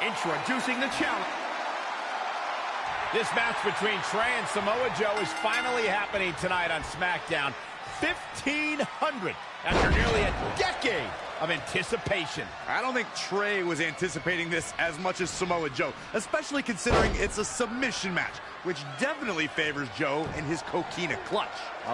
Introducing the challenge. This match between Trey and Samoa Joe is finally happening tonight on SmackDown. 1,500 after nearly a decade of anticipation. I don't think Trey was anticipating this as much as Samoa Joe, especially considering it's a submission match, which definitely favors Joe and his Coquina clutch.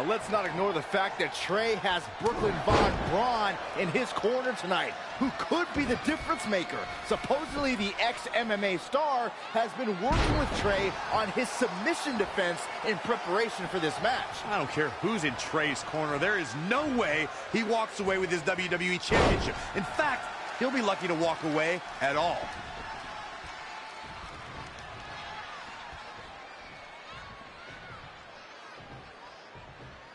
Let's not ignore the fact that Trey has Brooklyn Von Braun in his corner tonight, who could be the difference maker. Supposedly, the ex-MMA star has been working with Trey on his submission defense in preparation for this match. I don't care who's in Trey's corner. There is no way he walks away with his WWE Championship. In fact, he'll be lucky to walk away at all.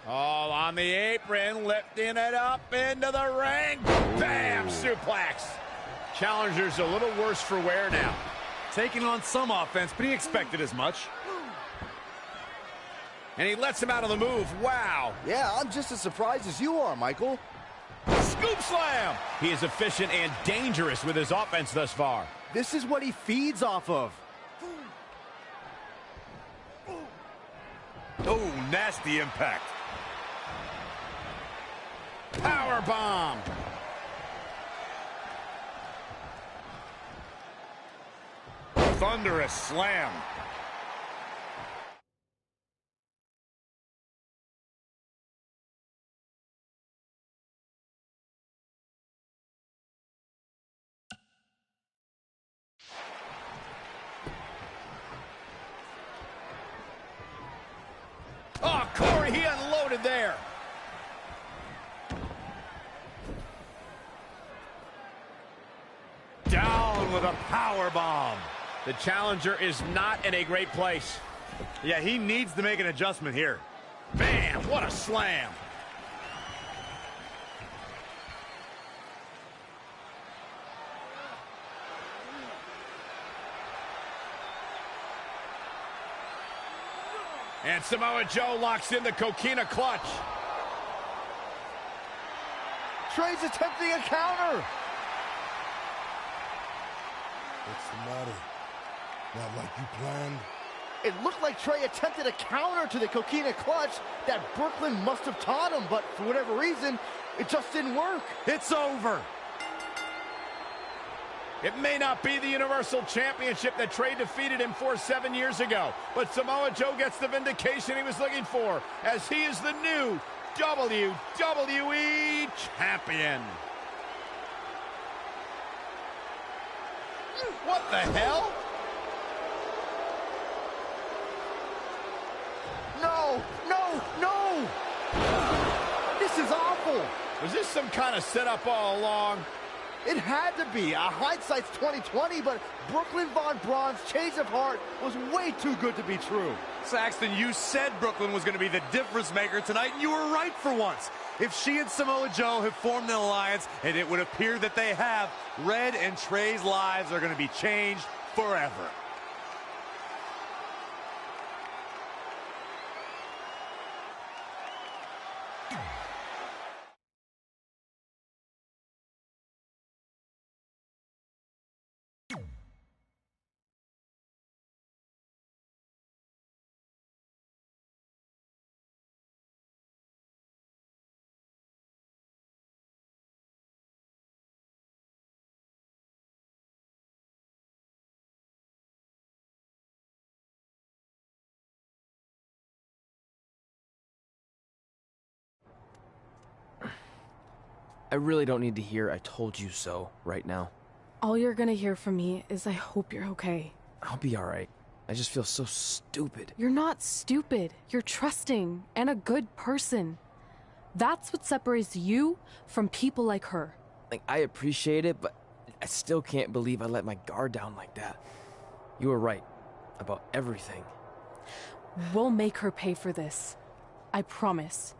All on the apron, lifting it up into the ring. Bam! Suplex. Challenger's a little worse for wear now. Taking on some offense, but he expected as much. And he lets him out of the move. Wow. Yeah, I'm just as surprised as you are, Michael. Scoop slam. He is efficient and dangerous with his offense thus far. This is what he feeds off of. Oh, nasty impact. Power bomb. Thunderous slam. Oh, Corey, he unloaded there. Down with a power bomb. The challenger is not in a great place. Yeah, he needs to make an adjustment here. Bam! What a slam. And Samoa Joe locks in the Coquina clutch. Trey's attempting a counter. What's the matter? Not like you planned? It looked like Trey attempted a counter to the Coquina clutch that Brooklyn must have taught him, but for whatever reason, it just didn't work. It's over. It may not be the Universal Championship that Trey defeated him for 7 years ago, but Samoa Joe gets the vindication he was looking for, as he is the new WWE Champion. What the hell? No, no, no! This is awful. Was this some kind of setup all along? It had to be. Hindsight's 20/20, but Brooklyn Von Braun's change of heart was way too good to be true. Saxton, you said Brooklyn was going to be the difference maker tonight, and you were right for once. If she and Samoa Joe have formed an alliance, and it would appear that they have, Red and Trey's lives are going to be changed forever. I really don't need to hear "I told you so" right now. All you're gonna hear from me is I hope you're okay. I'll be alright. I just feel so stupid. You're not stupid. You're trusting and a good person. That's what separates you from people like her. Like, I appreciate it, but I still can't believe I let my guard down like that. You were right about everything. We'll make her pay for this. I promise.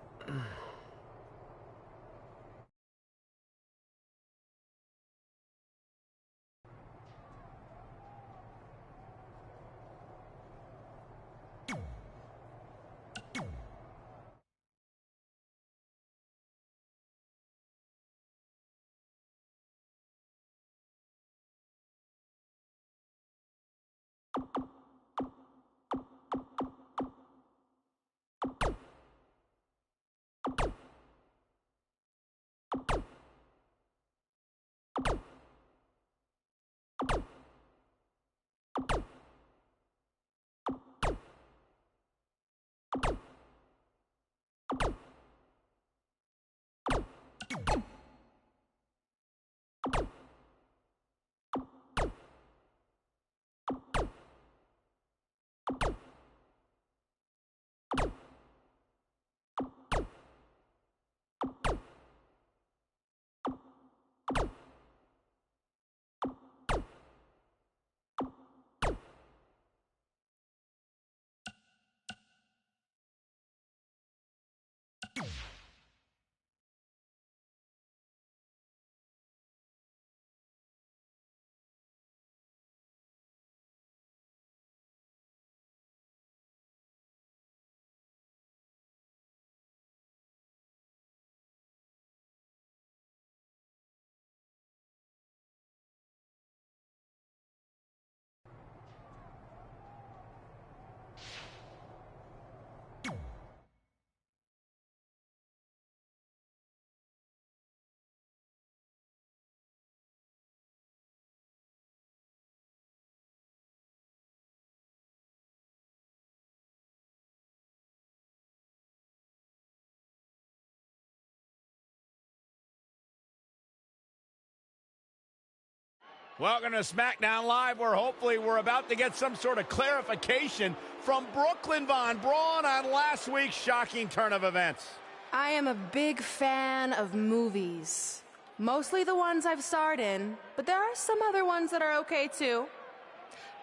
Welcome to SmackDown Live, where hopefully we're about to get some sort of clarification from Brooklyn Von Braun on last week's shocking turn of events. I am a big fan of movies. Mostly the ones I've starred in, but there are some other ones that are okay too.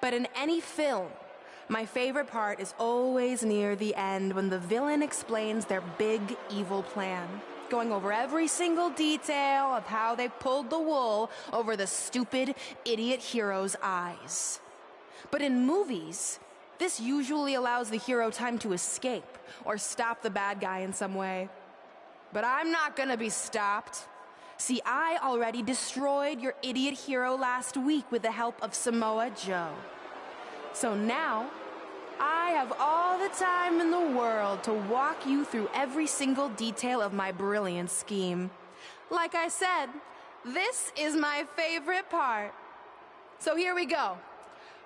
But in any film, my favorite part is always near the end when the villain explains their big evil plan, going over every single detail of how they pulled the wool over the stupid idiot hero's eyes. But in movies, this usually allows the hero time to escape or stop the bad guy in some way. But I'm not gonna be stopped. See, I already destroyed your idiot hero last week with the help of Samoa Joe. So now, I have all the time in the world to walk you through every single detail of my brilliant scheme. Like I said, this is my favorite part. So here we go.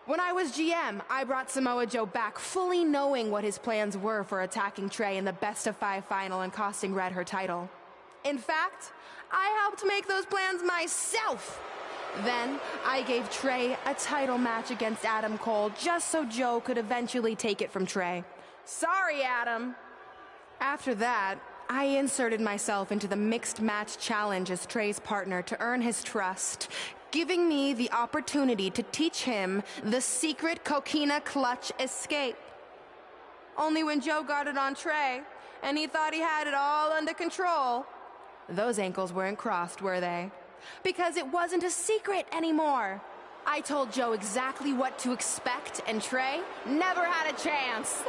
When I was GM, I brought Samoa Joe back fully knowing what his plans were for attacking Trey in the best-of-5 final and costing Red her title. In fact, I helped make those plans myself. Then, I gave Trey a title match against Adam Cole just so Joe could eventually take it from Trey. Sorry, Adam. After that, I inserted myself into the mixed match challenge as Trey's partner to earn his trust, giving me the opportunity to teach him the secret coquina clutch escape. Only when Joe got it on Trey, and he thought he had it all under control, those ankles weren't crossed, were they? Because it wasn't a secret anymore. I told Joe exactly what to expect, and Trey never had a chance.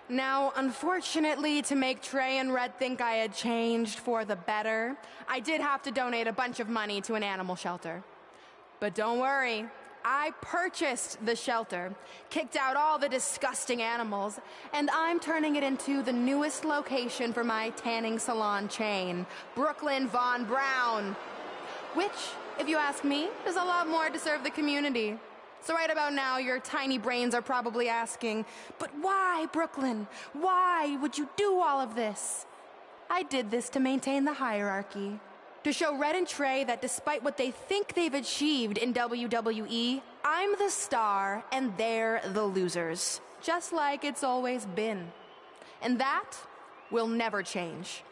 Now, unfortunately, to make Trey and Red think I had changed for the better, I did have to donate a bunch of money to an animal shelter. But don't worry, I purchased the shelter, kicked out all the disgusting animals, and I'm turning it into the newest location for my tanning salon chain, Brooklyn Von Braun. Which, if you ask me, is a lot more to serve the community. So right about now, your tiny brains are probably asking, but why, Brooklyn? Why would you do all of this? I did this to maintain the hierarchy. To show Red and Trey that despite what they think they've achieved in WWE, I'm the star and they're the losers. Just like it's always been. And that will never change.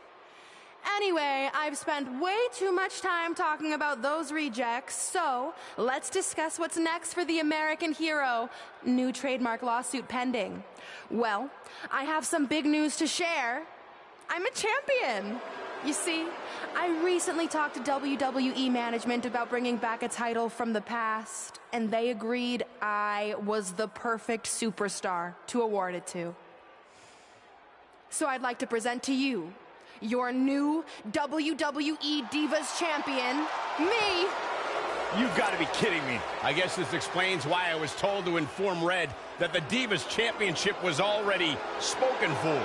Anyway, I've spent way too much time talking about those rejects, so let's discuss what's next for the American hero. New trademark lawsuit pending. Well, I have some big news to share. I'm a champion. You see, I recently talked to WWE management about bringing back a title from the past, and they agreed I was the perfect superstar to award it to. So I'd like to present to you your new WWE Divas champion, me, You've got to be kidding me. I guess this explains why I was told to inform Red that the Divas Championship was already spoken for.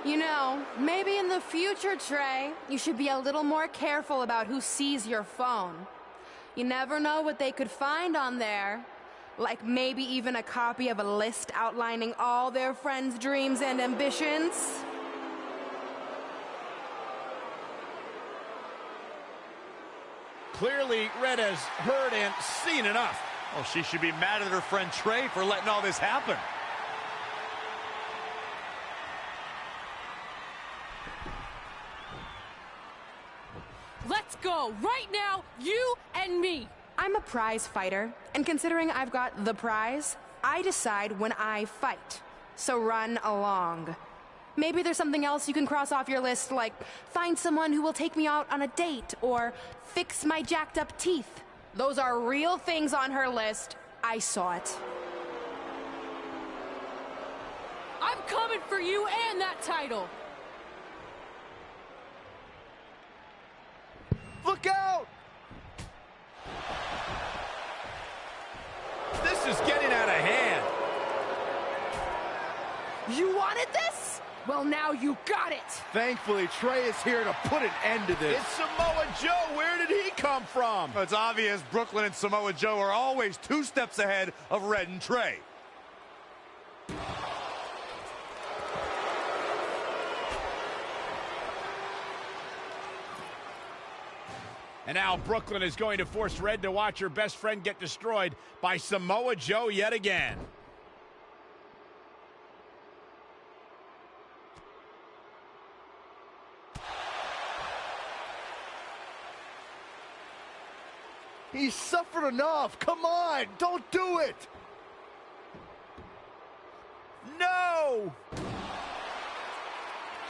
You know, maybe in the future, Trey, you should be a little more careful about who sees your phone. You never know what they could find on there. Like maybe even a copy of a list outlining all their friends' dreams and ambitions. Clearly, Red has heard and seen enough. Well, she should be mad at her friend Trey for letting all this happen. Let's go right now, you and me. I'm a prize fighter, and considering I've got the prize, I decide when I fight. So run along. Maybe there's something else you can cross off your list, like find someone who will take me out on a date, or fix my jacked up teeth. Those are real things on her list. I saw it. I'm coming for you and that title. Look out! This is getting out of hand. You wanted this? Well, now you got it. Thankfully, Trey is here to put an end to this. It's Samoa Joe. Where did he come from? It's obvious Brooklyn and Samoa Joe are always 2 steps ahead of Red and Trey. And now Brooklyn is going to force Red to watch her best friend get destroyed by Samoa Joe yet again. He's suffered enough. Come on, don't do it. No!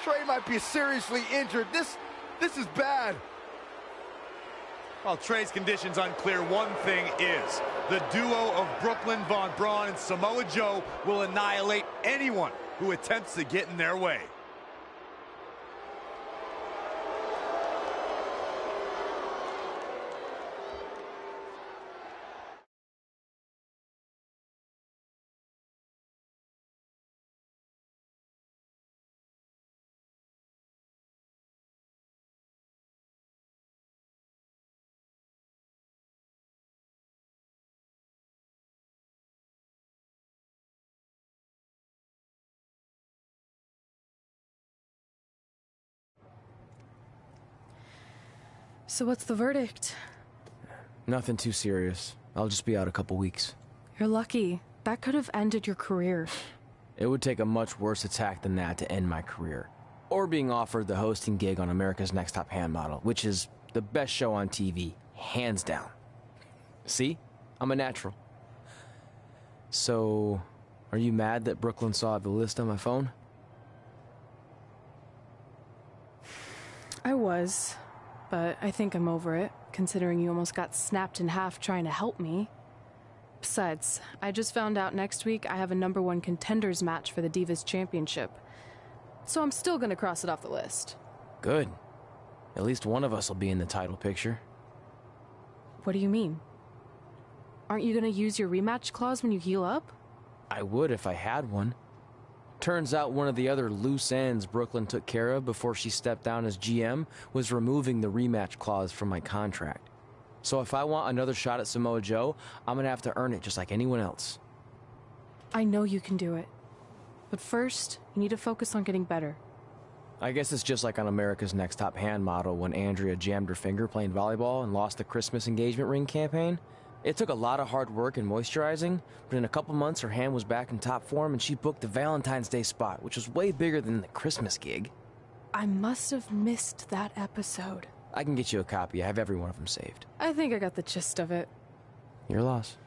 Trey might be seriously injured. This is bad. While Trey's condition's unclear, one thing is, the duo of Brooklyn Von Braun and Samoa Joe will annihilate anyone who attempts to get in their way. So what's the verdict? Nothing too serious. I'll just be out a couple weeks. You're lucky. That could have ended your career. It would take a much worse attack than that to end my career. Or being offered the hosting gig on America's Next Top Hand Model, which is the best show on TV, hands down. See? I'm a natural. So, are you mad that Brooklyn saw the list on my phone? I was, but I think I'm over it, considering you almost got snapped in half trying to help me. Besides, I just found out next week I have a #1 contenders match for the Divas Championship. So I'm still gonna cross it off the list. Good. At least one of us will be in the title picture. What do you mean? Aren't you gonna use your rematch clause when you heal up? I would if I had one. Turns out one of the other loose ends Brooklyn took care of before she stepped down as GM was removing the rematch clause from my contract. So if I want another shot at Samoa Joe, I'm gonna have to earn it just like anyone else. I know you can do it. But first, you need to focus on getting better. I guess it's just like on America's Next Top Hand Model when Andrea jammed her finger playing volleyball and lost the Christmas engagement ring campaign. It took a lot of hard work and moisturizing, but in a couple months her hand was back in top form and she booked the Valentine's Day spot, which was way bigger than the Christmas gig. I must have missed that episode. I can get you a copy. I have every one of them saved. I think I got the gist of it. Your loss.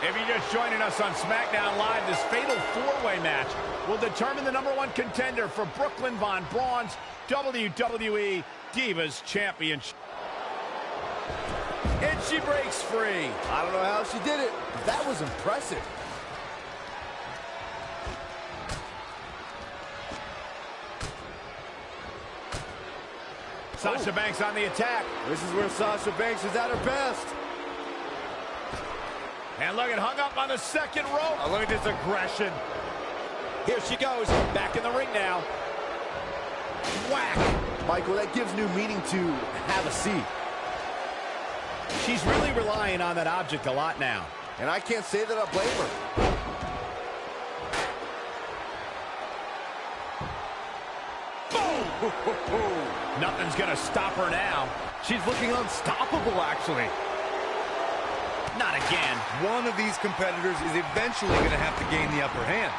If you're just joining us on SmackDown Live, this fatal four-way match will determine the #1 contender for Brooklyn Von Braun's WWE Divas Championship. And she breaks free. I don't know how she did it, but that was impressive. Sasha Banks on the attack. This is where Sasha Banks is at her best. And look, it hung up on the second rope. Oh, look at this aggression. Here she goes, back in the ring now. Whack. Michael, that gives new meaning to have a seat. She's really relying on that object a lot now. And I can't say that I blame her. Boom! Nothing's gonna stop her now. She's looking unstoppable, actually. Not again. One of these competitors is eventually going to have to gain the upper hand.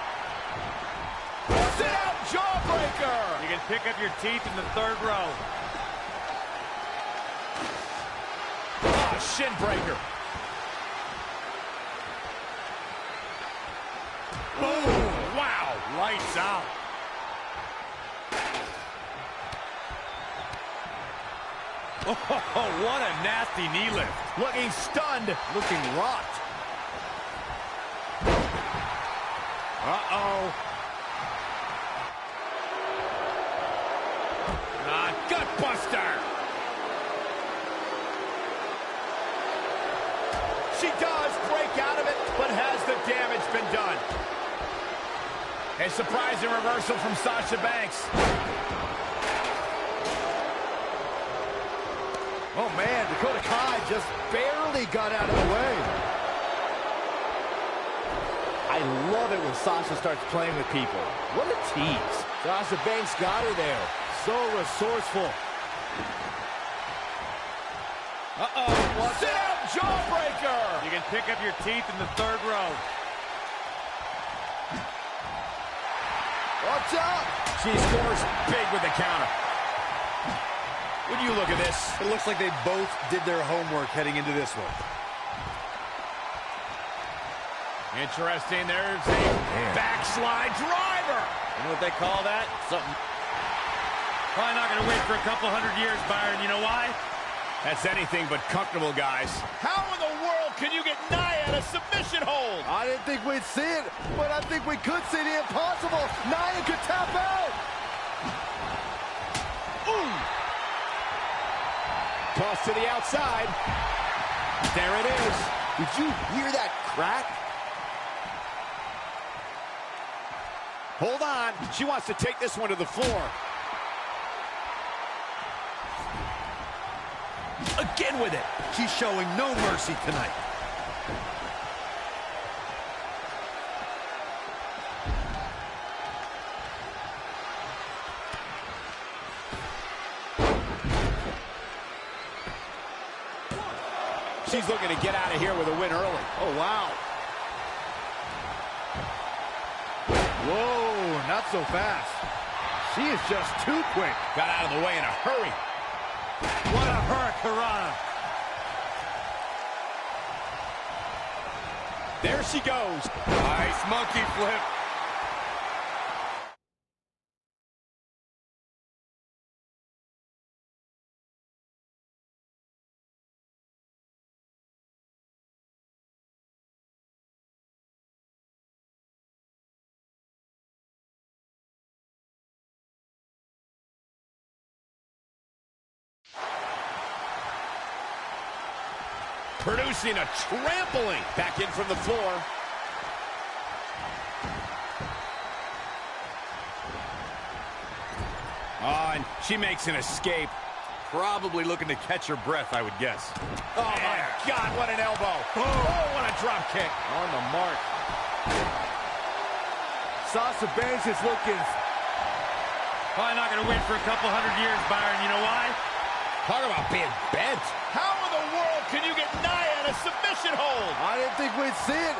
Sit out jawbreaker! You can pick up your teeth in the third row. Oh, shin breaker. Boom! Wow! Lights out. Oh, what a nasty knee lift. Looking stunned. Looking rocked. Uh-oh. Gut buster. She does break out of it, but has the damage been done? A surprising reversal from Sasha Banks. Oh, man, Dakota Kai just barely got out of the way. I love it when Sasha starts playing with people. What a tease. Sasha Banks got her there. So resourceful. Uh-oh. Sit out jawbreaker. You can pick up your teeth in the third row. Watch out. She scores big with the counter. When you look at this, It looks like they both did their homework heading into this one. interesting. There's a backslide driver. You know what they call that? Something. Probably not going to wait for a couple hundred years, Byron. You know why? That's anything but comfortable, guys. How in the world can you get Nia at a submission hold? I didn't think we'd see it, but I think we could see the impossible. Nia could tap out. Ooh. Toss to the outside. There it is. Did you hear that crack? Hold on. She wants to take this one to the floor. Again with it. She's showing no mercy tonight. She's looking to get out of here with a win early. Oh, wow. Whoa, not so fast. She is just too quick. Got out of the way in a hurry. What a hurricanrana. There she goes. Nice monkey flip. Producing a trampling. Back in from the floor. Oh, and she makes an escape. Probably looking to catch her breath, I would guess. Oh, my God, what an elbow. Oh, what a drop kick. On the mark. Sasha Banks is looking Probably not going to win for a couple hundred years, Byron. You know why? Talk about being bent. How in the world can you get Nia in a submission hold? I didn't think we'd see it.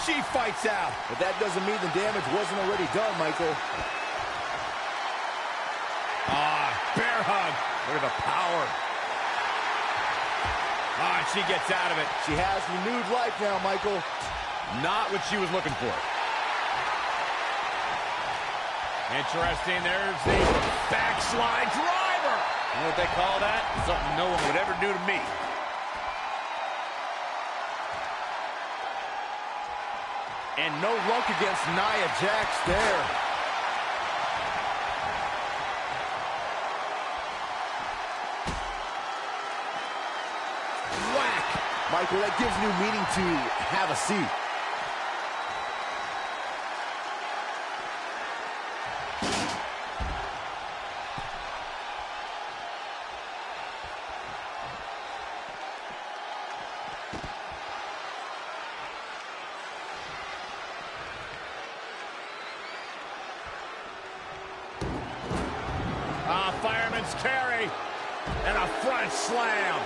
She fights out. But that doesn't mean the damage wasn't already done, Michael. Bear hug. Look at the power. And she gets out of it. She has renewed life now, Michael. Not what she was looking for. Interesting. There's the backslide driver. You know what they call that? Something no one would ever do to me. And no luck against Nia Jax there. Whack. Michael, that gives new meaning to have a seat. Fireman's carry and a front slam.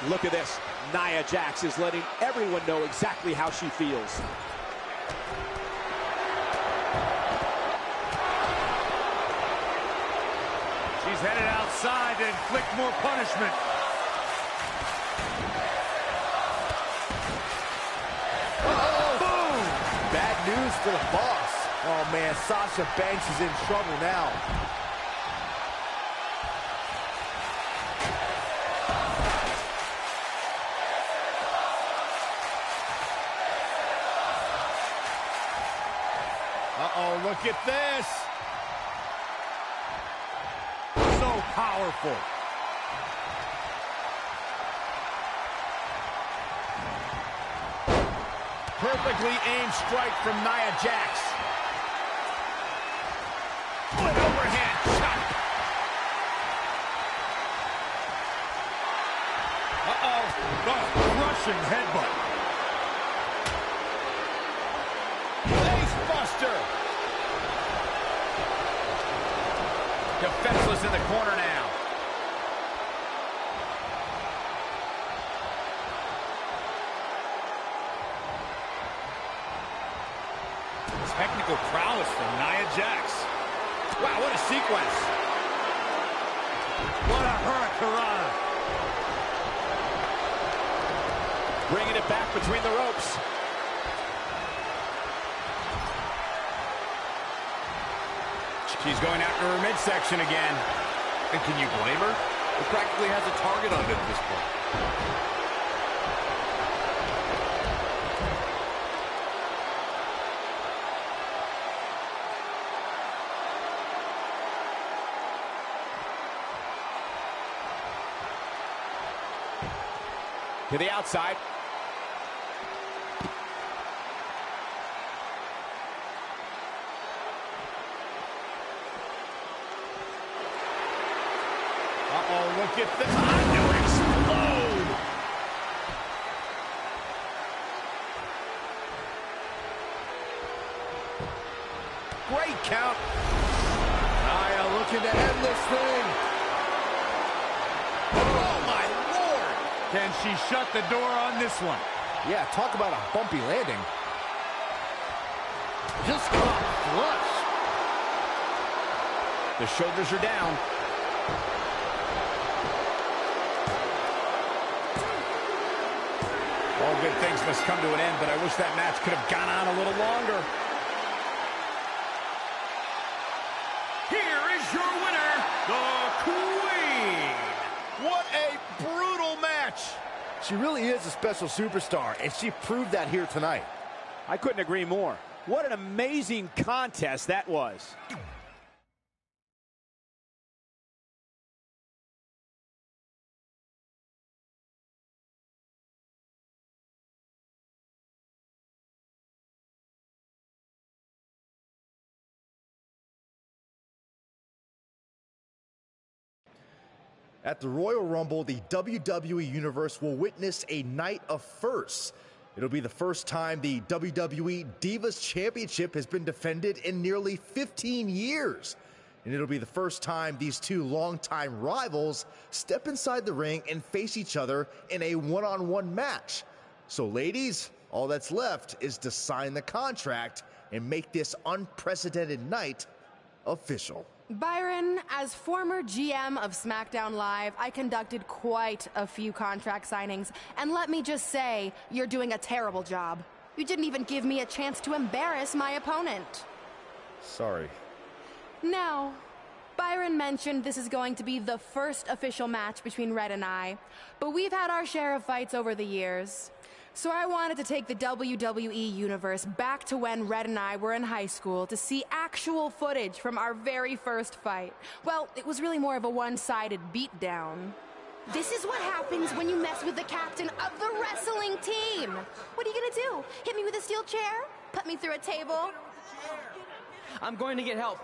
Look at this. Nia Jax is letting everyone know exactly how she feels. She's headed outside to inflict more punishment. Boom! Bad news for the boss. Oh, man, Sasha Banks is in trouble now. Uh-oh, look at this. So powerful. Perfectly aimed strike from Nia Jax. An overhand shot. Uh-oh. Crushing headbutt. Face buster. Defenseless in the corner now. Technical prowess from Nia Jax. Wow, what a sequence. What a hurricanrana. Bringing it back between the ropes. She's going after her midsection again. And can you blame her? It practically has a target on it at this point. To the outside. Uh-oh, look at the time to explode. Great count. Nia looking to end this thing. Oh, my Lord. Can she shut the door on this one? Yeah, talk about a bumpy landing. Just caught flush. The shoulders are down. All good things must come to an end, but I wish that match could have gone on a little longer. Here is your winner, the Queen. What a brutal match. She really is a special superstar, and she proved that here tonight. I couldn't agree more. What an amazing contest that was. At the Royal Rumble, the WWE Universe will witness a night of firsts. It'll be the first time the WWE Divas Championship has been defended in nearly 15 years. And it'll be the first time these two longtime rivals step inside the ring and face each other in a one-on-one match. So ladies, all that's left is to sign the contract and make this unprecedented night official. Byron, as former GM of SmackDown Live, I conducted quite a few contract signings, and let me just say, you're doing a terrible job. You didn't even give me a chance to embarrass my opponent. Sorry. Now, Byron mentioned this is going to be the first official match between Red and I, but we've had our share of fights over the years. So I wanted to take the WWE Universe back to when Red and I were in high school to see actual footage from our very first fight. Well, it was really more of a one-sided beatdown. This is what happens when you mess with the captain of the wrestling team. What are you gonna do? Hit me with a steel chair? Put me through a table? I'm going to get help.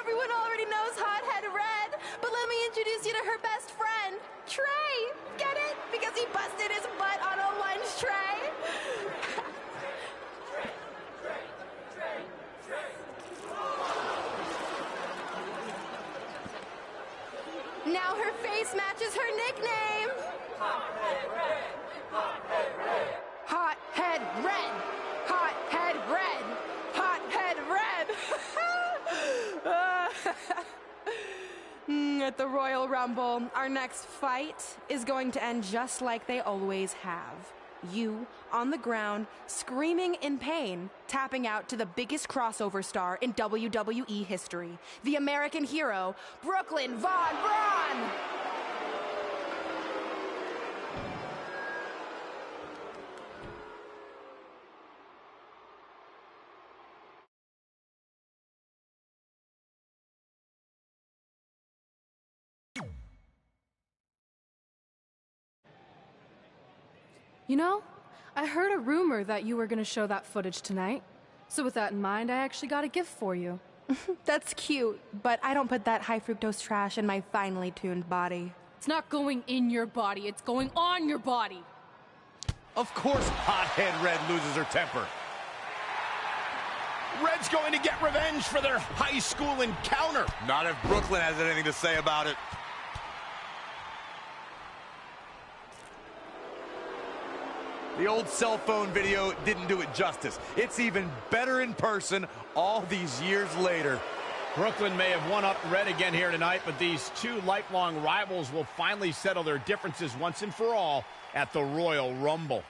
Everyone already knows Hothead Red, but let me introduce you to her best friend, Trey. Get it? Because he busted his butt on a lunch tray. Now her face matches her nickname. Hothead Red. Hothead Red. Hothead Red. Hothead Red. At the Royal Rumble, our next fight is going to end just like they always have. You, on the ground, screaming in pain, tapping out to the biggest crossover star in WWE history, the American hero, Brooklyn Von Braun! You know, I heard a rumor that you were going to show that footage tonight. So with that in mind, I actually got a gift for you. That's cute, but I don't put that high fructose trash in my finely tuned body. It's not going in your body, it's going on your body. Of course Hothead Red loses her temper. Red's going to get revenge for their high school encounter. Not if Brooklyn has anything to say about it. The old cell phone video didn't do it justice. It's even better in person all these years later. Brooklyn may have won up Red again here tonight, but these two lifelong rivals will finally settle their differences once and for all at the Royal Rumble.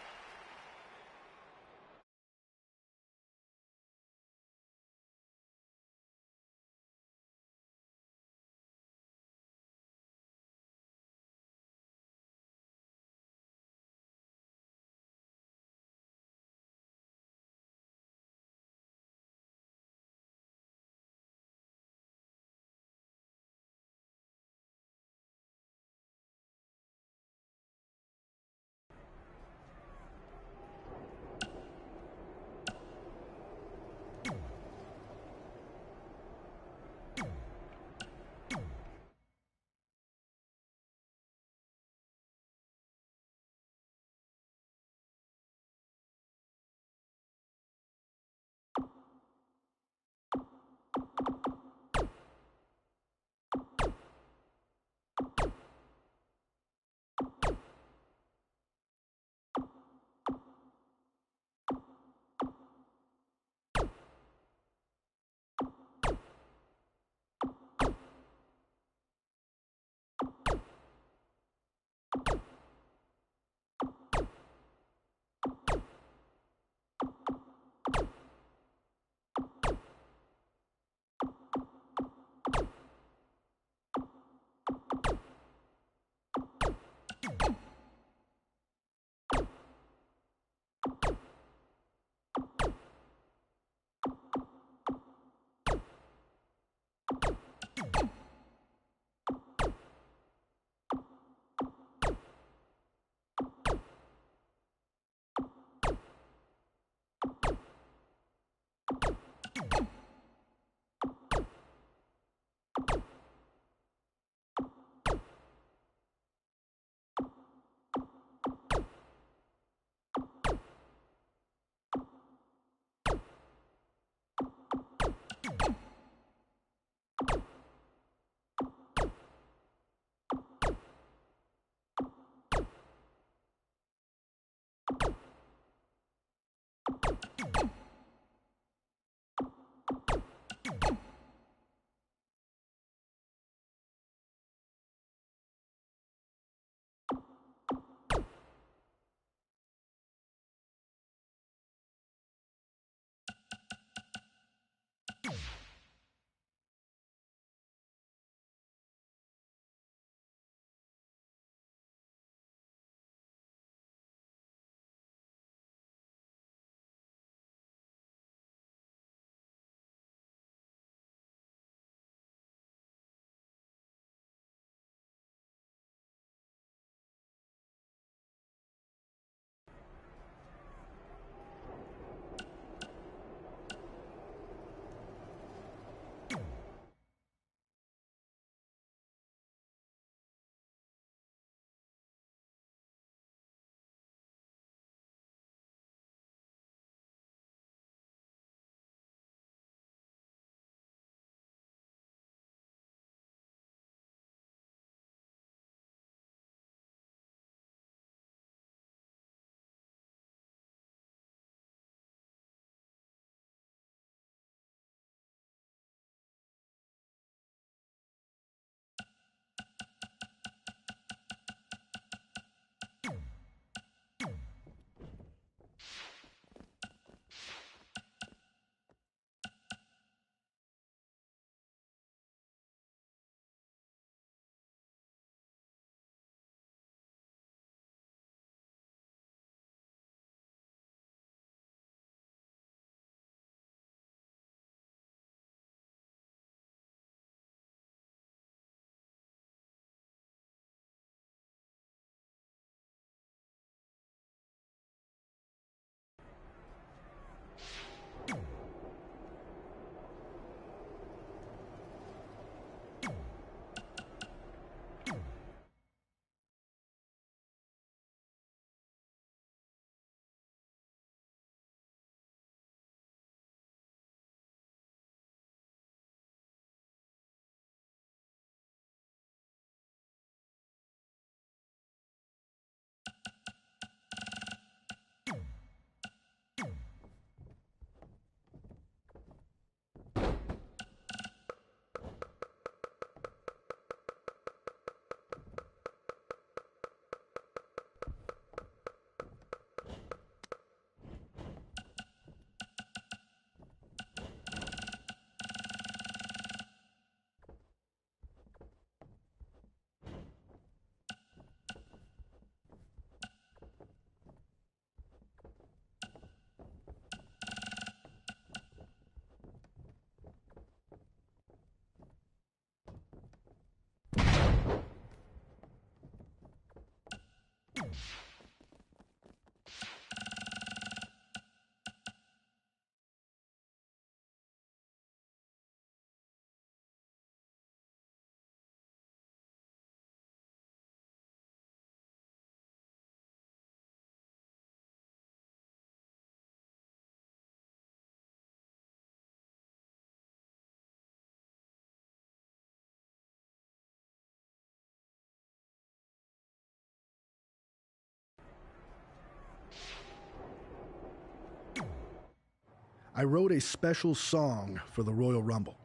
I wrote a special song for the Royal Rumble.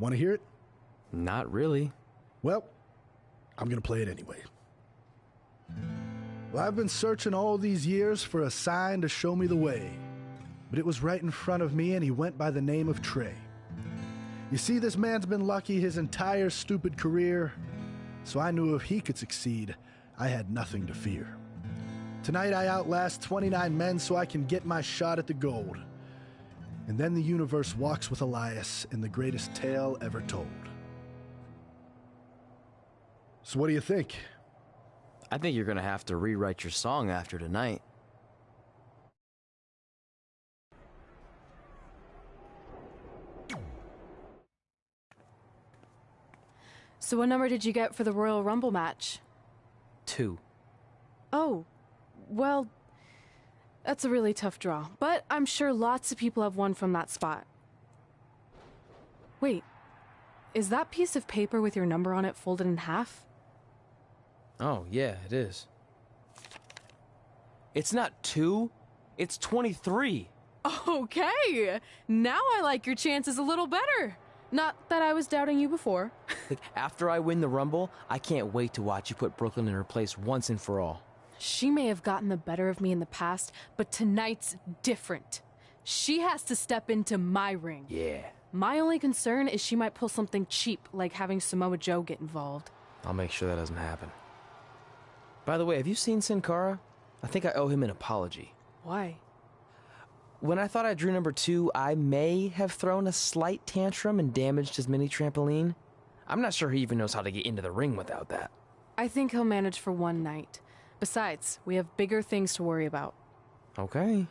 Want to hear it? Not really. Well, I'm going to play it anyway. Well, I've been searching all these years for a sign to show me the way. But it was right in front of me, and he went by the name of Trey. You see, this man's been lucky his entire stupid career, so I knew if he could succeed, I had nothing to fear. Tonight I outlast 29 men so I can get my shot at the gold. And then the universe walks with Elias in the greatest tale ever told. So what do you think? I think you're gonna have to rewrite your song after tonight. So what number did you get for the Royal Rumble match? 2. Oh, well, that's a really tough draw. But I'm sure lots of people have won from that spot. Wait, is that piece of paper with your number on it folded in half? Oh, yeah, it is. It's not 2, it's 23. Okay, now I like your chances a little better. Not that I was doubting you before. After I win the Rumble, I can't wait to watch you put Brooklyn in her place once and for all. She may have gotten the better of me in the past, but tonight's different. She has to step into my ring. Yeah. My only concern is she might pull something cheap, like having Samoa Joe get involved. I'll make sure that doesn't happen. By the way, have you seen Sin Cara? I think I owe him an apology. Why? When I thought I drew number 2, I may have thrown a slight tantrum and damaged his mini trampoline. I'm not sure he even knows how to get into the ring without that. I think he'll manage for one night. Besides, we have bigger things to worry about. Okay.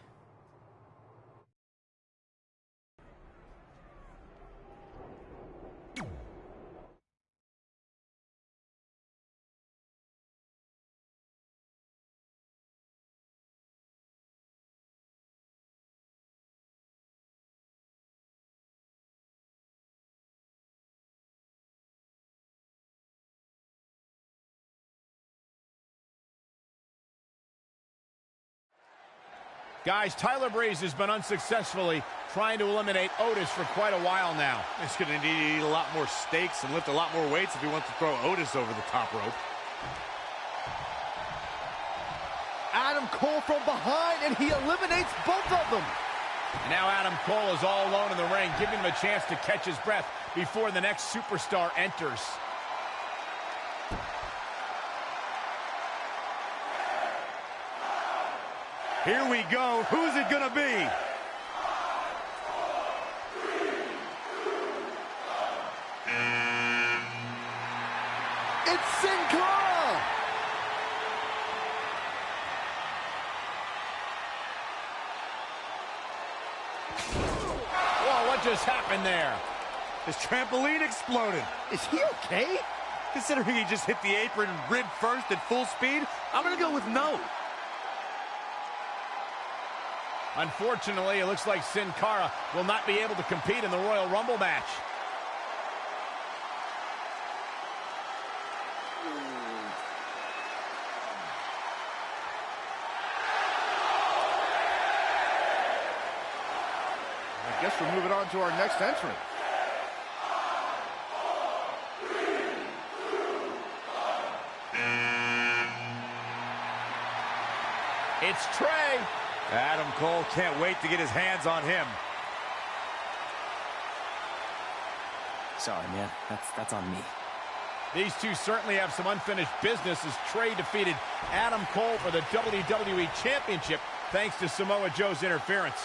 Guys, Tyler Breeze has been unsuccessfully trying to eliminate Otis for quite a while now. He's going to need to eat a lot more steaks and lift a lot more weights if he wants to throw Otis over the top rope. Adam Cole from behind, and he eliminates both of them. And now Adam Cole is all alone in the ring, giving him a chance to catch his breath before the next superstar enters. Here we go. Who's it gonna be? It's Sin Cara! Whoa, what just happened there? His trampoline exploded. Is he okay? Considering he just hit the apron rib first at full speed, I'm gonna go with no. Unfortunately, it looks like Sin Cara will not be able to compete in the Royal Rumble match. I guess we're moving on to our next entrant. It's Trey. Adam Cole can't wait to get his hands on him. Sorry, man. That's on me. These two certainly have some unfinished business as Trey defeated Adam Cole for the WWE Championship thanks to Samoa Joe's interference.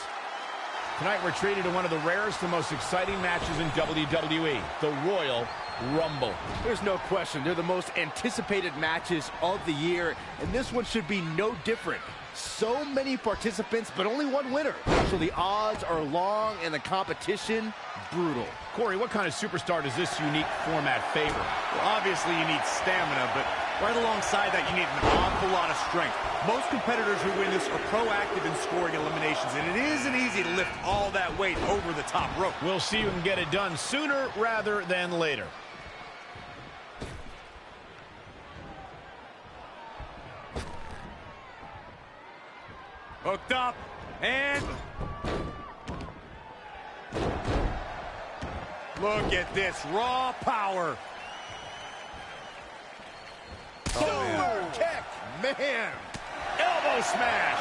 Tonight we're treated to one of the rarest and most exciting matches in WWE, the Royal Rumble. There's no question, they're the most anticipated matches of the year, and this one should be no different. So many participants, but only one winner. So the odds are long and the competition brutal. Corey, what kind of superstar does this unique format favor? Well, obviously you need stamina, but right alongside that you need an awful lot of strength. Most competitors who win this are proactive in scoring eliminations, and it isn't easy to lift all that weight over the top rope. We'll see who can get it done sooner rather than later. Hooked up, and Look at this raw power. Super kick. Man. Elbow smash.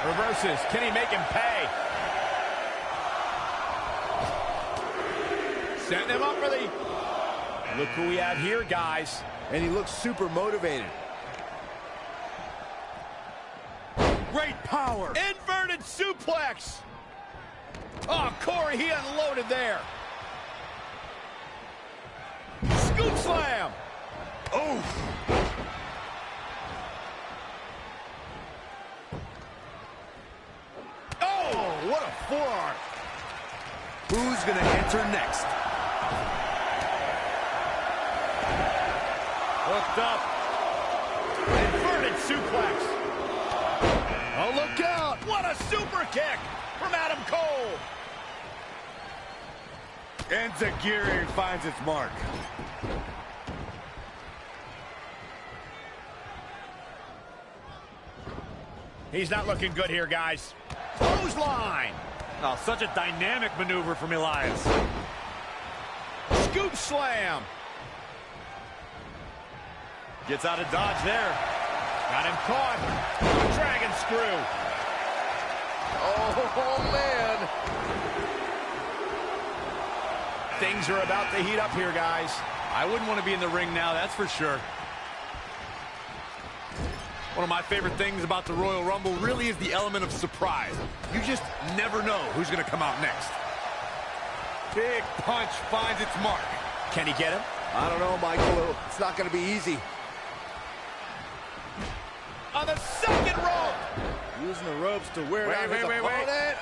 Reverses. Can he make him pay? Setting him up for the... Look who we have here, guys. And he looks super motivated. Great power. Inverted suplex. Oh, Corey, he unloaded there. Scoop slam. Oof. Oh, what a forearm. Who's going to enter next? Hooked up. Inverted suplex. Oh, look out. What a super kick from Adam Cole. And Zagiri finds its mark. He's not looking good here, guys. Clothesline. Oh, such a dynamic maneuver from Elias. Scoop slam. Gets out of dodge there. Got him caught. Dragon screw. Oh, man. Things are about to heat up here, guys. I wouldn't want to be in the ring now, that's for sure. One of my favorite things about the Royal Rumble really is the element of surprise. You just never know who's going to come out next. Big punch finds its mark. Can he get him? I don't know, Michael. It's not going to be easy. On the second rope. Using the ropes to wear down his Wait. opponent.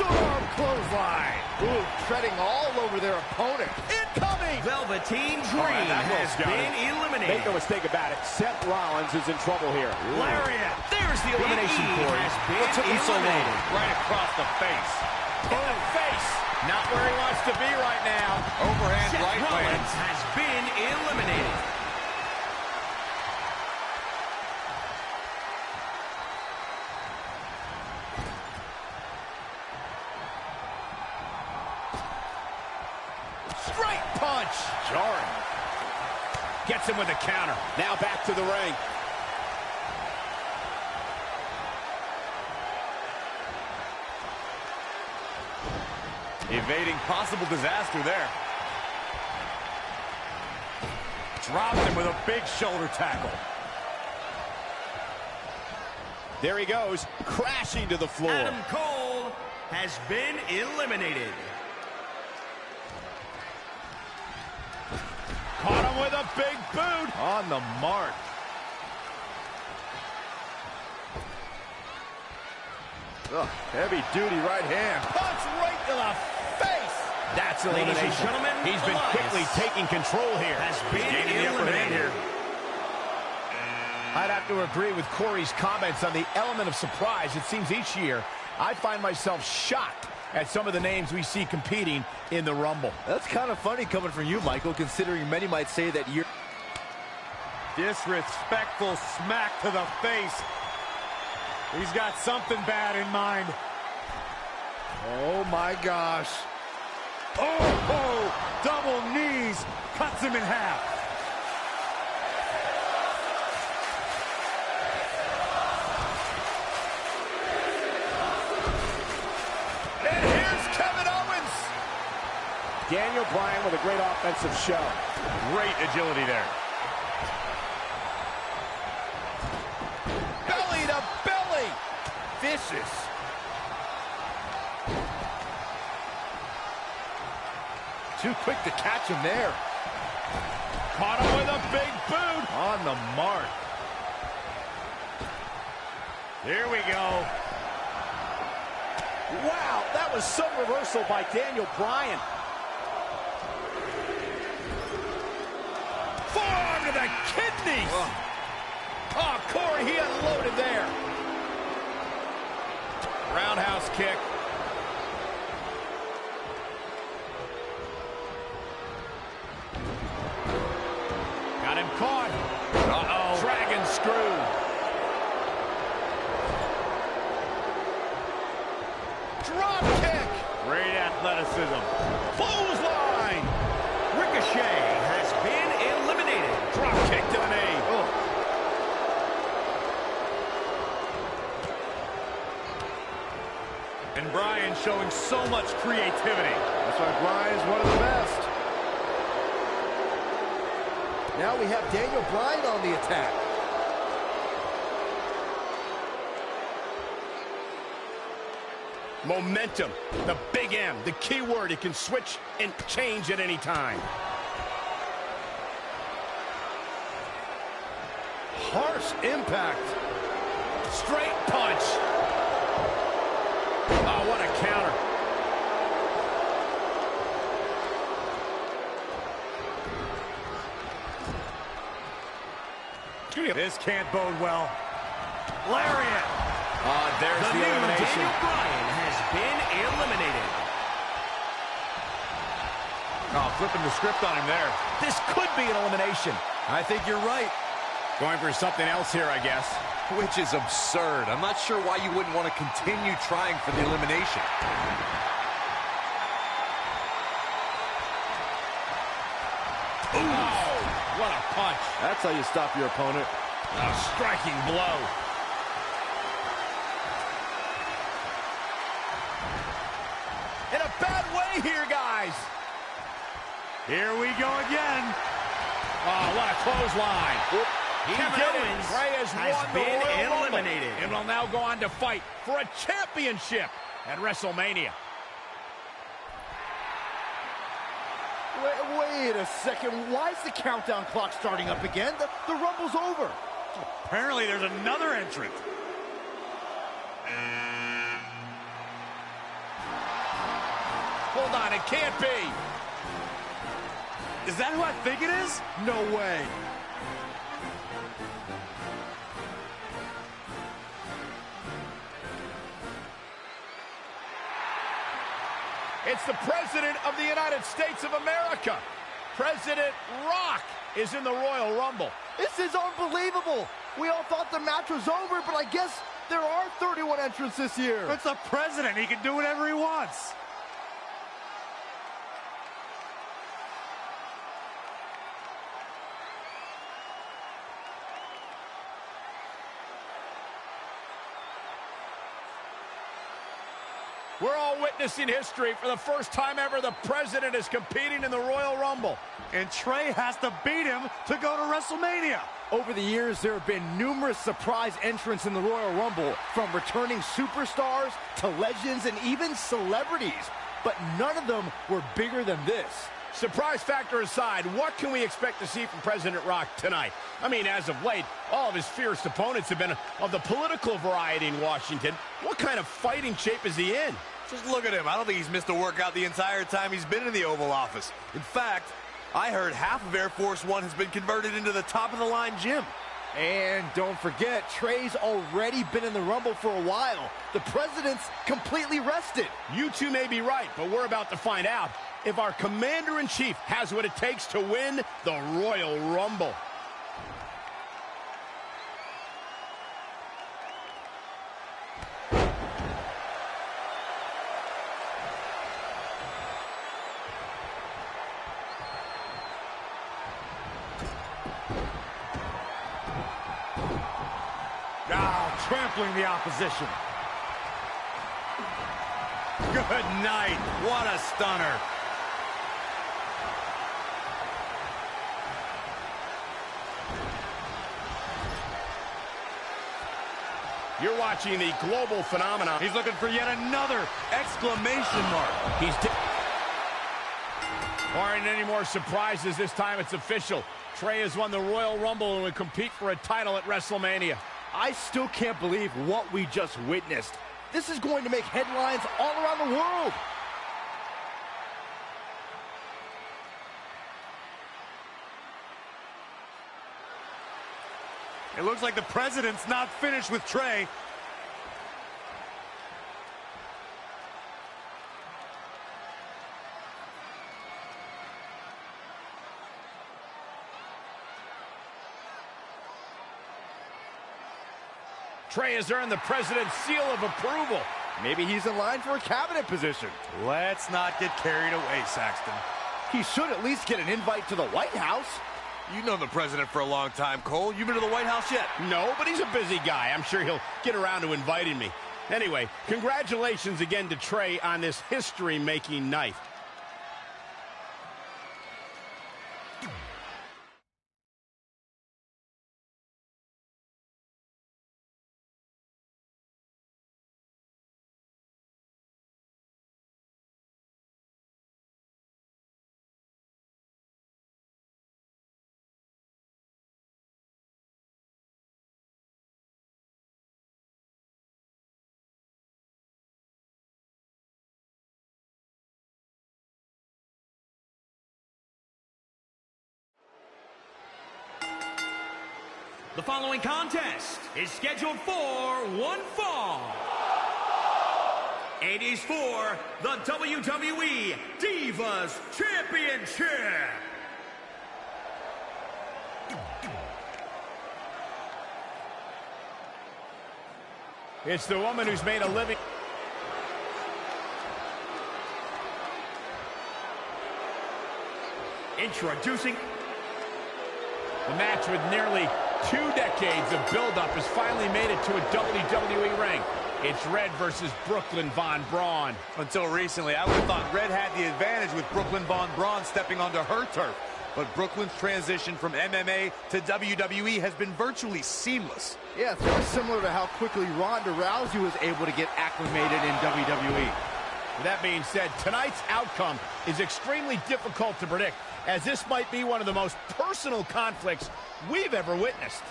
Short arm clothesline. Ooh, treading all over their opponent. Incoming. Velveteen Dream has been eliminated. Make no mistake about it, Seth Rollins is in trouble here. Lariat. There's the elimination cord. What took him so long? Right across the face. In the face. Not where he wants to be right now. Overhand Seth right Rollins lands. has been eliminated. Straight punch. Jarring. Gets him with a counter. Now back to the ring. Evading possible disaster there. Dropped him with a big shoulder tackle. There he goes, crashing to the floor. Adam Cole has been eliminated. Caught him with a big boot. On the mark. Ugh, heavy duty right hand. Punch right to the face. That's Ladies elimination. and gentlemen, He's been Elias quickly taking control here. has been Gaining the upper hand eliminated. here. I'd have to agree with Corey's comments on the element of surprise. It seems each year I find myself shocked at some of the names we see competing in the Rumble. That's kind of funny coming from you, Michael, considering many might say that you're... Disrespectful smack to the face. He's got something bad in mind. Oh, my gosh. Oh, double knees. Cuts him in half. And here's Kevin Owens. Daniel Bryan with a great offensive show. Great agility there. Belly to belly. Vicious. Too quick to catch him there. Caught him with a big boot. On the mark. Here we go. Wow, that was some reversal by Daniel Bryan. Forearm to the kidneys. Oh, Corey, he unloaded there. Roundhouse kick. Got him caught. Uh-oh. Dragon screw. Drop kick. Great athleticism. Clothesline! Ricochet has been eliminated. Drop kick to the knee. Oh. And Bryan showing so much creativity. That's why Bryan's one of the best. Now we have Daniel Bryan on the attack. Momentum, the big M, the key word. It can switch and change at any time. Harsh impact. Straight punch. Oh, what a counter. This can't bode well. Lariat. There's the elimination. Daniel Bryan has been eliminated. Oh, flipping the script on him there. This could be an elimination. I think you're right. Going for something else here, I guess. Which is absurd. I'm not sure why you wouldn't want to continue trying for the elimination. Oh, what a punch. That's how you stop your opponent. A striking blow. In a bad way here, guys. Here we go again. Oh, what a clothesline. Kevin Owens has been eliminated. And will now go on to fight for a championship at WrestleMania. Wait a second. Why is the countdown clock starting up again? The Rumble's over. Apparently there's another entrant. Hold on, it can't be. Is that who I think it is? No way. It's the President of the United States of America. President Rock is in the Royal Rumble. This is unbelievable. We all thought the match was over, but I guess there are 31 entrants this year. It's the president. He can do whatever he wants. We're all witnessing history. For the first time ever, the President is competing in the Royal Rumble. And Trey has to beat him to go to WrestleMania. Over the years, there have been numerous surprise entrants in the Royal Rumble, from returning superstars to legends and even celebrities. But none of them were bigger than this. Surprise factor aside, what can we expect to see from President Rock tonight? I mean, as of late, all of his fierce opponents have been of the political variety in Washington. What kind of fighting shape is he in? Just look at him. I don't think he's missed a workout the entire time he's been in the Oval Office. In fact, I heard half of Air Force One has been converted into the top-of-the-line gym. And don't forget, Trey's already been in the Rumble for a while. The President's completely rested. You two may be right, but we're about to find out if our Commander-in-Chief has what it takes to win the Royal Rumble. Trampling the opposition. Good night. What a stunner. You're watching the global phenomenon. He's looking for yet another exclamation mark. Aren't any more surprises this time. It's official. Trey has won the Royal Rumble and will compete for a title at WrestleMania. I still can't believe what we just witnessed. This is going to make headlines all around the world. It looks like the President's not finished with Trey. Trey has earned the President's seal of approval. Maybe he's in line for a cabinet position. Let's not get carried away, Saxton. He should at least get an invite to the White House. You've known the president for a long time, Cole. You been to the White House yet? No, but he's a busy guy. I'm sure he'll get around to inviting me. Anyway, congratulations again to Trey on this history-making night. The following contest is scheduled for one fall. It is for the WWE Divas Championship. It's the woman who's made a living. Introducing. The match with nearly 2 decades of build-up has finally made it to a WWE ring. It's Red versus Brooklyn Von Braun. Until recently, I would have thought Red had the advantage with Brooklyn Von Braun stepping onto her turf. But Brooklyn's transition from MMA to WWE has been virtually seamless. Yeah, it's very similar to how quickly Ronda Rousey was able to get acclimated in WWE. With that being said, tonight's outcome is extremely difficult to predict, as this might be one of the most personal conflicts we've ever witnessed.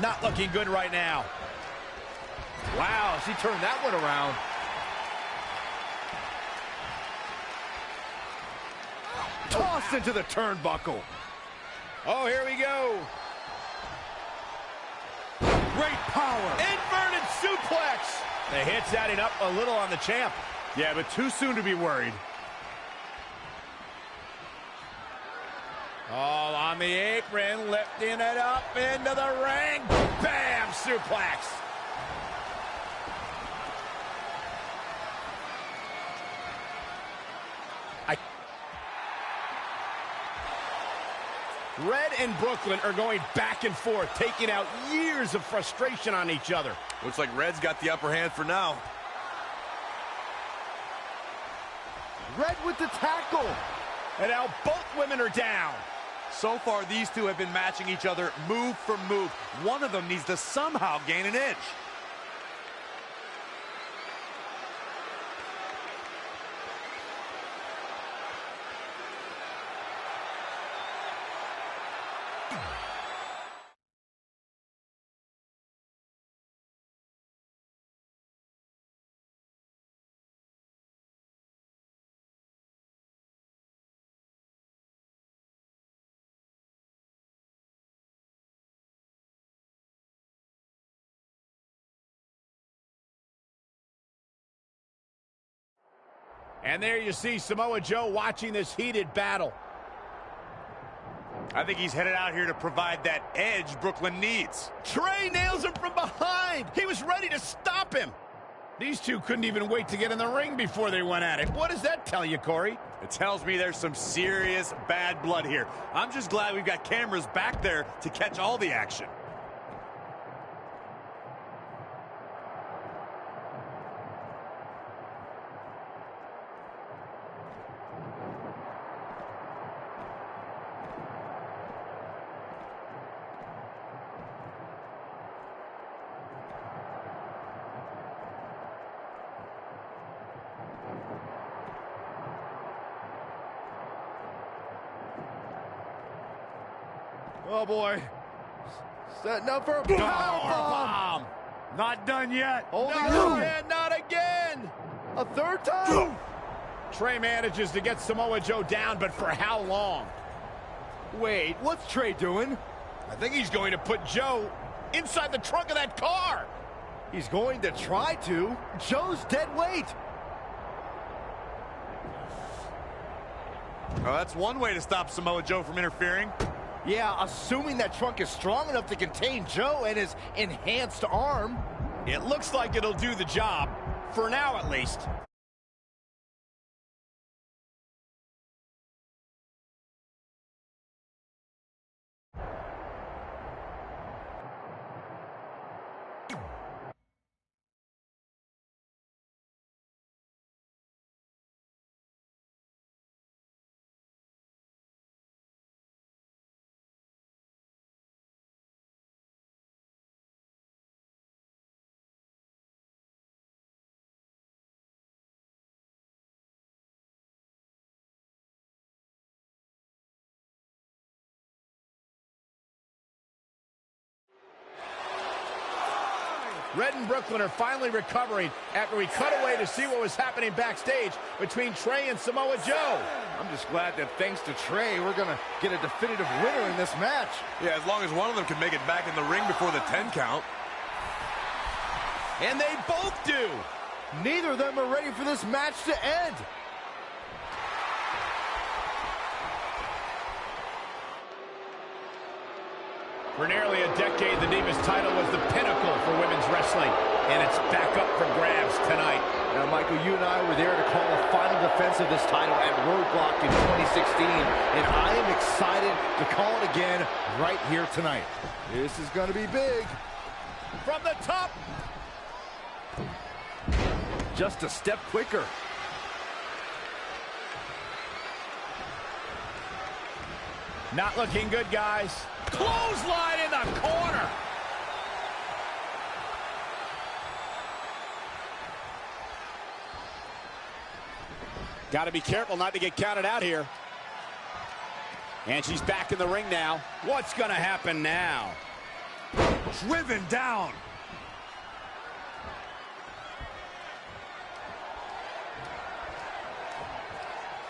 Not looking good right now. Wow, she turned that one around. Tossed into the turnbuckle. Oh, here we go. Great power. Inverted suplex. The hit's adding up a little on the champ. Yeah, but too soon to be worried. All on the apron, lifting it up into the ring. Bam! Suplex. Red and Brooklyn are going back and forth, taking out years of frustration on each other. Looks like Red's got the upper hand for now. Red with the tackle. And now both women are down. So far, these two have been matching each other move for move. One of them needs to somehow gain an edge. And there you see Samoa Joe watching this heated battle. I think he's headed out here to provide that edge Brooklyn needs. Trey nails him from behind. He was ready to stop him. These two couldn't even wait to get in the ring before they went at it. What does that tell you, Corey? It tells me there's some serious bad blood here. I'm just glad we've got cameras back there to catch all the action. Oh, boy. Setting up for a powerbomb. Not done yet. Holding Not on. again, not again. A third time. Trey manages to get Samoa Joe down, but for how long? Wait, what's Trey doing? I think he's going to put Joe inside the trunk of that car. He's going to try to. Joe's dead weight. Oh, that's one way to stop Samoa Joe from interfering. Yeah, assuming that trunk is strong enough to contain Joe and his enhanced arm. It looks like it'll do the job, for now at least. Red and Brooklyn are finally recovering after we cut away to see what was happening backstage between Trey and Samoa Joe. I'm just glad that thanks to Trey, we're going to get a definitive winner in this match. Yeah, as long as one of them can make it back in the ring before the 10 count. And they both do. Neither of them are ready for this match to end. For nearly a decade, the Divas title was the pinnacle for women's wrestling, and it's back up for grabs tonight. Now, Michael, you and I were there to call the final defense of this title at Roadblock in 2016, and I am excited to call it again right here tonight. This is going to be big. From the top. Just a step quicker. Not looking good, guys. Clothesline in the corner. Got to be careful not to get counted out here. And she's back in the ring now. What's going to happen now? Driven down.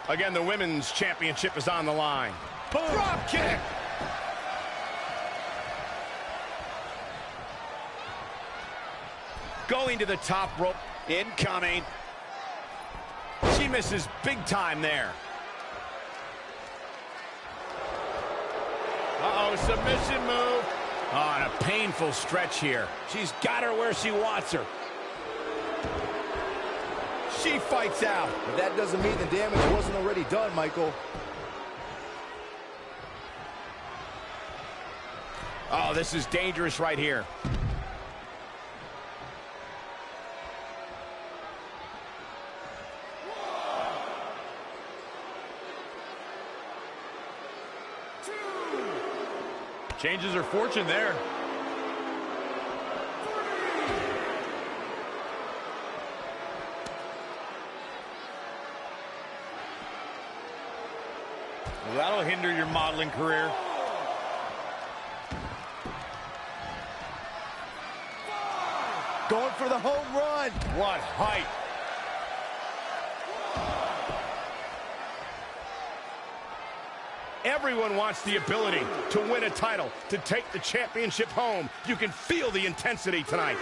Again, the women's championship is on the line. Boom. Drop kick. Going to the top rope. Incoming. She misses big time there. Uh-oh, submission move. Oh, and a painful stretch here. She's got her where she wants her. She fights out. But that doesn't mean the damage wasn't already done, Michael. Oh, this is dangerous right here. Changes her fortune there. Well, that'll hinder your modeling career. Going for the home run. What height. Everyone wants the ability to win a title, to take the championship home. You can feel the intensity tonight.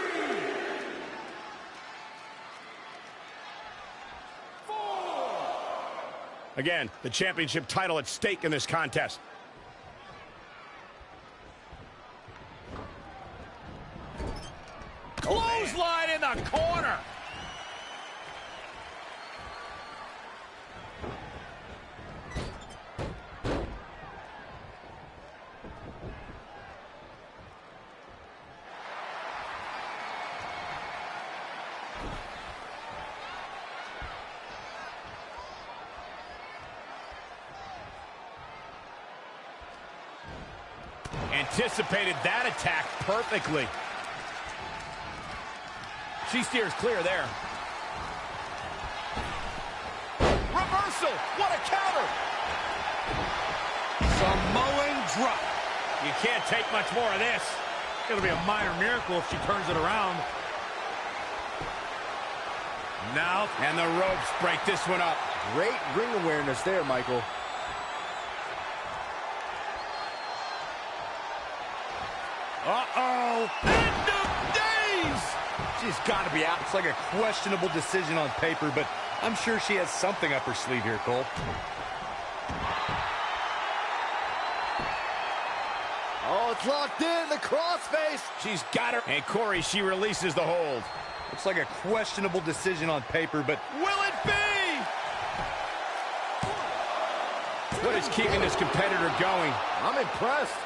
Again, the championship title at stake in this contest. Clothesline in the corner. Anticipated that attack perfectly. She steers clear there. Reversal! What a counter! Samoan drop. You can't take much more of this. It'll be a minor miracle if she turns it around. Now, and the ropes break this one up. Great ring awareness there, Michael. uh-oh. End of days! She's got to be out. It's like a questionable decision on paper, but I'm sure she has something up her sleeve here, Cole. Oh, it's locked in, the crossface. She's got her. And Corey, she releases the hold. Looks like a questionable decision on paper, but will it be? What is keeping this competitor going? I'm impressed.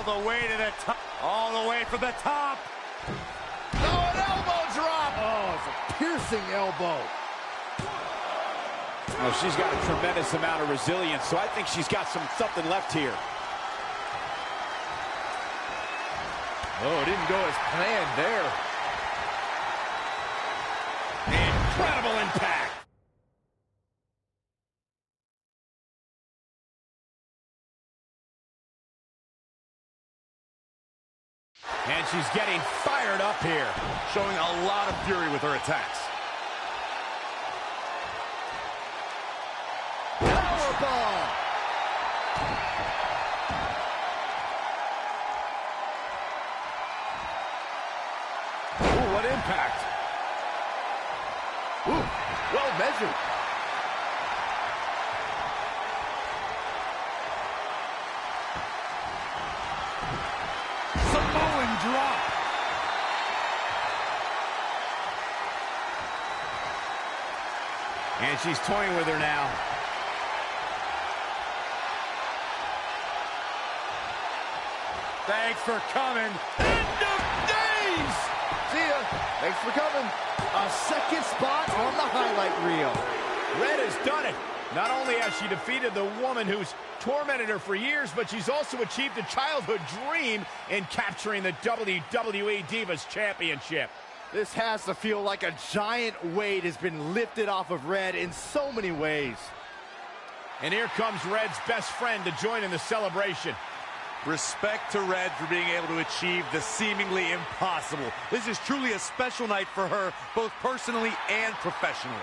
all the way to the top. All the way from the top. Oh, an elbow drop. Oh, it's a piercing elbow. Oh, she's got a tremendous amount of resilience, so I think she's got something left here. Oh, it didn't go as planned there. Incredible impact. And she's getting fired up here. Showing a lot of fury with her attacks. Powerbomb. Ooh, what impact. Ooh, well measured. Samoan drop. And she's toying with her now. Thanks for coming. End of days. See ya. Thanks for coming. A second spot on the highlight reel. Red has done it. Not only has she defeated the woman who's tormented her for years, but she's also achieved a childhood dream in capturing the WWE Divas Championship. This has to feel like a giant weight has been lifted off of Red in so many ways. And here comes Red's best friend to join in the celebration. Respect to Red for being able to achieve the seemingly impossible. This is truly a special night for her, both personally and professionally.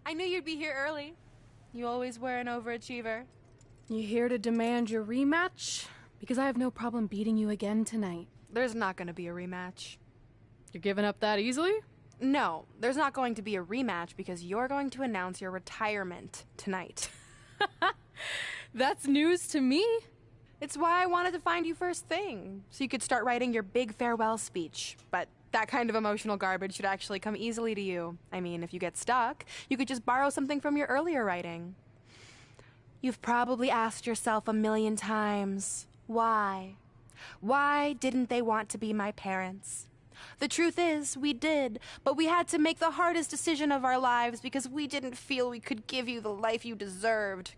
I knew you'd be here early. You always were an overachiever. You here to demand your rematch? Because I have no problem beating you again tonight. There's not going to be a rematch. You're giving up that easily? No, there's not going to be a rematch because you're going to announce your retirement tonight. That's news to me. It's why I wanted to find you first thing, so you could start writing your big farewell speech. But that kind of emotional garbage should actually come easily to you. I mean, if you get stuck, you could just borrow something from your earlier writing. You've probably asked yourself a million times, why? Why didn't they want to be my parents? The truth is, we did, but we had to make the hardest decision of our lives because we didn't feel we could give you the life you deserved.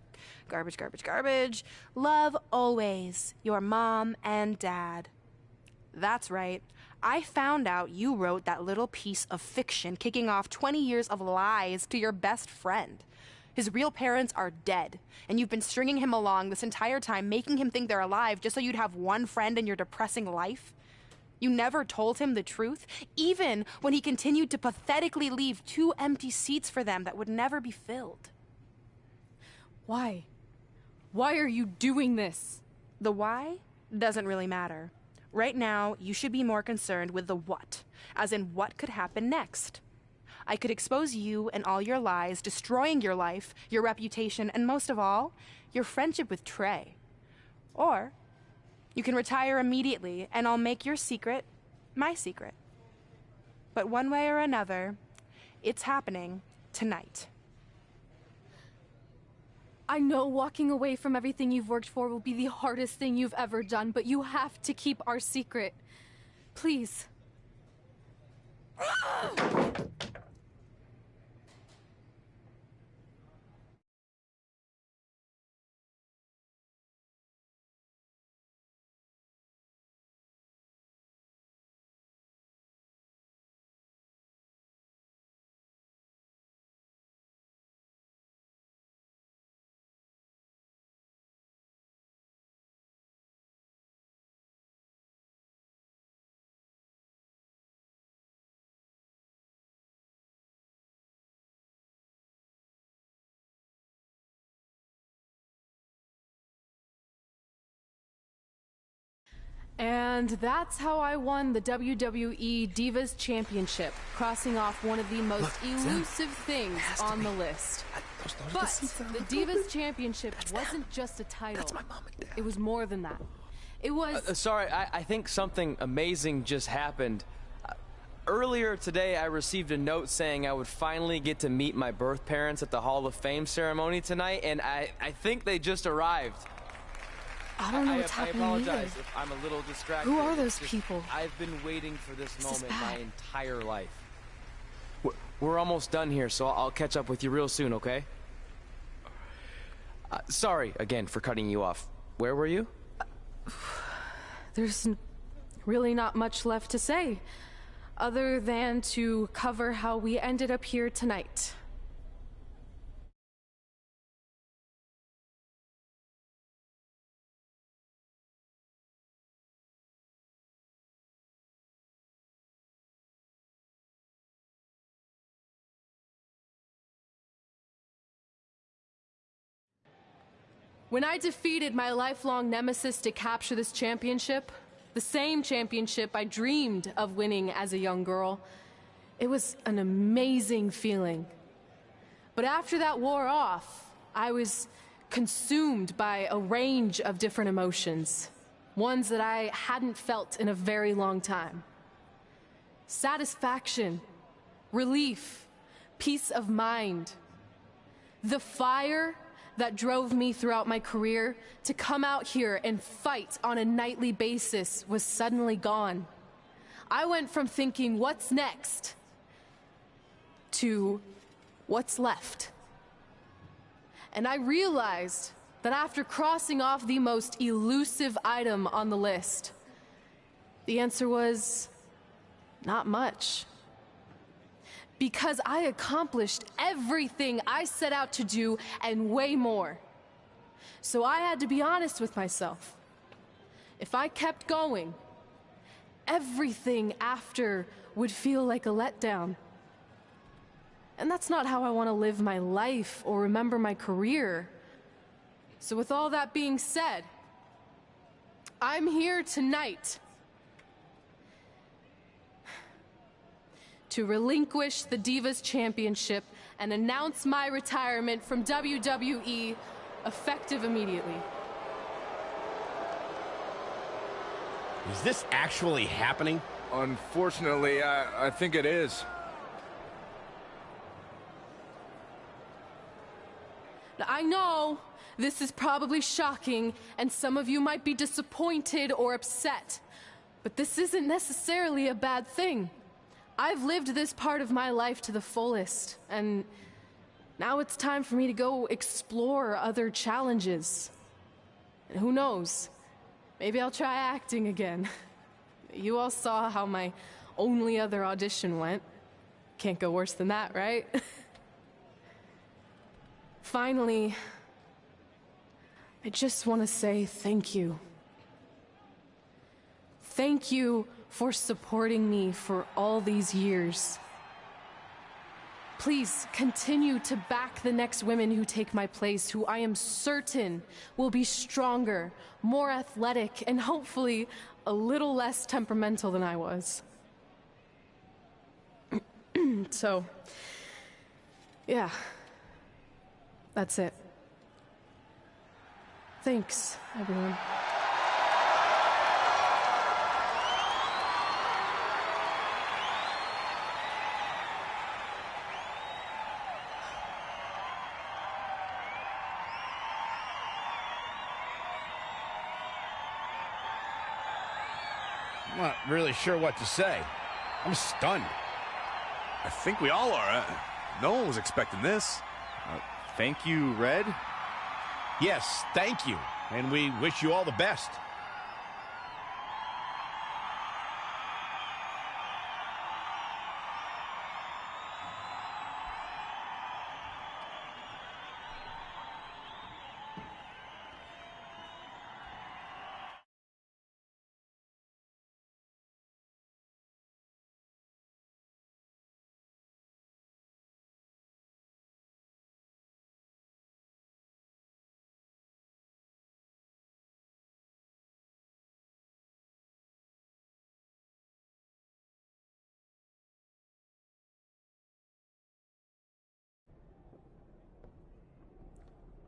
Garbage, garbage, garbage. Love always, your mom and dad. That's right. I found out you wrote that little piece of fiction kicking off 20 years of lies to your best friend. His real parents are dead, and you've been stringing him along this entire time, making him think they're alive just so you'd have one friend in your depressing life. You never told him the truth, even when he continued to pathetically leave 2 empty seats for them that would never be filled. Why? Why are you doing this? The why doesn't really matter. Right now, you should be more concerned with the what, as in what could happen next. I could expose you and all your lies, destroying your life, your reputation, and most of all, your friendship with Trey. Or you can retire immediately, and I'll make your secret my secret. But one way or another, it's happening tonight. I know walking away from everything you've worked for will be the hardest thing you've ever done, but you have to keep our secret. Please. And that's how I won the WWE Divas Championship, crossing off one of the most elusive things on the list. But the Divas Championship wasn't just a title. That's my mom and dad. It was more than that. It was... Sorry, I think something amazing just happened. Earlier today, I received a note saying I would finally get to meet my birth parents at the Hall of Fame ceremony tonight, and I think they just arrived. I don't know what's happening I apologize either. if I'm a little distracted. Who are those people? I've been waiting for this moment my entire life. We're almost done here, so I'll catch up with you real soon, okay? Sorry again for cutting you off. Where were you? There's really not much left to say, other than to cover how we ended up here tonight. When I defeated my lifelong nemesis to capture this championship, the same championship I dreamed of winning as a young girl, it was an amazing feeling. But after that wore off, I was consumed by a range of different emotions, ones that I hadn't felt in a very long time. Satisfaction, relief, peace of mind. The fire that drove me throughout my career to come out here and fight on a nightly basis was suddenly gone. I went from thinking, what's next, to what's left. And I realized that after crossing off the most elusive item on the list, the answer was not much. Because I accomplished everything I set out to do and way more. So I had to be honest with myself. If I kept going, everything after would feel like a letdown. And that's not how I want to live my life or remember my career. So with all that being said, I'm here tonight to relinquish the Divas Championship and announce my retirement from WWE, effective immediately. Is this actually happening? Unfortunately, I think it is. Now, I know this is probably shocking, and some of you might be disappointed or upset, but this isn't necessarily a bad thing. I've lived this part of my life to the fullest, and now it's time for me to go explore other challenges. And who knows, maybe I'll try acting again. You all saw how my only other audition went. Can't go worse than that, right? Finally, I just want to say thank you. Thank you for supporting me for all these years. Please continue to back the next women who take my place, who I am certain will be stronger, more athletic, and hopefully a little less temperamental than I was. So, yeah, that's it. Thanks, everyone. I'm not really sure what to say. I'm stunned. I think we all are. No one was expecting this. Thank you, Red. Yes, thank you. And we wish you all the best.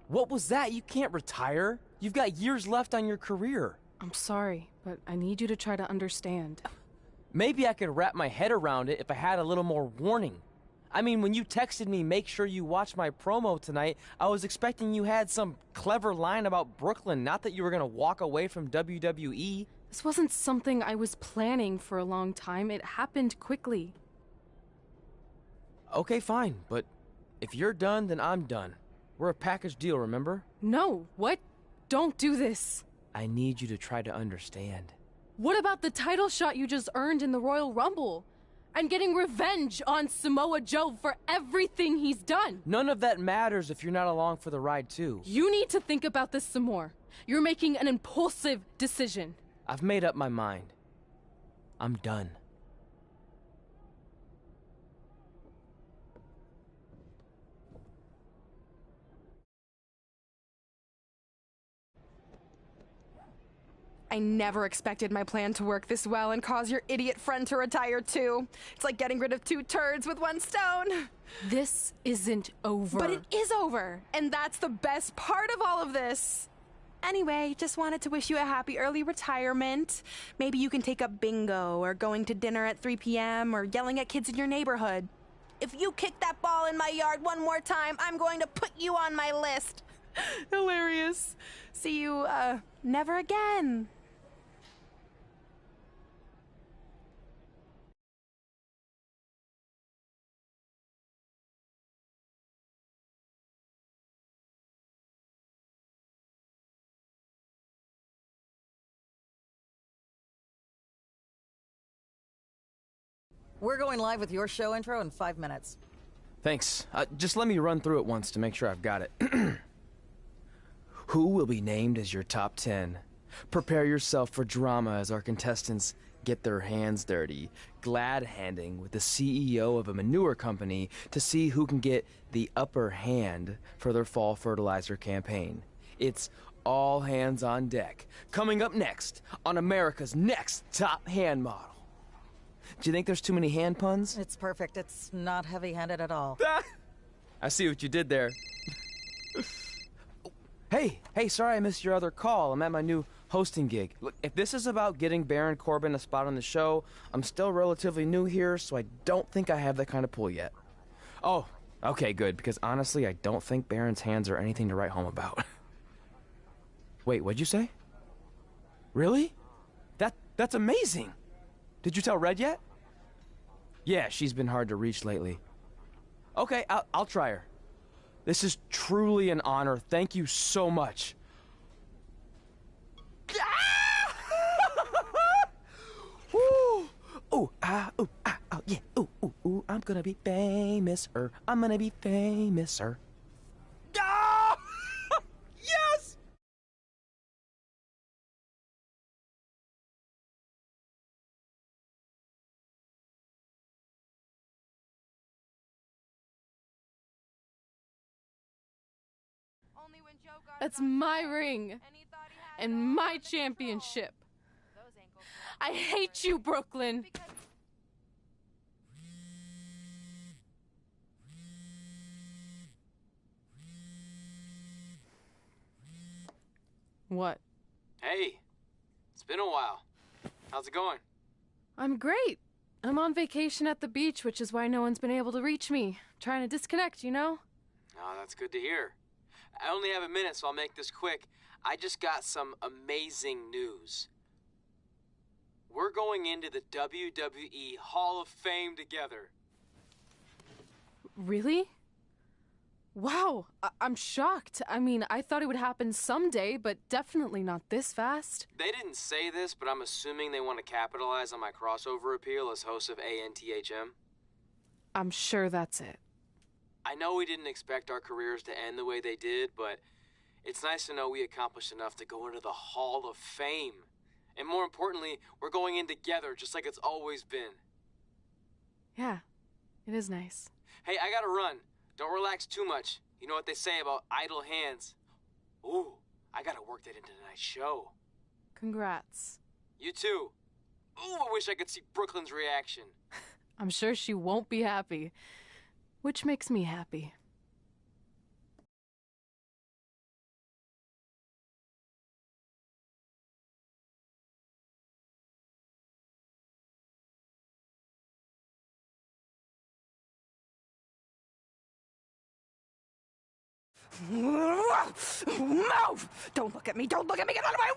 What was that? You can't retire. You've got years left on your career. I'm sorry, but I need you to try to understand. Maybe I could wrap my head around it if I had a little more warning. I mean, when you texted me, make sure you watch my promo tonight, I was expecting you had some clever line about Brooklyn, not that you were going to walk away from WWE. This wasn't something I was planning for a long time. It happened quickly. Okay, fine, but if you're done, then I'm done. We're a package deal, remember? No, what? Don't do this. I need you to try to understand. What about the title shot you just earned in the Royal Rumble? I'm getting revenge on Samoa Joe for everything he's done. None of that matters if you're not along for the ride, too. You need to think about this some more. You're making an impulsive decision. I've made up my mind. I'm done. I never expected my plan to work this well and cause your idiot friend to retire too. It's like getting rid of 2 turds with 1 stone. This isn't over. But it is over, and that's the best part of all of this. Anyway, just wanted to wish you a happy early retirement. Maybe you can take up bingo or going to dinner at 3 p.m. or yelling at kids in your neighborhood. If you kick that ball in my yard one more time, I'm going to put you on my list. Hilarious. See you, never again. We're going live with your show intro in 5 minutes. Thanks. Just let me run through it once to make sure I've got it. Who will be named as your top 10? Prepare yourself for drama as our contestants get their hands dirty, glad-handing with the CEO of a manure company to see who can get the upper hand for their fall fertilizer campaign. It's all hands on deck. Coming up next on America's Next Top Hand Model. Do you think there's too many hand puns? It's perfect. It's not heavy-handed at all. I see what you did there. Hey, sorry I missed your other call. I'm at my new hosting gig. Look, if this is about getting Baron Corbin a spot on the show, I'm still relatively new here, so I don't think I have that kind of pull yet. Oh, okay, good, because honestly, I don't think Baron's hands are anything to write home about. Wait, what'd you say? Really? That's amazing! Did you tell Red yet? Yeah, she's been hard to reach lately. Okay, I'll try her. This is truly an honor. Thank you so much. Ooh, yeah. Ooh, I'm gonna be famous, I'm gonna be famous, Ah! Yes! That's my ring and my championship. I hate you, Brooklyn. What? Hey, it's been a while. How's it going? I'm great. I'm on vacation at the beach, which is why no one's been able to reach me. Trying to disconnect, you know? Oh, that's good to hear. I only have a minute, so I'll make this quick. I just got some amazing news. We're going into the WWE Hall of Fame together. Really? Wow, I'm shocked. I mean, I thought it would happen someday, but definitely not this fast. They didn't say this, but I'm assuming they want to capitalize on my crossover appeal as host of ANTHM. I'm sure that's it. I know we didn't expect our careers to end the way they did, but it's nice to know we accomplished enough to go into the Hall of Fame. And more importantly, we're going in together, just like it's always been. Yeah, it is nice. Hey, I gotta run. Don't relax too much. You know what they say about idle hands. Ooh, I gotta work that into tonight's show. Congrats. You too. Ooh, I wish I could see Brooklyn's reaction. I'm sure she won't be happy, which makes me happy. Move! Don't look at me! Don't look at me! Get out of my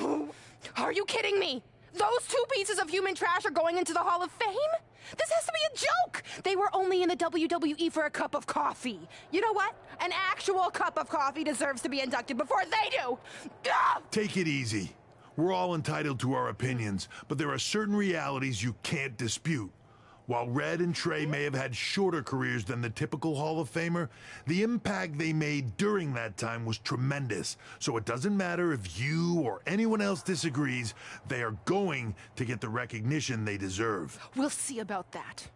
way! Are you kidding me? Those two pieces of human trash are going into the Hall of Fame? This has to be a joke! They were only in the WWE for a cup of coffee. You know what? An actual cup of coffee deserves to be inducted before they do! Take it easy. We're all entitled to our opinions, but there are certain realities you can't dispute. While Red and Trey may have had shorter careers than the typical Hall of Famer, the impact they made during that time was tremendous. So it doesn't matter if you or anyone else disagrees, they are going to get the recognition they deserve. We'll see about that.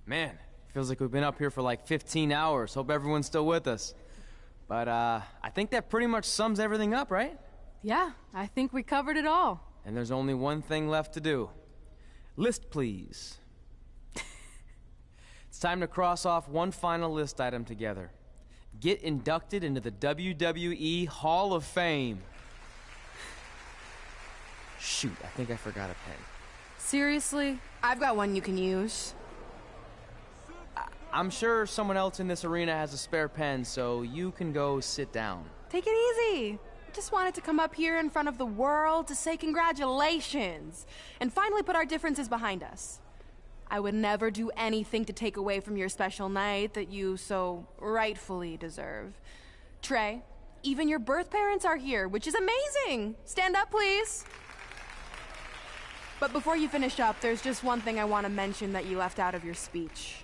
Man, feels like we've been up here for like 15 hours. Hope everyone's still with us. But, I think that pretty much sums everything up, right? Yeah, I think we covered it all. And there's only one thing left to do. List, please. It's time to cross off one final list item together. Get inducted into the WWE Hall of Fame. Shoot, I think I forgot a pen. Seriously? I've got one you can use. I'm sure someone else in this arena has a spare pen, so you can go sit down. Take it easy. I just wanted to come up here in front of the world to say congratulations and finally put our differences behind us. I would never do anything to take away from your special night that you so rightfully deserve. Trey, even your birth parents are here, which is amazing. Stand up, please. But before you finish up, there's just one thing I want to mention that you left out of your speech.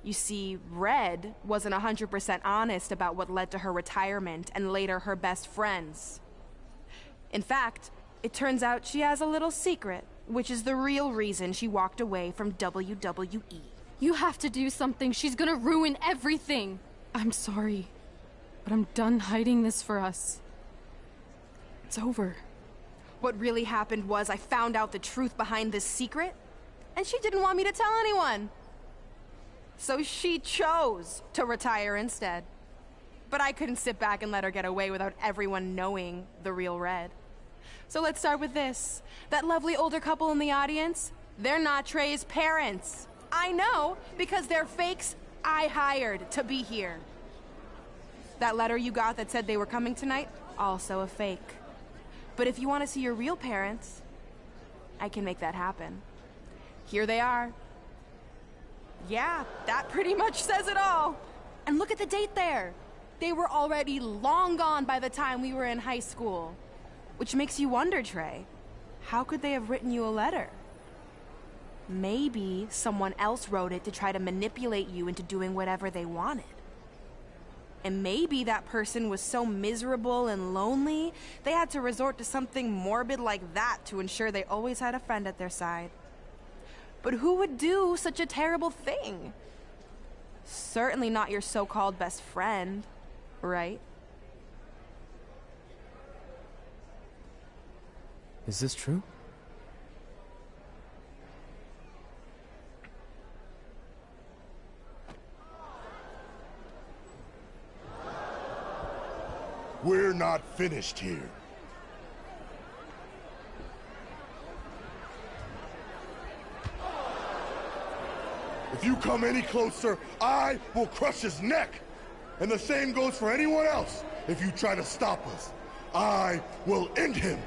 You see, Red wasn't 100% honest about what led to her retirement and later her best friends. In fact, it turns out she has a little secret, which is the real reason she walked away from WWE. You have to do something. She's gonna ruin everything. I'm sorry, but I'm done hiding this for us. It's over. What really happened was I found out the truth behind this secret, and she didn't want me to tell anyone. So she chose to retire instead. But I couldn't sit back and let her get away without everyone knowing the real Red. So let's start with this. That lovely older couple in the audience, they're not Trey's parents. I know, because they're fakes I hired to be here. That letter you got that said they were coming tonight, also a fake. But if you want to see your real parents, I can make that happen. Here they are. Yeah, that pretty much says it all. And look at the date there. They were already long gone by the time we were in high school. Which makes you wonder, Trey, how could they have written you a letter? Maybe someone else wrote it to try to manipulate you into doing whatever they wanted. And maybe that person was so miserable and lonely, they had to resort to something morbid like that to ensure they always had a friend at their side. But who would do such a terrible thing? Certainly not your so-called best friend, right? Is this true? We're not finished here. If you come any closer, I will crush his neck. And the same goes for anyone else. If you try to stop us, I will end him.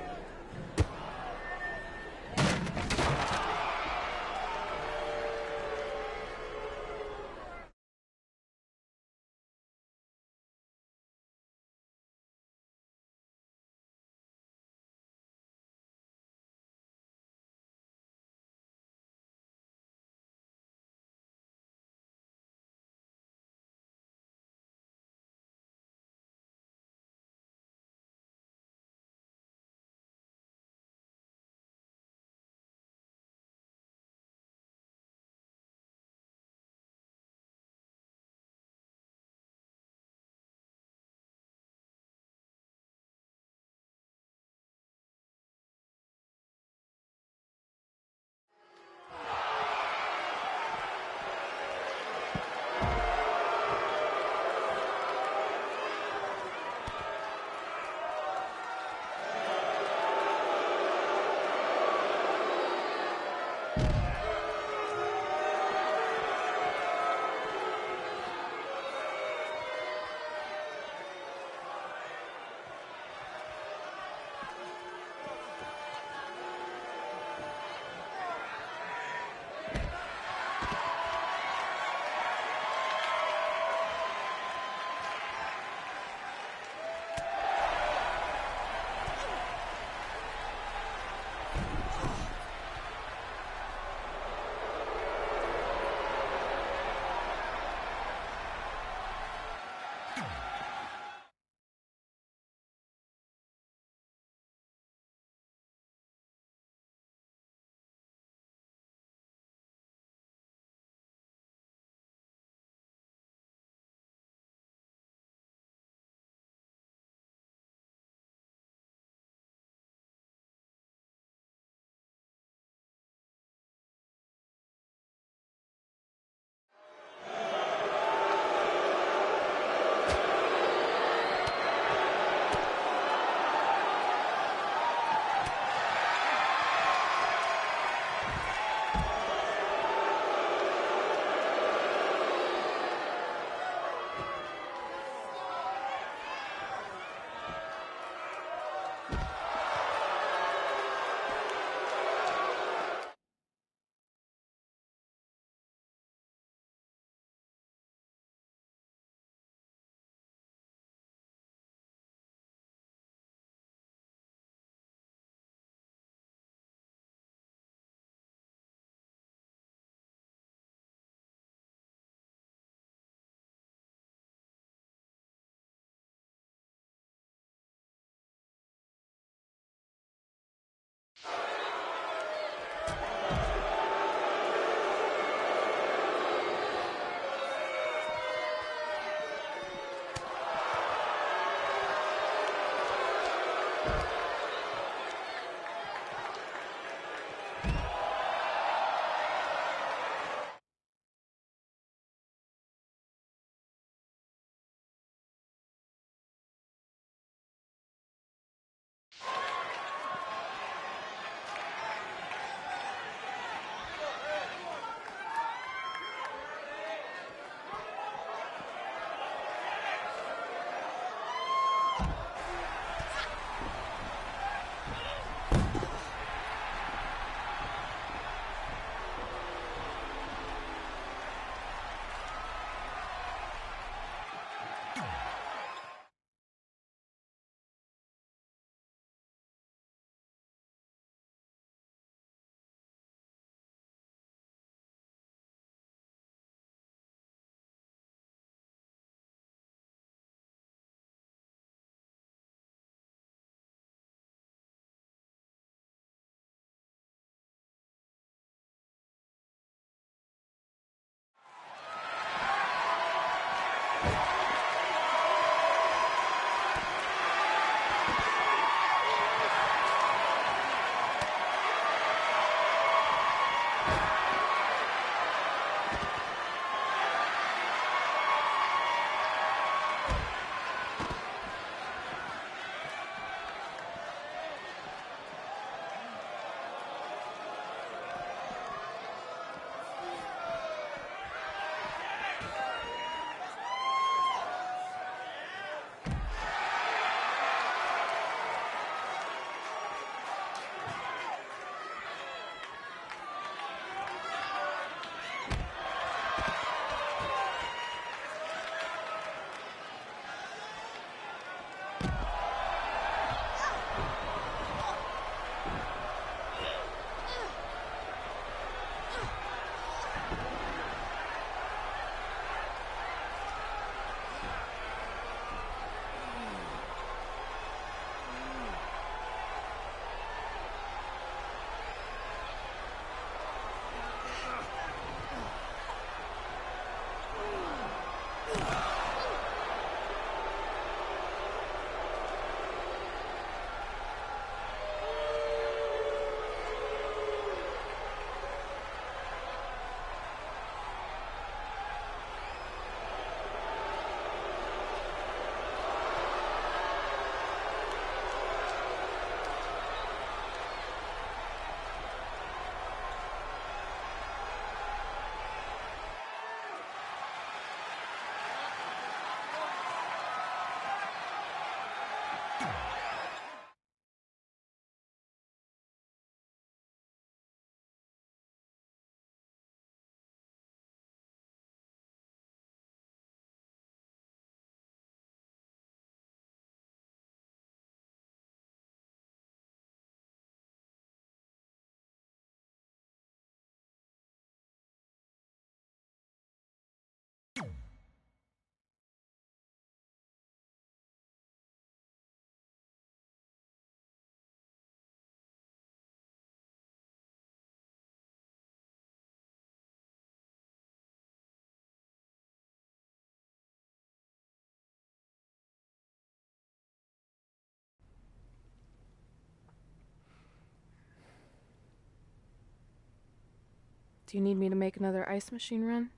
Do you need me to make another ice machine run?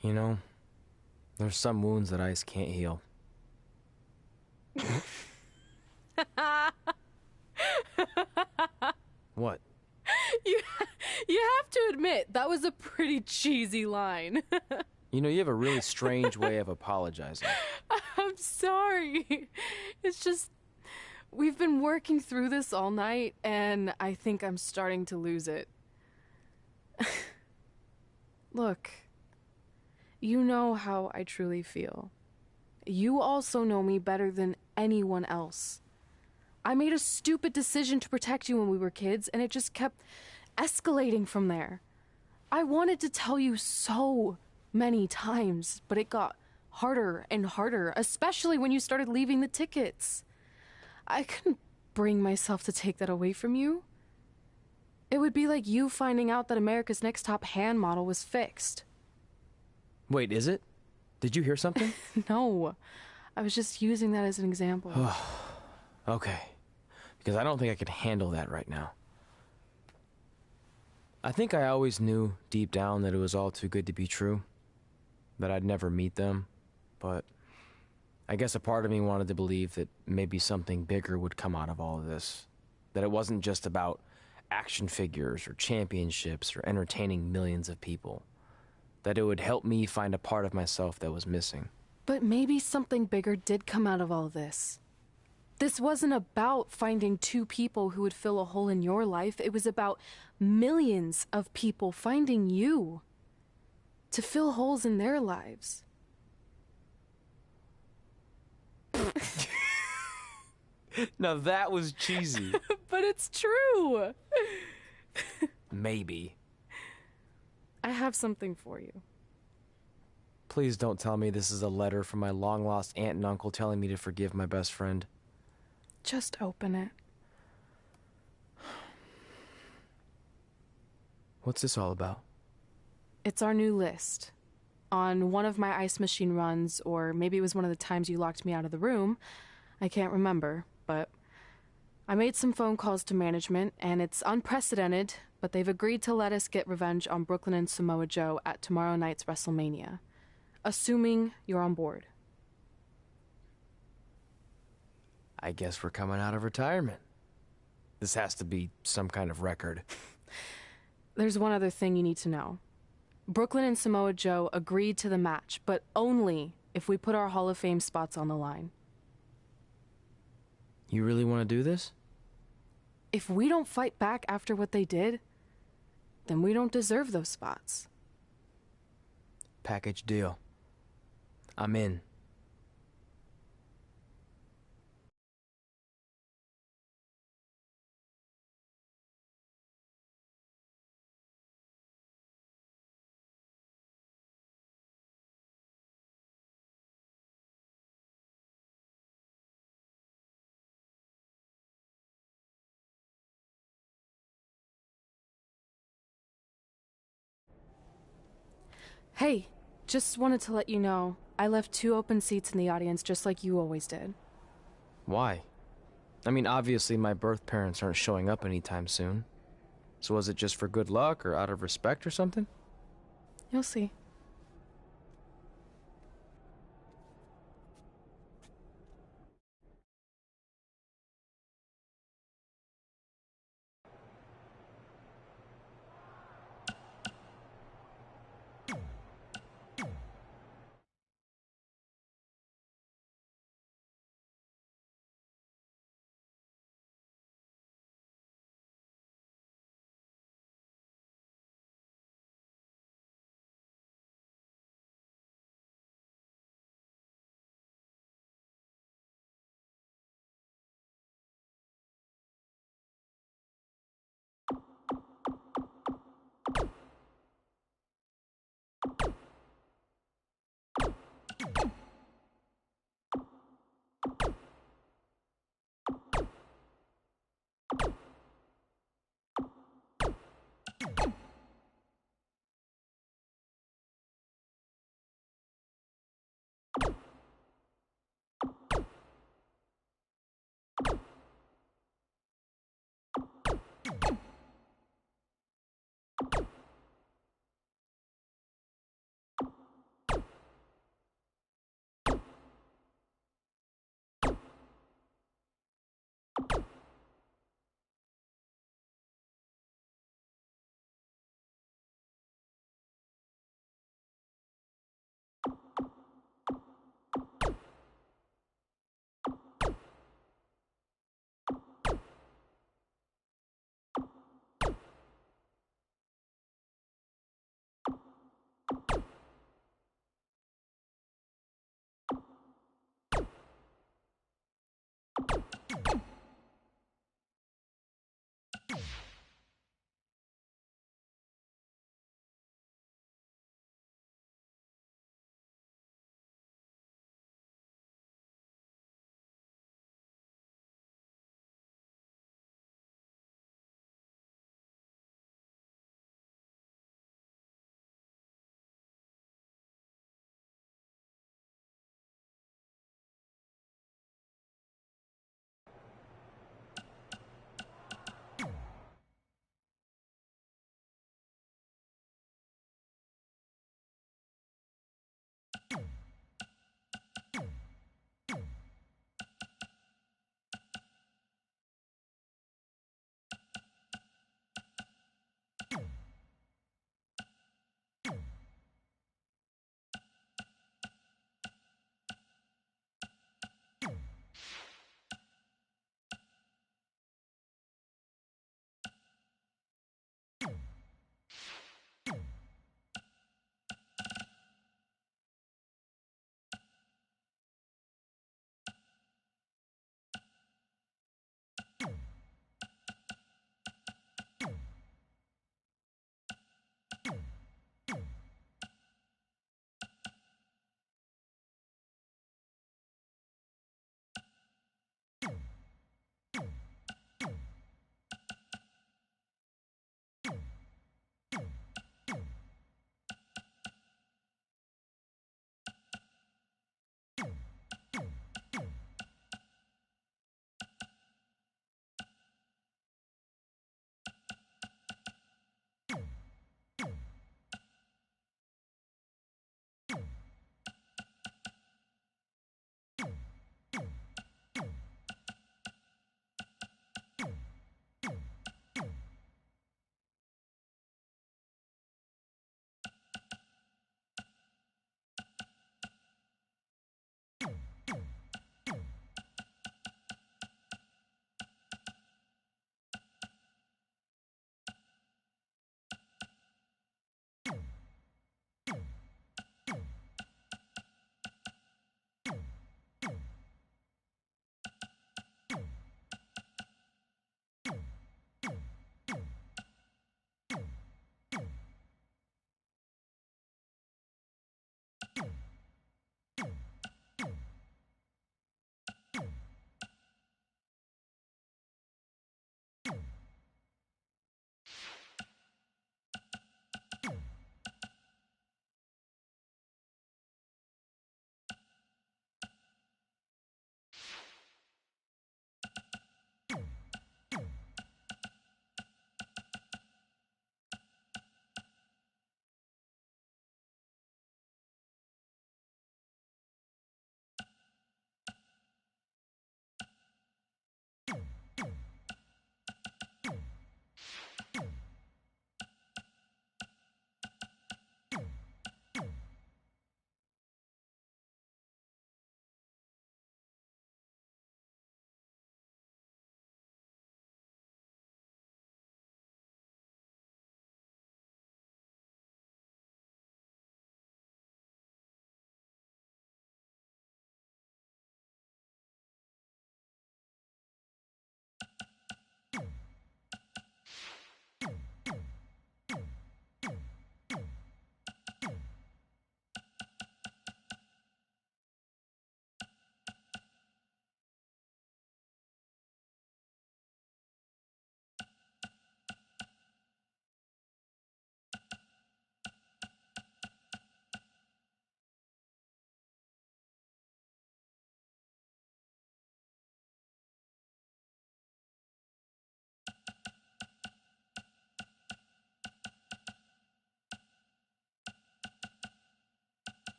You know, there's some wounds that ice can't heal. What? You have to admit, that was a pretty cheesy line. You know, you have a really strange way of apologizing. I'm sorry. It's just, we've been working through this all night, and I think I'm starting to lose it. Look, you know how I truly feel. You also know me better than anyone else. I made a stupid decision to protect you when we were kids, and it just kept escalating from there. I wanted to tell you so many times, but it got harder and harder, especially when you started leaving the tickets. I couldn't bring myself to take that away from you. It would be like you finding out that America's Next Top Hand model was fixed. Wait, is it? Did you hear something? No, I was just using that as an example. Okay, because I don't think I could handle that right now. I think I always knew deep down that it was all too good to be true, that I'd never meet them, but I guess a part of me wanted to believe that maybe something bigger would come out of all of this, that it wasn't just about action figures or championships or entertaining millions of people, that it would help me find a part of myself that was missing. But maybe something bigger did come out of all this. This wasn't about finding two people who would fill a hole in your life. It was about millions of people finding you to fill holes in their lives. Now that was cheesy. But it's true. Maybe. I have something for you. Please don't tell me this is a letter from my long-lost aunt and uncle telling me to forgive my best friend. Just open it. What's this all about? It's our new list. On one of my ice machine runs, or maybe it was one of the times you locked me out of the room, I can't remember, but I made some phone calls to management, and it's unprecedented, but they've agreed to let us get revenge on Brooklyn and Samoa Joe at tomorrow night's WrestleMania, assuming you're on board. I guess we're coming out of retirement. This has to be some kind of record. There's one other thing you need to know. Brooklyn and Samoa Joe agreed to the match, but only if we put our Hall of Fame spots on the line. You really want to do this? If we don't fight back after what they did, then we don't deserve those spots. Package deal. I'm in. Hey, just wanted to let you know, I left 2 open seats in the audience just like you always did. Why? I mean, obviously my birth parents aren't showing up anytime soon. So was it just for good luck or out of respect or something? You'll see.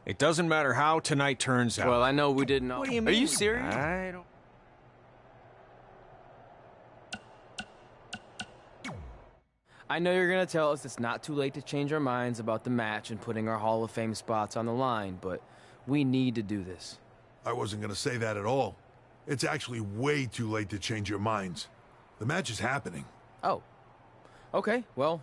It doesn't matter how tonight turns out. Well, I know we didn't know. What do you mean? Are you serious? I don't... I know you're going to tell us it's not too late to change our minds about the match and putting our Hall of Fame spots on the line, but we need to do this. I wasn't going to say that at all. It's actually way too late to change your minds. The match is happening. Oh. Okay, well,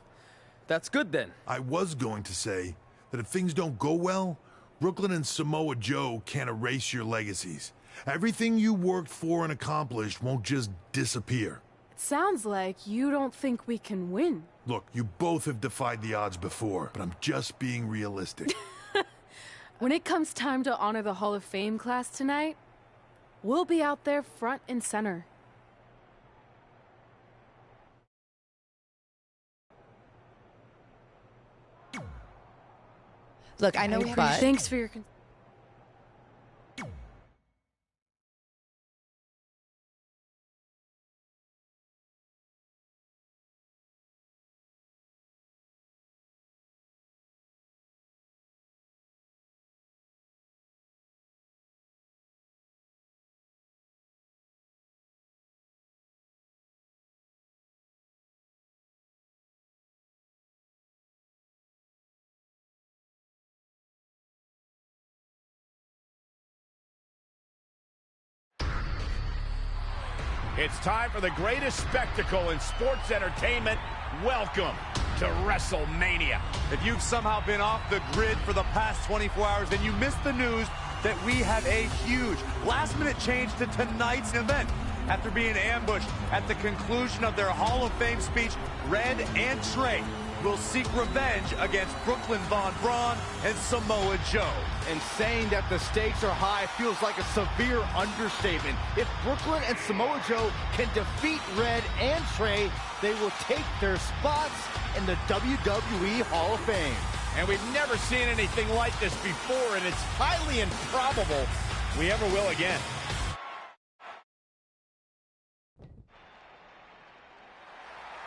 that's good then. I was going to say that if things don't go well, Brooklyn and Samoa Joe can't erase your legacies. Everything you worked for and accomplished won't just disappear. It sounds like you don't think we can win. Look, you both have defied the odds before, but I'm just being realistic. When it comes time to honor the Hall of Fame class tonight, we'll be out there front and center. Look, I know we have... Thanks for your... It's time for the greatest spectacle in sports entertainment. Welcome to WrestleMania. If you've somehow been off the grid for the past 24 hours, then you missed the news that we have a huge last-minute change to tonight's event. After being ambushed at the conclusion of their Hall of Fame speech, Red and Trey will seek revenge against Brooklyn Von Braun and Samoa Joe. And saying that the stakes are high feels like a severe understatement. If Brooklyn and Samoa Joe can defeat Red and Trey, they will take their spots in the WWE Hall of Fame. And we've never seen anything like this before, and it's highly improbable we ever will again.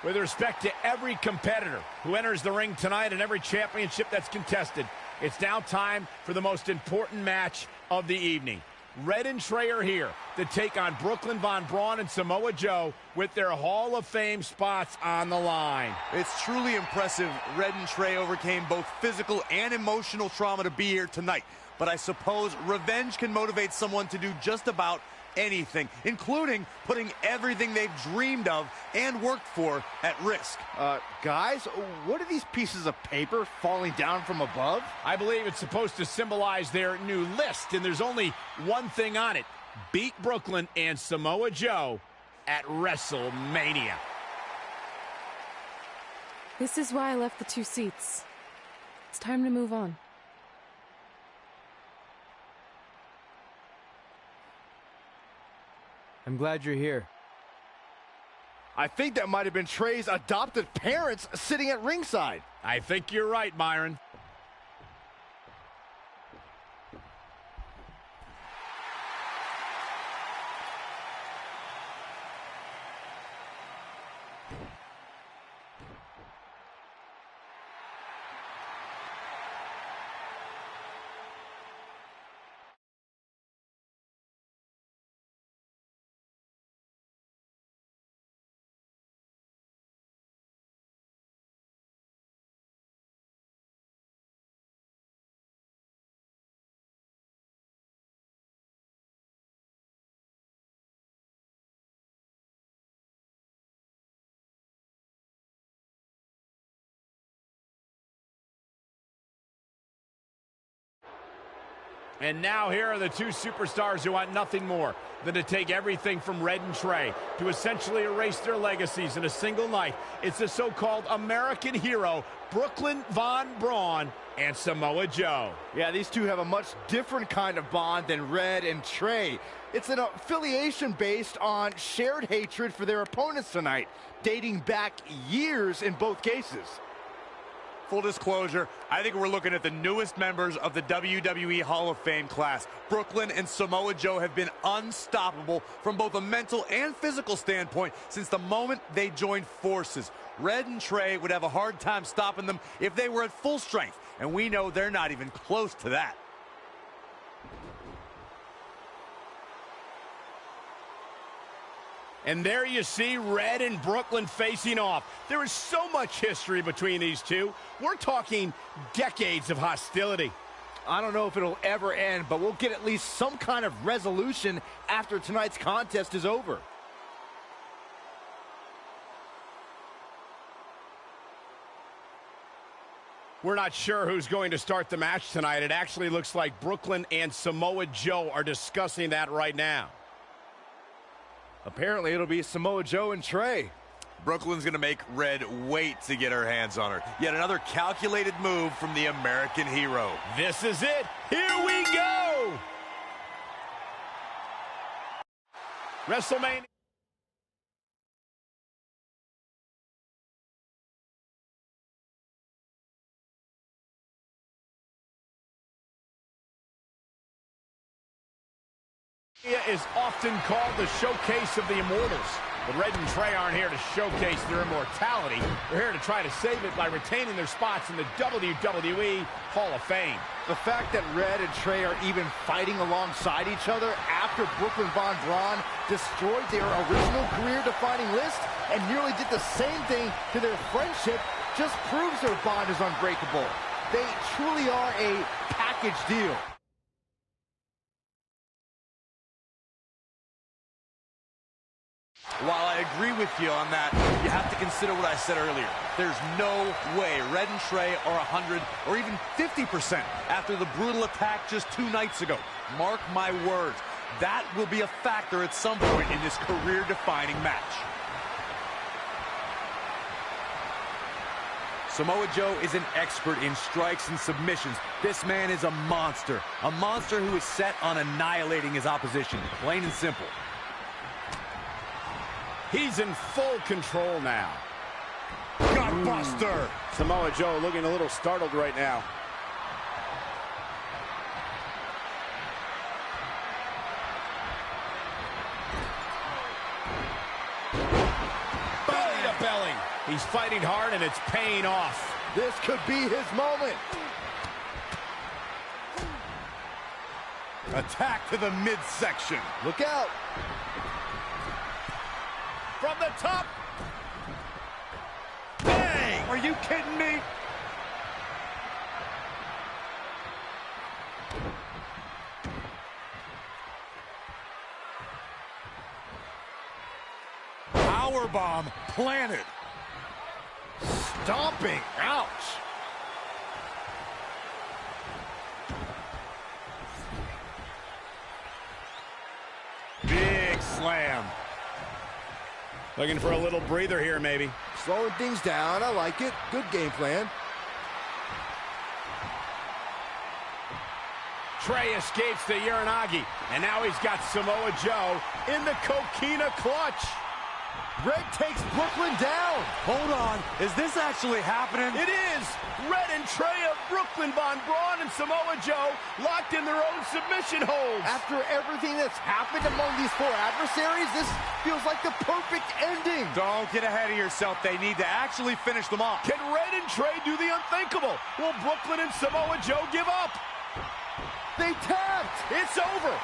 With respect to every competitor who enters the ring tonight and every championship that's contested, it's now time for the most important match of the evening. Red and Trey are here to take on Brooklyn Von Braun and Samoa Joe with their Hall of Fame spots on the line. It's truly impressive Red and Trey overcame both physical and emotional trauma to be here tonight. But I suppose revenge can motivate someone to do just about anything, including putting everything they've dreamed of and worked for at risk. Guys, what are these pieces of paper falling down from above? I believe it's supposed to symbolize their new list, and there's only one thing on it. Beat Brooklyn and Samoa Joe at WrestleMania. This is why I left the 2 seats. It's time to move on. I'm glad you're here. I think that might have been Trey's adopted parents sitting at ringside. I think you're right, Myron. And now here are the 2 superstars who want nothing more than to take everything from Red and Trey to essentially erase their legacies in a single night. It's the so-called American hero, Brooklyn Von Braun and Samoa Joe. Yeah, these two have a much different kind of bond than Red and Trey. It's an affiliation based on shared hatred for their opponents tonight, dating back years in both cases. Full disclosure, I think we're looking at the newest members of the WWE Hall of Fame class. Brooklyn and Samoa Joe have been unstoppable from both a mental and physical standpoint since the moment they joined forces. Red and Trey would have a hard time stopping them if they were at full strength, and we know they're not even close to that. And there you see Red and Brooklyn facing off. There is so much history between these two. We're talking decades of hostility. I don't know if it'll ever end, but we'll get at least some kind of resolution after tonight's contest is over. We're not sure who's going to start the match tonight. It actually looks like Brooklyn and Samoa Joe are discussing that right now. Apparently, it'll be Samoa Joe and Trey. Brooklyn's going to make Red wait to get her hands on her. Yet another calculated move from the American hero. This is it. Here we go. WrestleMania. Is often called the showcase of the immortals. But Red and Trey aren't here to showcase their immortality. They're here to try to save it by retaining their spots in the WWE Hall of Fame. The fact that Red and Trey are even fighting alongside each other after Brooklyn Von Braun destroyed their original career-defining list and nearly did the same thing to their friendship just proves their bond is unbreakable. They truly are a package deal. While I agree with you on that, you have to consider what I said earlier. There's no way Red and Trey are 100 or even 50% after the brutal attack just 2 nights ago. Mark my words, that will be a factor at some point in this career-defining match. Samoa Joe is an expert in strikes and submissions. This man is a monster who is set on annihilating his opposition, plain and simple. He's in full control now. Gutbuster! Samoa Joe looking a little startled right now. Belly to belly. He's fighting hard and it's paying off. This could be his moment. Attack to the midsection. Look out. From the top. Bang! Are you kidding me? Powerbomb planted. Stomping. Ouch. Big slam. Looking for a little breather here, maybe. Slowing things down. I like it. Good game plan. Trey escapes the Uranagi, and now he's got Samoa Joe in the Coquina clutch. Red takes Brooklyn down. Hold on. Is this actually happening? It is. Red and Trey of Brooklyn Von Braun and Samoa Joe locked in their own submission holds. After everything that's happened among these 4 adversaries, this feels like the perfect ending. Don't get ahead of yourself. They need to actually finish them off. Can Red and Trey do the unthinkable? Will Brooklyn and Samoa Joe give up? They tapped. It's over.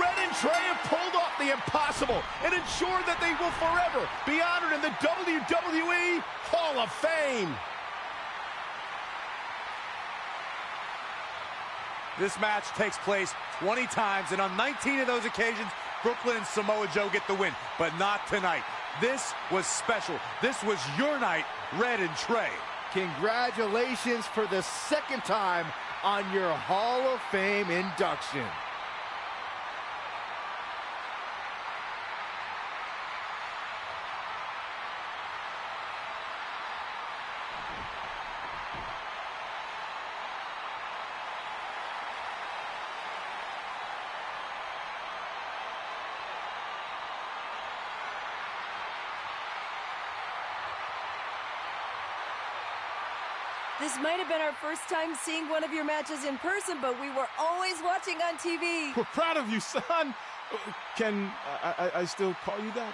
Red and Trey have pulled off the impossible and ensured that they will forever be honored in the WWE Hall of Fame. This match takes place 20 times, and on 19 of those occasions, Brooklyn and Samoa Joe get the win, but not tonight. This was special. This was your night, Red and Trey. Congratulations for the 2nd time on your Hall of Fame induction. This might have been our first time seeing one of your matches in person, but we were always watching on TV. We're proud of you, son. Can I still call you that?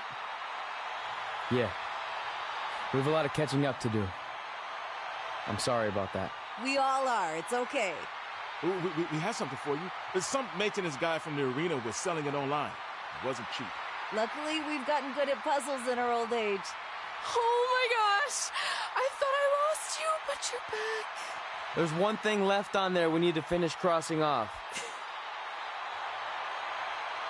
Yeah. We have a lot of catching up to do. I'm sorry about that. We all are. It's okay. We have something for you. There's some maintenance guy from the arena was selling it online. It wasn't cheap. Luckily, we've gotten good at puzzles in our old age. Oh my gosh! I thought I lost you, but you're back. There's one thing left on there we need to finish crossing off.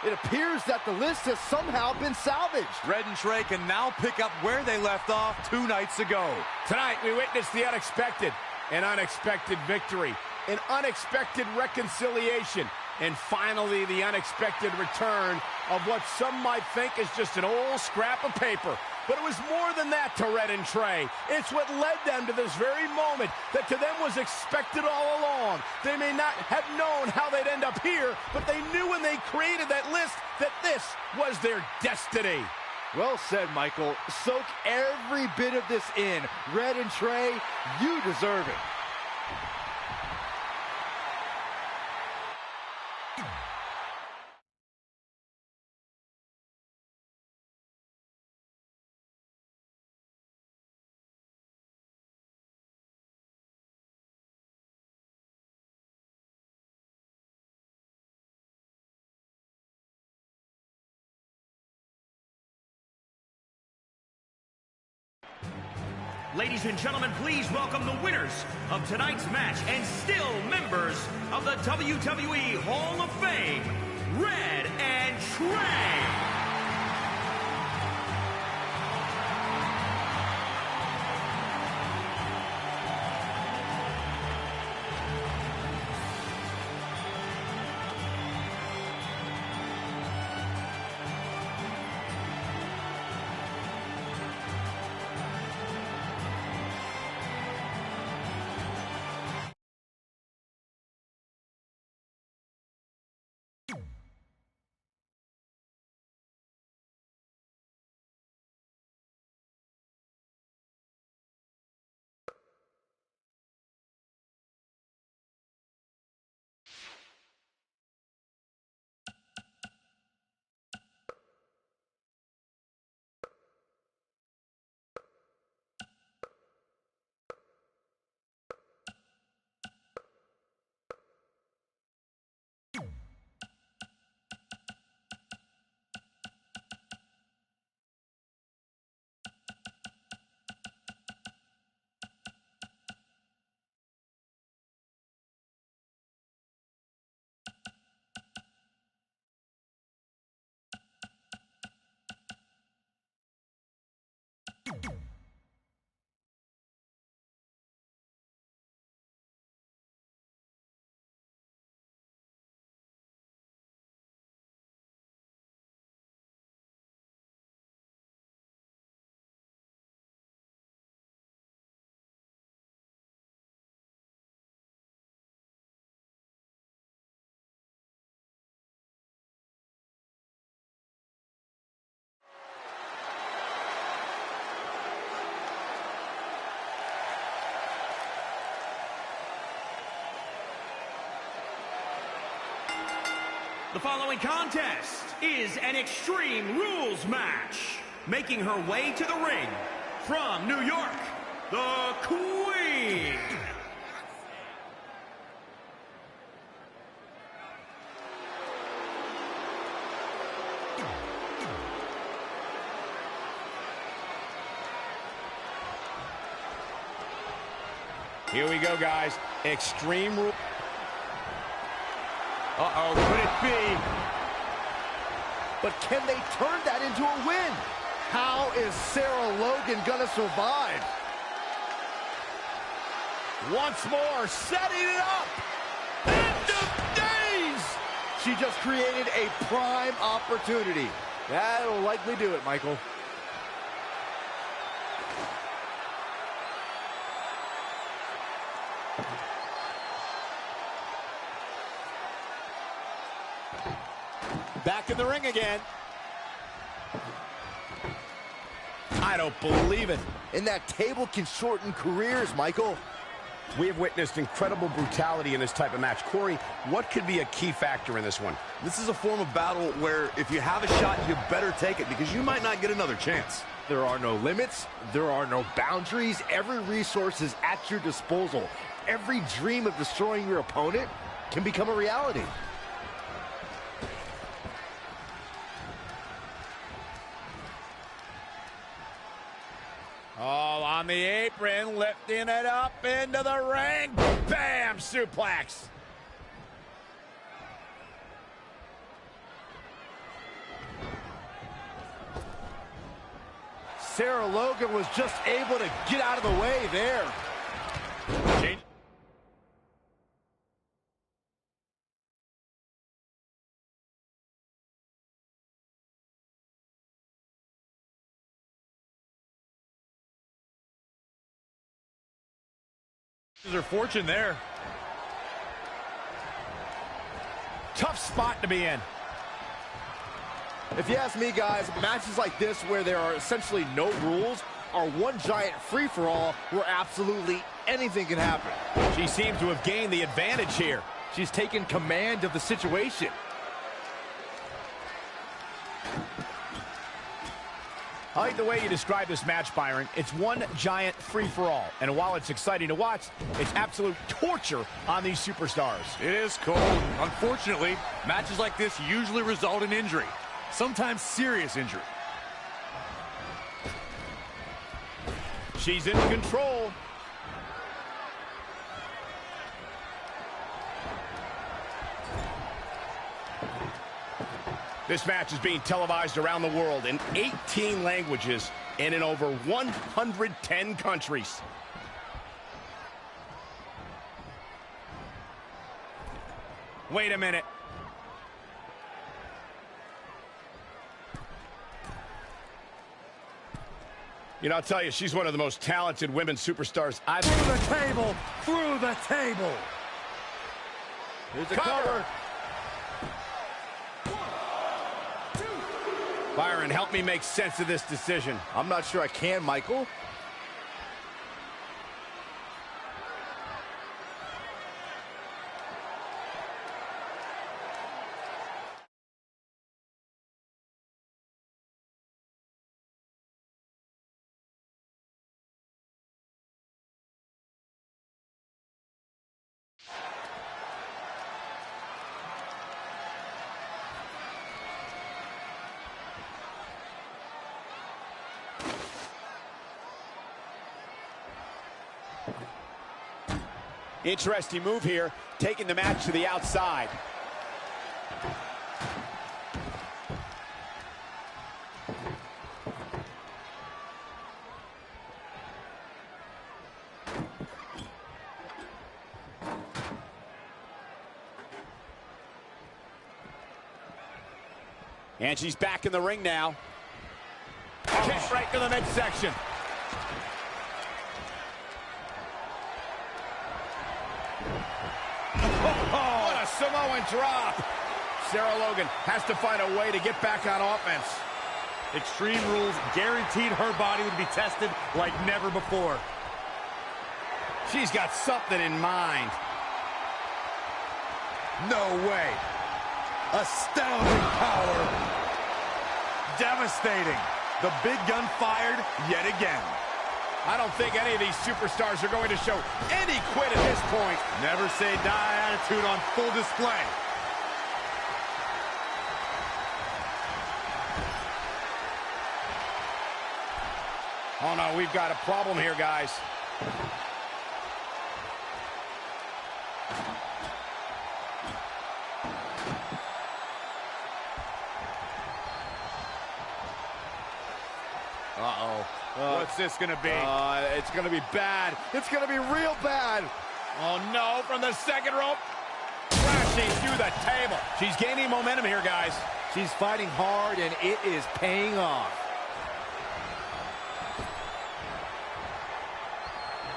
It appears that the list has somehow been salvaged. Red and Trey can now pick up where they left off 2 nights ago. Tonight, we witnessed the unexpected, an unexpected victory, an unexpected reconciliation, and finally the unexpected return of what some might think is just an old scrap of paper. But it was more than that to Red and Trey. It's what led them to this very moment that to them was expected all along. They may not have known how they'd end up here, but they knew when they created that list that this was their destiny. Well said, Michael. Soak every bit of this in. Red and Trey, you deserve it. Ladies and gentlemen, please welcome the winners of tonight's match and still members of the WWE Hall of Fame, Red and Trey. The following contest is an Extreme Rules match. Making her way to the ring from New York, the Queen. Here we go, guys. Extreme Rules. Uh-oh, could it be? But can they turn that into a win? How is Sarah Logan gonna survive? Once more, setting it up. End of days! She just created a prime opportunity. That'll likely do it, Michael. Back in the ring again. I don't believe it. And that table can shorten careers, Michael. We have witnessed incredible brutality in this type of match. Corey, what could be a key factor in this one? This is a form of battle where if you have a shot, you better take it because you might not get another chance. There are no limits. There are no boundaries. Every resource is at your disposal. Every dream of destroying your opponent can become a reality. Oh, on the apron, lifting it up into the ring. Bam! Suplex. Sarah Logan was just able to get out of the way there. Her fortune there. Tough spot to be in. If you ask me, guys, matches like this where there are essentially no rules are one giant free-for-all where absolutely anything can happen. She seems to have gained the advantage here. She's taken command of the situation. I like the way you describe this match, Byron. It's one giant free-for-all. And while it's exciting to watch, it's absolute torture on these superstars. It is cold. Unfortunately, matches like this usually result in injury. Sometimes serious injury. She's in control. This match is being televised around the world in 18 languages and in over 110 countries. Wait a minute. You know, I'll tell you, she's one of the most talented women superstars I've... Through the table! Through the table! Here's a cover. Byron, help me make sense of this decision. I'm not sure I can, Michael. Interesting move here, taking the match to the outside. And she's back in the ring now. Kick right to the midsection. What a Samoan drop. Sarah Logan has to find a way to get back on offense. Extreme Rules guaranteed her body would be tested like never before. She's got something in mind. No way. Astounding power. Devastating. The big gun fired yet again. I don't think any of these superstars are going to show any quit at this point. Never say die attitude on full display. Oh no, we've got a problem here, guys. Uh-oh. What's this gonna be? It's gonna be bad. It's gonna be real bad. Oh no, from the second rope. Crashing through the table. She's gaining momentum here, guys. She's fighting hard, and it is paying off.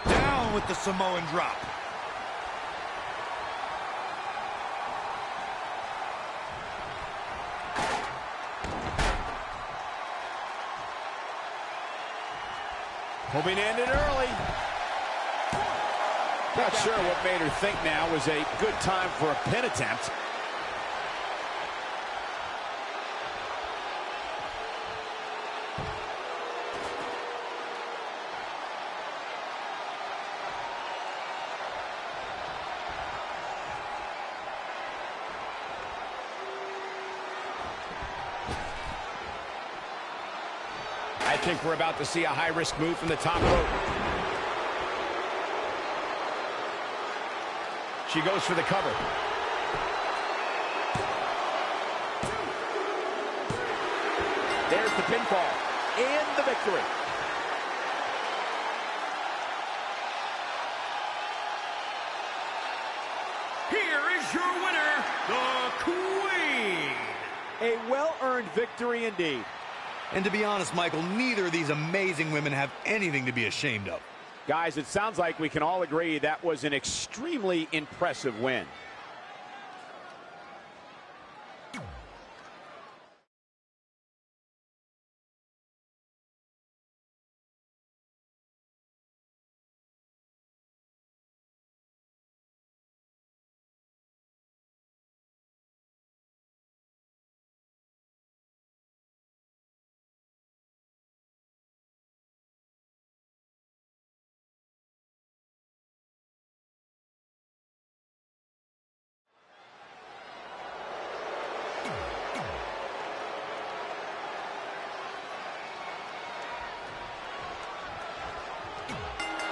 Down with the Samoan drop. Hoping to end it early. Not sure what made her think now was a good time for a pin attempt. I think we're about to see a high-risk move from the top rope. She goes for the cover. There's the pinfall and the victory. Here is your winner, the Queen. A well-earned victory indeed. And to be honest, Michael, neither of these amazing women have anything to be ashamed of. Guys, it sounds like we can all agree that was an extremely impressive win.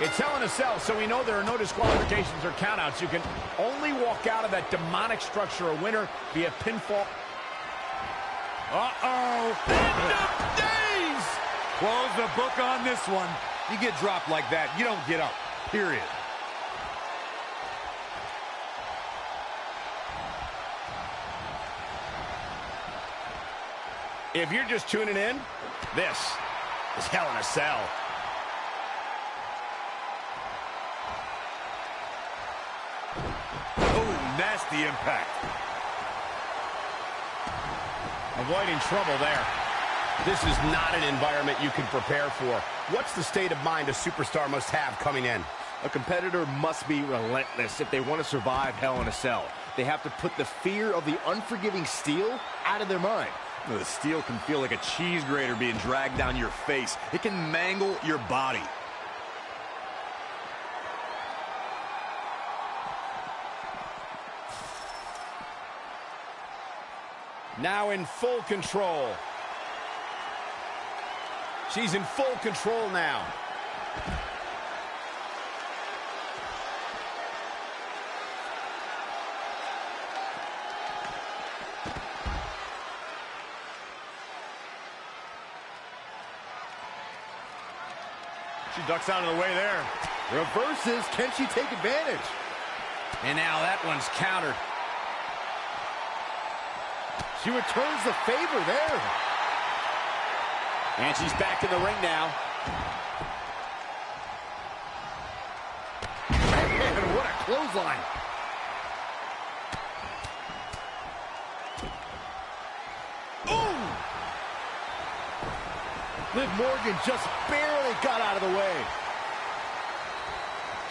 It's Hell in a Cell, so we know there are no disqualifications or countouts. You can only walk out of that demonic structure a winner via pinfall. Uh-oh. End of days! Close the book on this one. You get dropped like that, you don't get up. Period. If you're just tuning in, this is Hell in a Cell. Oh, nasty impact. Avoiding trouble there. This is not an environment you can prepare for. What's the state of mind a superstar must have coming in? A competitor must be relentless if they want to survive Hell in a Cell. They have to put the fear of the unforgiving steel out of their mind. The steel can feel like a cheese grater being dragged down your face. It can mangle your body. Now in full control. She's in full control now. She ducks out of the way there. Reverses. Can she take advantage? And now that one's countered. She returns the favor there. And she's back in the ring now. Man, what a clothesline. Ooh! Liv Morgan just barely got out of the way.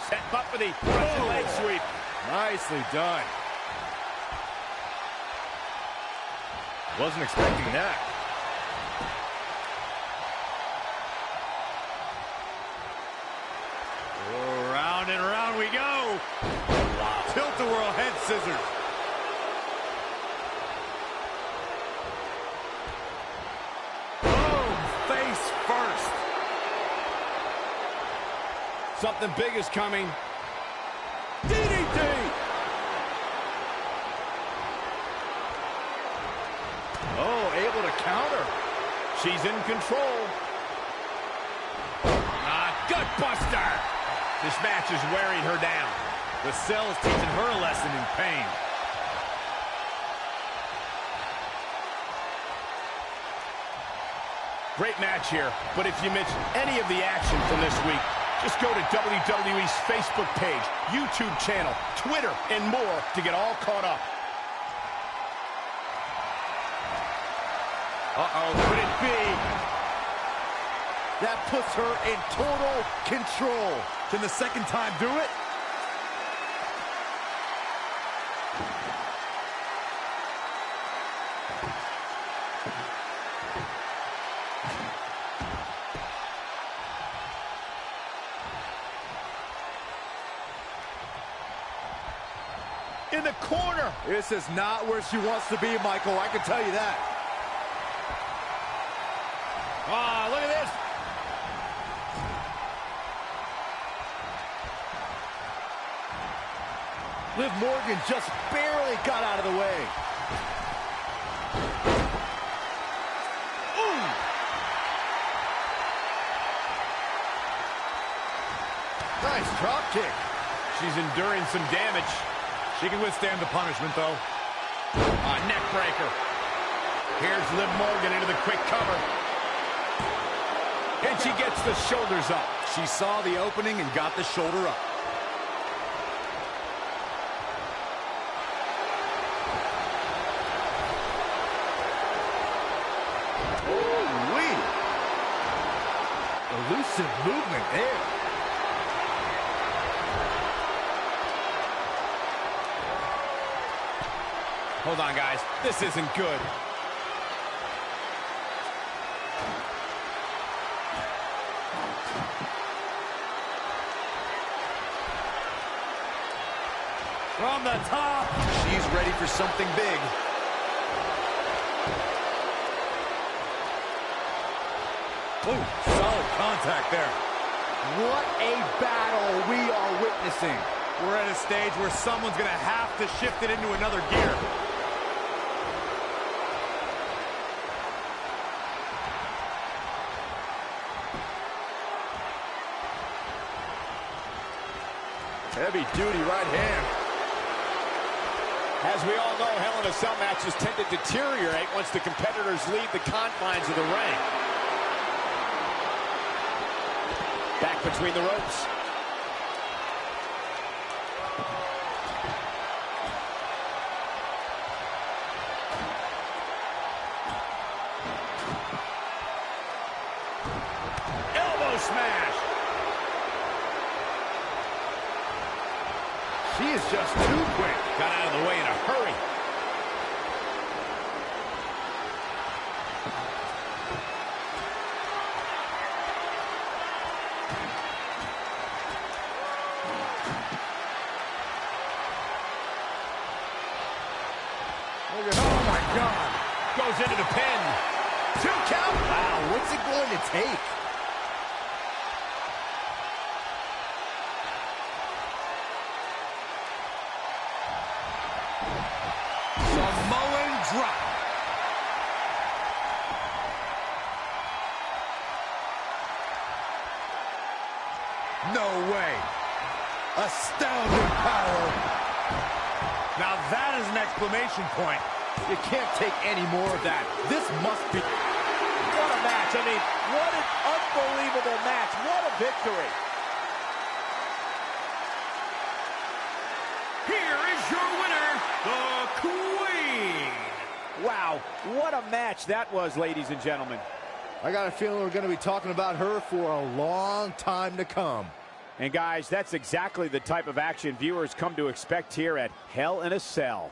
Set up for the Russian leg sweep. Nicely done. Wasn't expecting that. Oh, round and round we go. Tilt-a-whirl head scissors. Boom, face first. Something big is coming. DDT! Oh, able to counter. She's in control. Gutbuster! This match is wearing her down. The Cell is teaching her a lesson in pain. Great match here, but if you missed any of the action from this week, just go to WWE's Facebook page, YouTube channel, Twitter, and more to get all caught up. Uh-oh, could it be? That puts her in total control. Can the second time do it? In the corner. This is not where she wants to be, Michael. I can tell you that. Ah, look at this. Liv Morgan just barely got out of the way. Ooh. Nice drop kick. She's enduring some damage. She can withstand the punishment, though. Neck breaker. Here's Liv Morgan into the quick cover. And she gets the shoulders up. She saw the opening and got the shoulder up. Ooh-wee. Elusive movement there. Hold on, guys. This isn't good. From the top. She's ready for something big. Ooh, solid contact there. What a battle we are witnessing. We're at a stage where someone's going to have to shift it into another gear. Heavy-duty right hand. As we all know, Hell in a Cell matches tend to deteriorate once the competitors leave the confines of the ring. Back between the ropes. Elbow smash. She is just too quick. Got out of the way in a hurry. Oh my God. Goes into the pin. 2 count. Wow, what's it going to take? Samoan drop. No way. Astounding power. Now that is an exclamation point. You can't take any more of that. This must be... What a match. I mean, what an unbelievable match. What a victory. Here is your winner, the Queen. Wow, what a match that was, ladies and gentlemen. I got a feeling we're going to be talking about her for a long time to come. And guys, that's exactly the type of action viewers come to expect here at Hell in a Cell.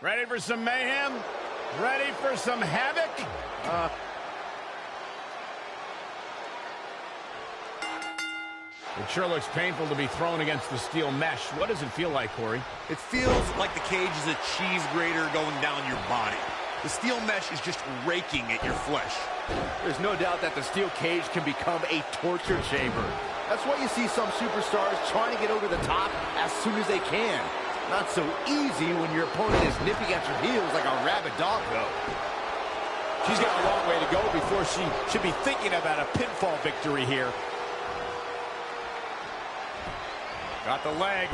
Ready for some mayhem? Ready for some havoc? It sure looks painful to be thrown against the steel mesh. What does it feel like, Corey? It feels like the cage is a cheese grater going down your body. The steel mesh is just raking at your flesh. There's no doubt that the steel cage can become a torture chamber. That's why you see some superstars trying to get over the top as soon as they can. Not so easy when your opponent is nipping at your heels like a rabid dog, though. She's got a long way to go before she should be thinking about a pinfall victory here. Got the leg.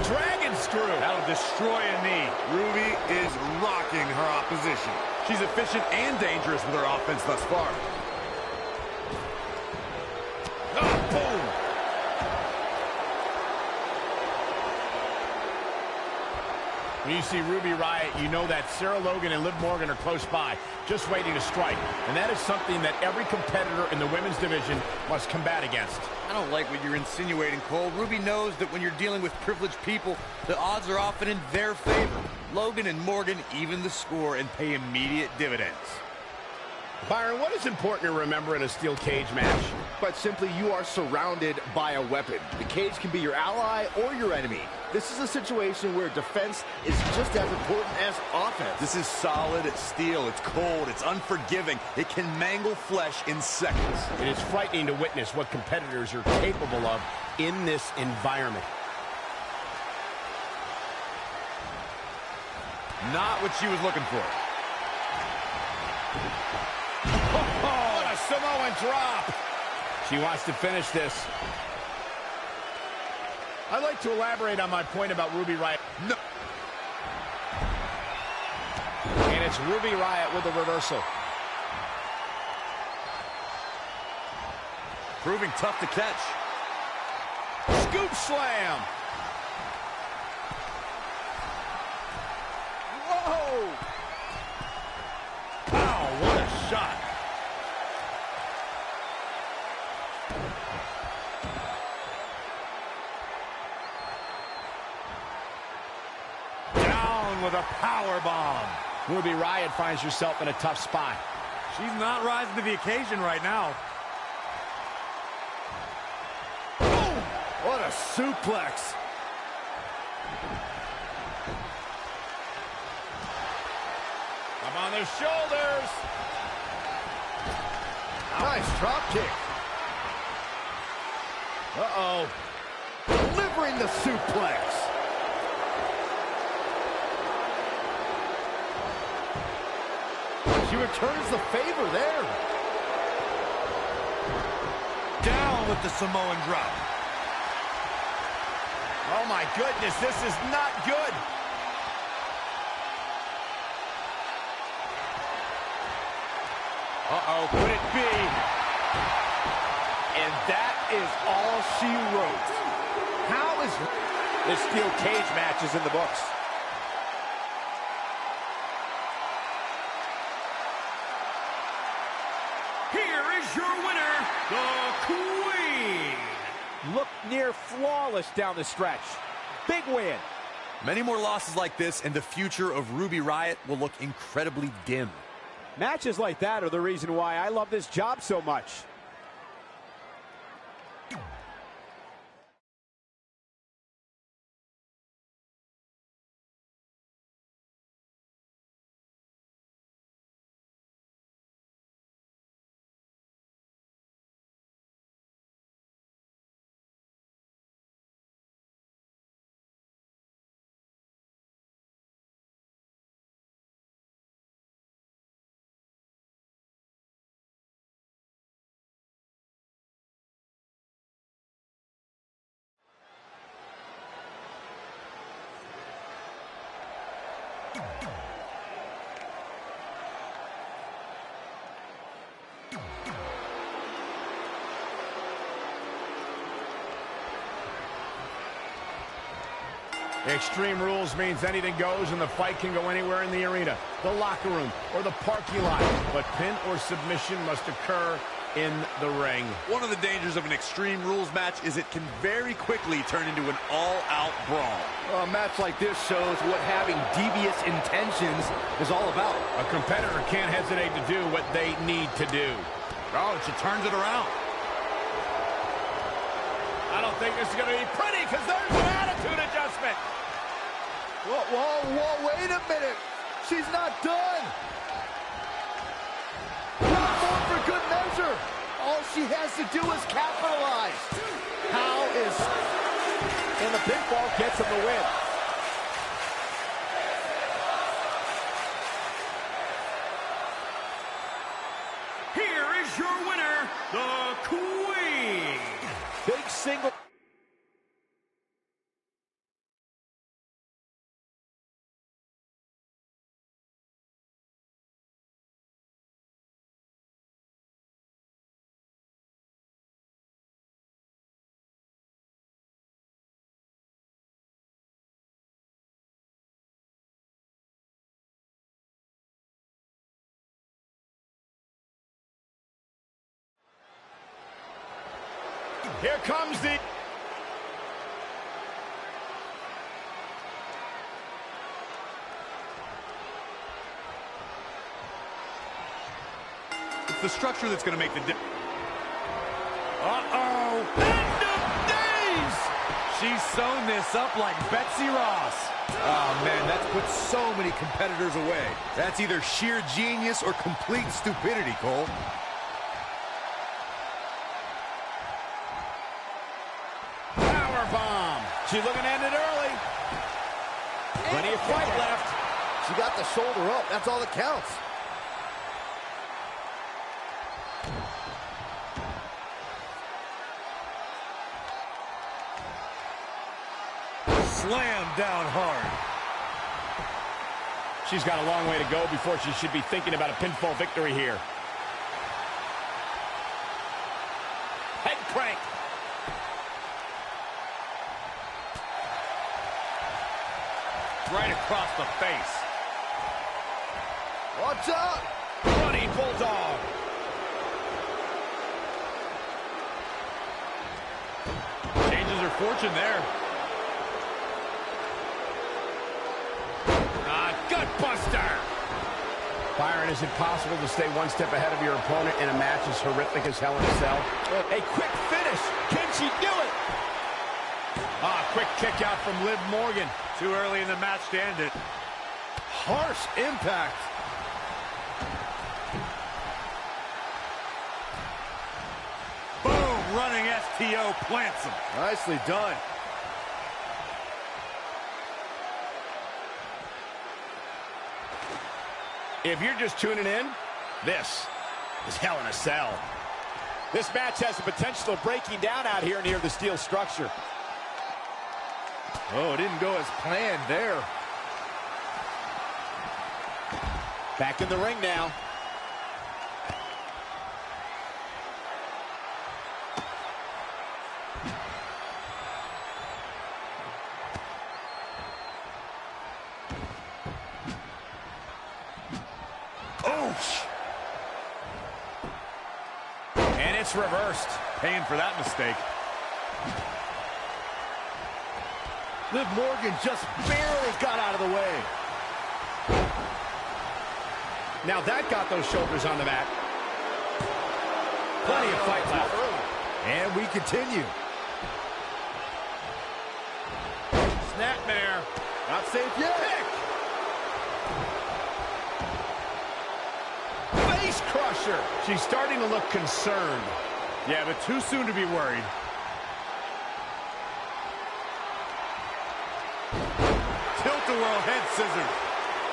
Dragon screw. That'll destroy a knee. Ruby is rocking her opposition. She's efficient and dangerous with her offense thus far. Oh, boom. When you see Ruby Riott, you know that Sarah Logan and Liv Morgan are close by, just waiting to strike. And that is something that every competitor in the women's division must combat against. I don't like what you're insinuating, Cole. Ruby knows that when you're dealing with privileged people, the odds are often in their favor. Logan and Morgan even the score and pay immediate dividends. Byron, what is important to remember in a steel cage match? But simply, you are surrounded by a weapon. The cage can be your ally or your enemy. This is a situation where defense is just as important as offense. This is solid steel. It's cold. It's unforgiving. It can mangle flesh in seconds. It is frightening to witness what competitors are capable of in this environment. Not what she was looking for. Oh, what a Samoan drop. She wants to finish this. I'd like to elaborate on my point about Ruby Riott. No. And it's Ruby Riott with a reversal. Proving tough to catch. Scoop slam. Whoa. Wow, what a shot. With a power bomb. Ruby Riott finds herself in a tough spot. She's not rising to the occasion right now. Boom! What a suplex. Up on their shoulders. Nice drop kick. Uh-oh. Delivering the suplex. She returns the favor there. Down with the Samoan drop. Oh my goodness, this is not good. Uh-oh, could it be? And that is all she wrote. How is this steel cage match is in the books? Your winner, the Queen. Look near flawless down the stretch. Big win. Many more losses like this, and the future of Ruby Riott will look incredibly dim. Matches like that are the reason why I love this job so much. Extreme Rules means anything goes and the fight can go anywhere in the arena, the locker room, or the parking lot. But pin or submission must occur in the ring. One of the dangers of an Extreme Rules match is it can very quickly turn into an all-out brawl. Well, a match like this shows what having devious intentions is all about. A competitor can't hesitate to do what they need to do. Oh, and she turns it around. I don't think this is going to be pretty because there's an attitude adjustment. Whoa, wait a minute. She's not done. Not more for good measure. All she has to do is capitalize. How is... And the pinfall gets him the win. Here is your winner, the Queen. Big single. Here comes the... It's the structure that's going to make the difference. Uh-oh. End of days! She's sewn this up like Betsy Ross. Oh, man, that's put so many competitors away. That's either sheer genius or complete stupidity, Cole. Powerbomb. She's looking to end it early. Plenty of fight left. She got the shoulder up. That's all that counts. Slam down hard. She's got a long way to go before she should be thinking about a pinfall victory here. Head crank. Right across the face. Watch out! Running bulldog. Changes her fortune there. Gutbuster! Byron, is it possible to stay one step ahead of your opponent in a match as horrific as Hell in a Cell? A quick finish. Can she do it? Quick kick out from Liv Morgan. Too early in the match to end it. Harsh impact. Boom! Running STO plants him. Nicely done. If you're just tuning in, this is Hell in a Cell. This match has the potential of breaking down out here near the steel structure. Oh, it didn't go as planned there. Back in the ring now. And it's reversed. Paying for that mistake. Liv Morgan just barely got out of the way. Now that got those shoulders on the mat. Plenty of fight left. And we continue. Snapmare. Not safe yet. Face crusher. She's starting to look concerned. Yeah, but too soon to be worried. Tilt-a-whirl head scissors.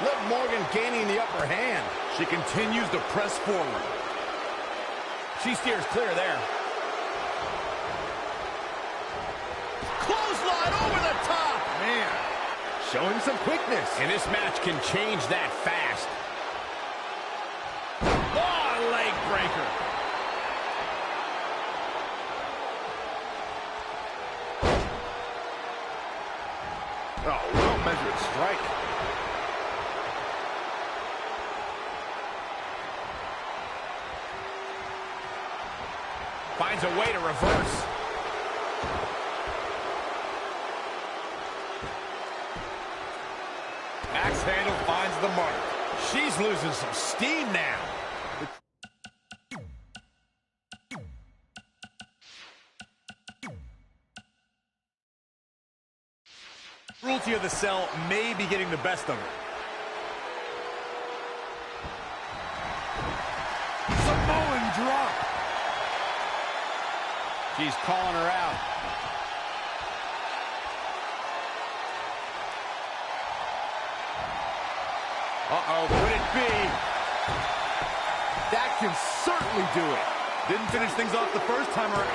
Liv Morgan gaining the upper hand. She continues to press forward. She steers clear there. Clothesline over the top. Man, showing some quickness. And this match can change that fast. Oh, leg breaker. Oh, well-measured strike. Finds a way to reverse. Axe handle finds the mark. She's losing some steam now. Cruelty of the Cell may be getting the best of her. Samoan drop. She's calling her out. Uh-oh, could it be? That can certainly do it. Didn't finish things off the first time around.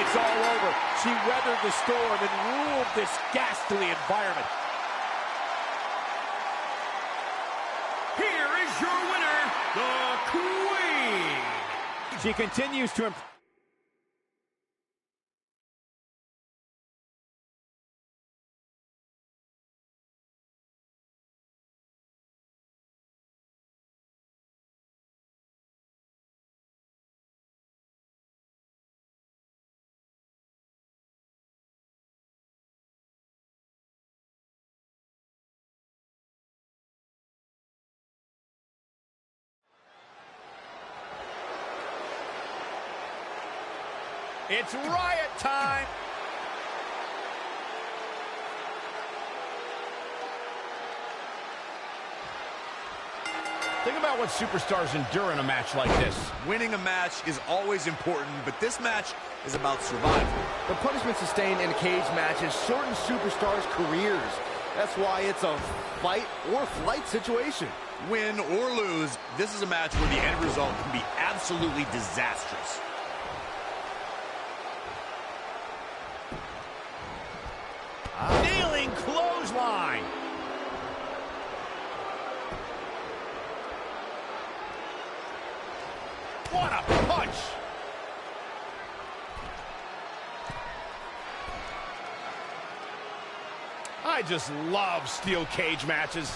It's all over. She weathered the storm and ruled this ghastly environment. Here is your winner, the Queen. She continues to improve. It's riot time. Think about what superstars endure in a match like this. Winning a match is always important, but this match is about survival. The punishment sustained in cage matches shorten superstars' careers. That's why it's a fight or flight situation. Win or lose, this is a match where the end result can be absolutely disastrous. Kneeling clothesline. What a punch! I just love steel cage matches.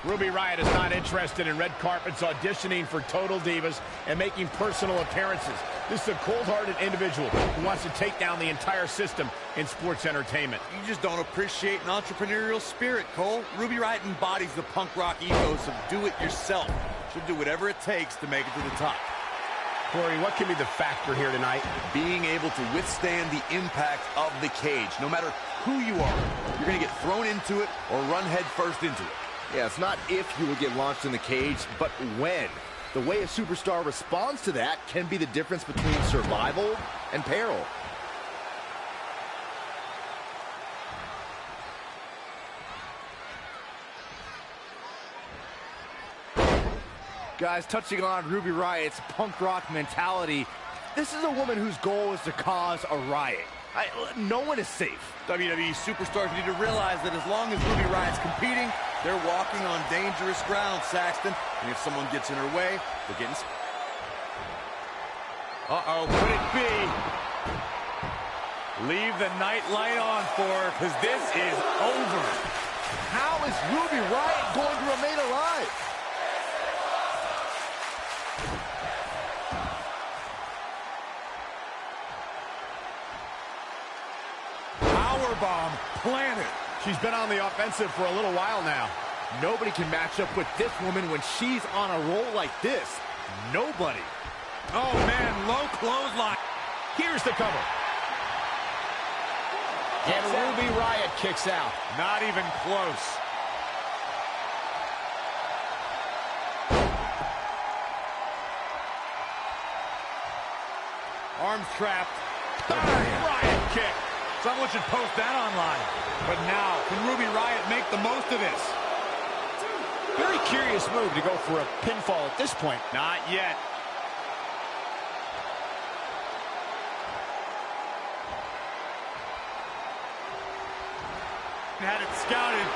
Ruby Riott is not interested in red carpets, auditioning for Total Divas, and making personal appearances. This is a cold-hearted individual who wants to take down the entire system in sports entertainment. You just don't appreciate an entrepreneurial spirit, Cole. Ruby Riott embodies the punk rock ethos of do-it-yourself. She'll do whatever it takes to make it to the top. Corey, what can be the factor here tonight? Being able to withstand the impact of the cage. No matter who you are, you're going to get thrown into it or run head first into it. Yeah, it's not if you will get launched in the cage, but when. The way a superstar responds to that can be the difference between survival and peril. Guys, touching on Ruby Riott's punk rock mentality, this is a woman whose goal is to cause a riot. No one is safe. WWE superstars need to realize that as long as Ruby Riott's competing, they're walking on dangerous ground, Saxton. And if someone gets in her way, they're getting... Uh-oh, could it be? Leave the night light on for her, because this is over. How is Ruby Riott going to remain alive? Powerbomb planted. She's been on the offensive for a little while now. Nobody can match up with this woman when she's on a roll like this. Nobody. Oh, man, low clothesline. Here's the cover. And Ruby Riott kicks out. Not even close. Arms trapped. Riott kick. Someone should post that online. But now, can Ruby Riott make the most of this? Very curious move to go for a pinfall at this point. Not yet. Had it scouted.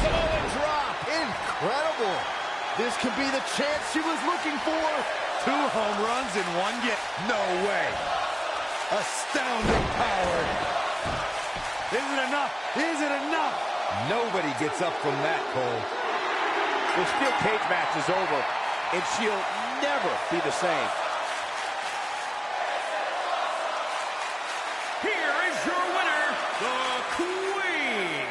Samoan drop. Incredible. This could be the chance she was looking for. 2 home runs in 1 game. No way. Astounding power. Is it enough? Is it enough? Nobody gets up from that, Cole. The steel cage match is over, and she'll never be the same. Here is your winner, the Queen.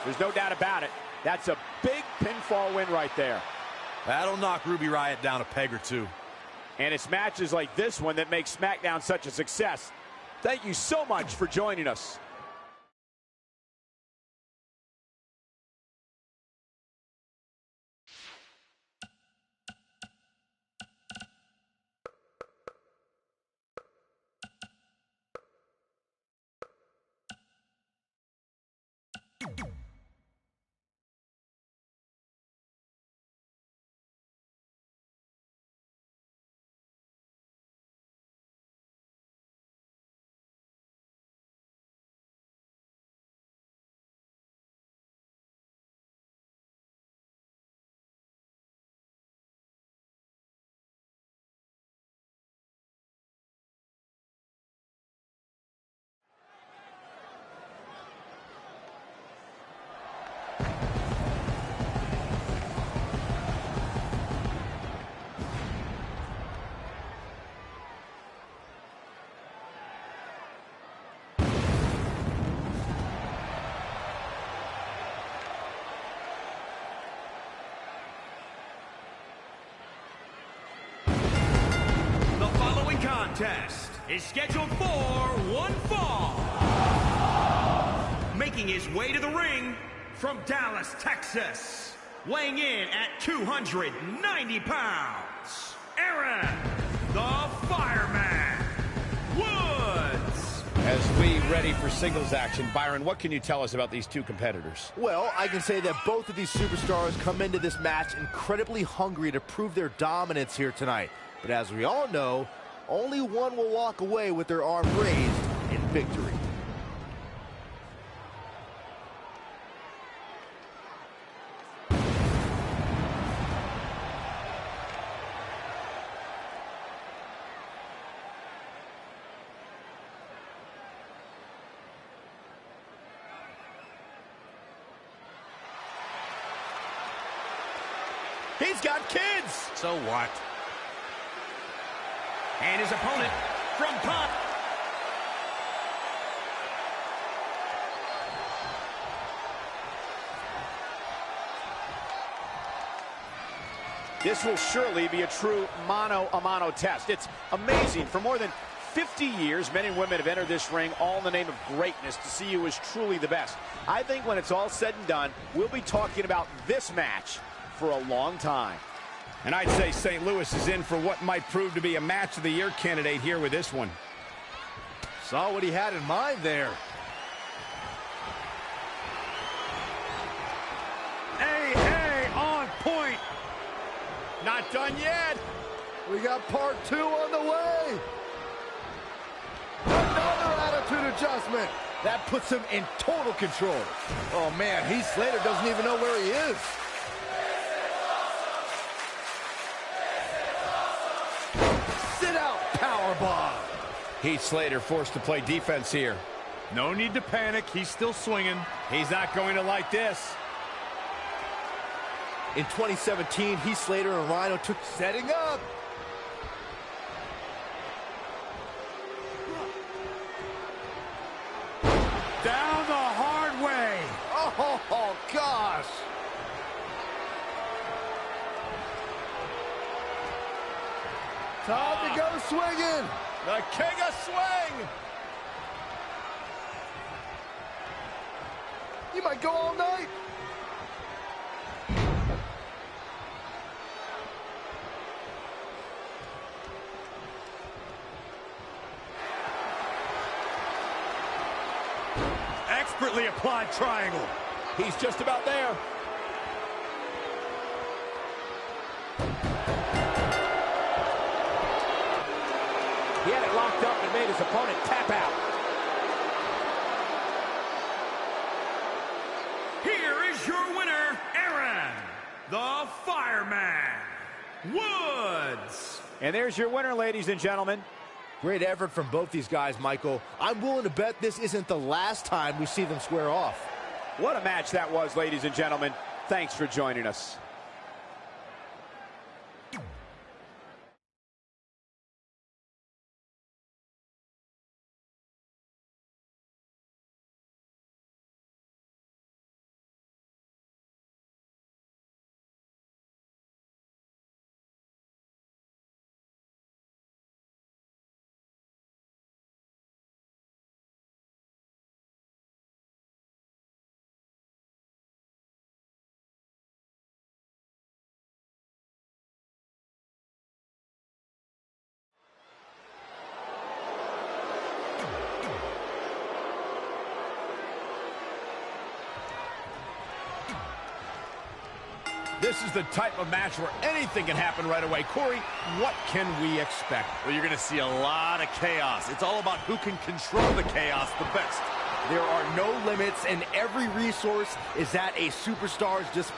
There's no doubt about it. That's a big pinfall win right there. That'll knock Ruby Riott down a peg or two. And it's matches like this one that make SmackDown such a success. Thank you so much for joining us. contest is scheduled for one fall. Making his way to the ring from Dallas, Texas, weighing in at 290 pounds, Aaron the Fireman Woods. As we ready for singles action, Byron, what can you tell us about these two competitors? Well, I can say that both of these superstars come into this match incredibly hungry to prove their dominance here tonight. But as we all know, only one will walk away with their arm raised in victory. He's got kids! So what? And his opponent from top. This will surely be a true mano-a-mano test. It's amazing. For more than 50 years, men and women have entered this ring all in the name of greatness to see who is truly the best. I think when it's all said and done, we'll be talking about this match for a long time. And I'd say St. Louis is in for what might prove to be a match of the year candidate here with this one. Saw what he had in mind there. Hey, on point. Not done yet. We got part 2 on the way. Another attitude adjustment. That puts him in total control. Oh, man, Heath Slater doesn't even know where he is. Sit-out powerbomb. Heath Slater forced to play defense here. No need to panic. He's still swinging. He's not going to like this. In 2017, Heath Slater and Rhino took setting up. Down the hard way. Oh, gosh. Time to go swinging. The king of swing. You might go all night. Expertly applied triangle. He's just about there. He had it locked up and made his opponent tap out. Here is your winner, Aaron the Fireman Woods. And there's your winner, ladies and gentlemen. Great effort from both these guys, Michael. I'm willing to bet this isn't the last time we see them square off. What a match that was, ladies and gentlemen. Thanks for joining us. This is the type of match where anything can happen right away. Corey, what can we expect? Well, you're going to see a lot of chaos. It's all about who can control the chaos the best. There are no limits, and every resource is at a superstar's disposal.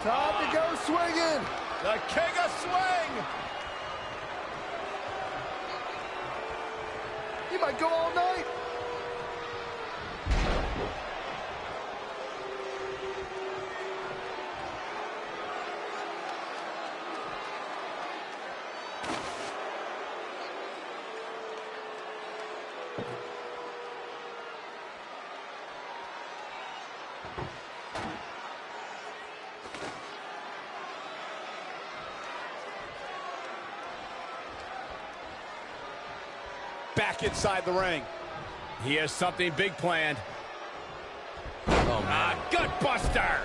Time to go swinging. The king of swing. You might go all night. back inside the ring. He has something big planned. Oh, man. Gut buster.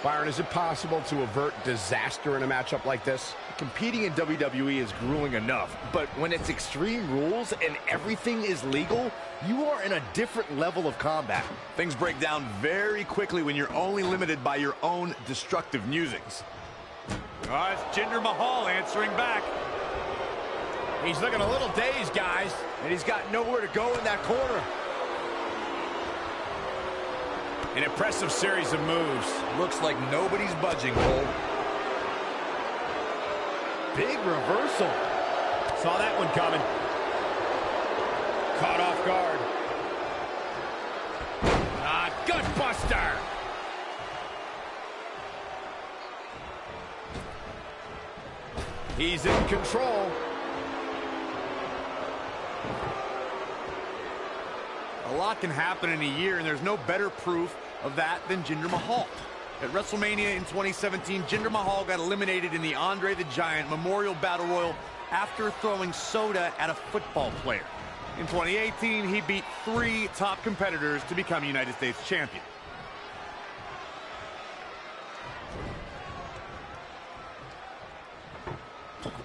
Byron, is it possible to avert disaster in a matchup like this? Competing in WWE is grueling enough, but when it's Extreme Rules and everything is legal, you are in a different level of combat. Things break down very quickly when you're only limited by your own destructive musings. Oh, it's Jinder Mahal answering back. He's looking a little dazed, guys. And he's got nowhere to go in that corner. An impressive series of moves. Looks like nobody's budging, Cole. Big reversal. Saw that one coming. Caught off guard. Gut buster. He's in control. A lot can happen in a year, and there's no better proof of that than Jinder Mahal. At WrestleMania in 2017, Jinder Mahal got eliminated in the Andre the Giant Memorial Battle Royal after throwing soda at a football player. In 2018, he beat 3 top competitors to become United States champion.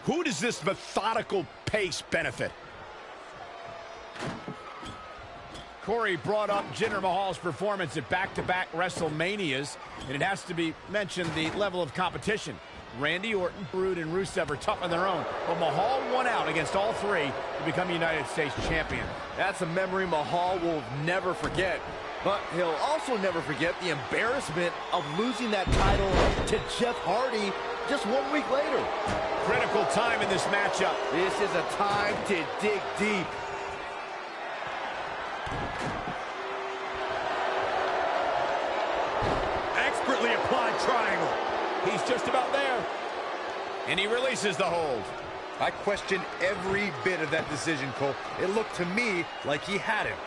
Who does this methodical pace benefit? Corey brought up Jinder Mahal's performance at back-to-back WrestleManias, and it has to be mentioned the level of competition. Randy Orton, Brood, and Rusev are tough on their own, but Mahal won out against all 3 to become United States champion. That's a memory Mahal will never forget. But he'll also never forget the embarrassment of losing that title to Jeff Hardy just 1 week later. Critical time in this matchup. This is a time to dig deep. Expertly applied triangle. He's just about there. And he releases the hold. I question every bit of that decision, Cole. It looked to me like he had him.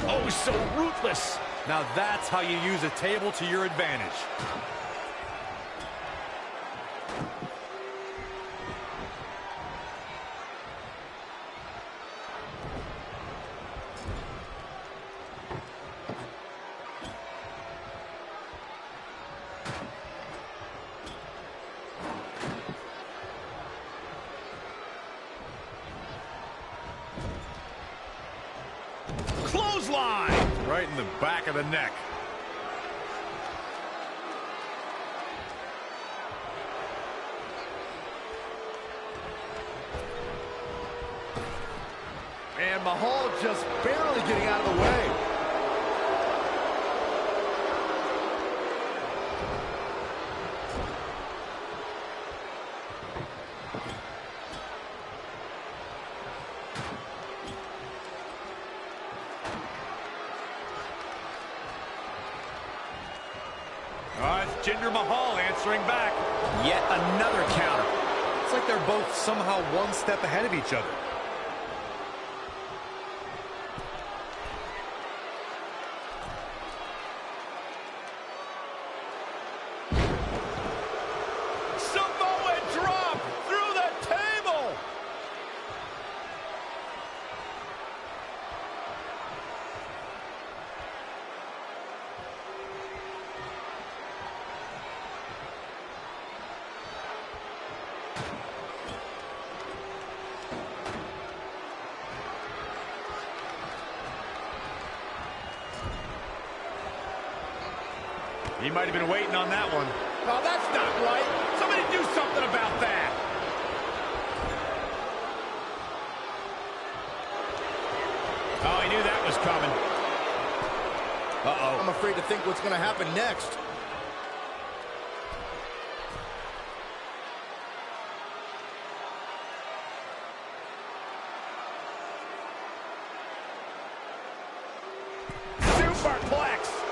Oh, so ruthless. Now that's how you use a table to your advantage. Clothesline! Right in the back of the neck. And Mahal just barely getting out of the way. It's Jinder Mahal answering back. Yet another counter. It's like they're both somehow one step ahead of each other. Samoa drop through the table. He might have been waiting on that one. Oh, that's not right. Somebody do something about that. Oh, he knew that was coming. Uh-oh. I'm afraid to think what's going to happen next. Superplex.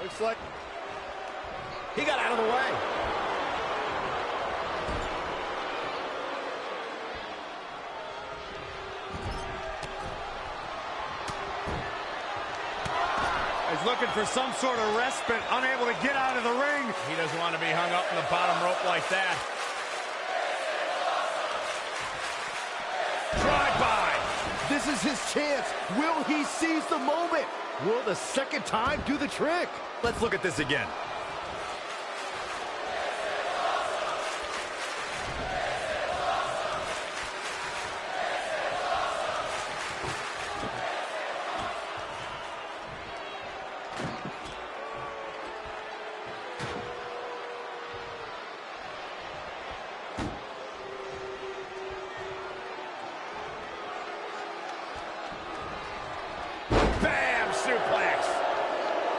Looks like he got out of the way. He's looking for some sort of respite, unable to get out of the ring. He doesn't want to be hung up in the bottom rope like that. Drive-by. This is his chance. Will he seize the moment? Will the second time do the trick? Let's look at this again.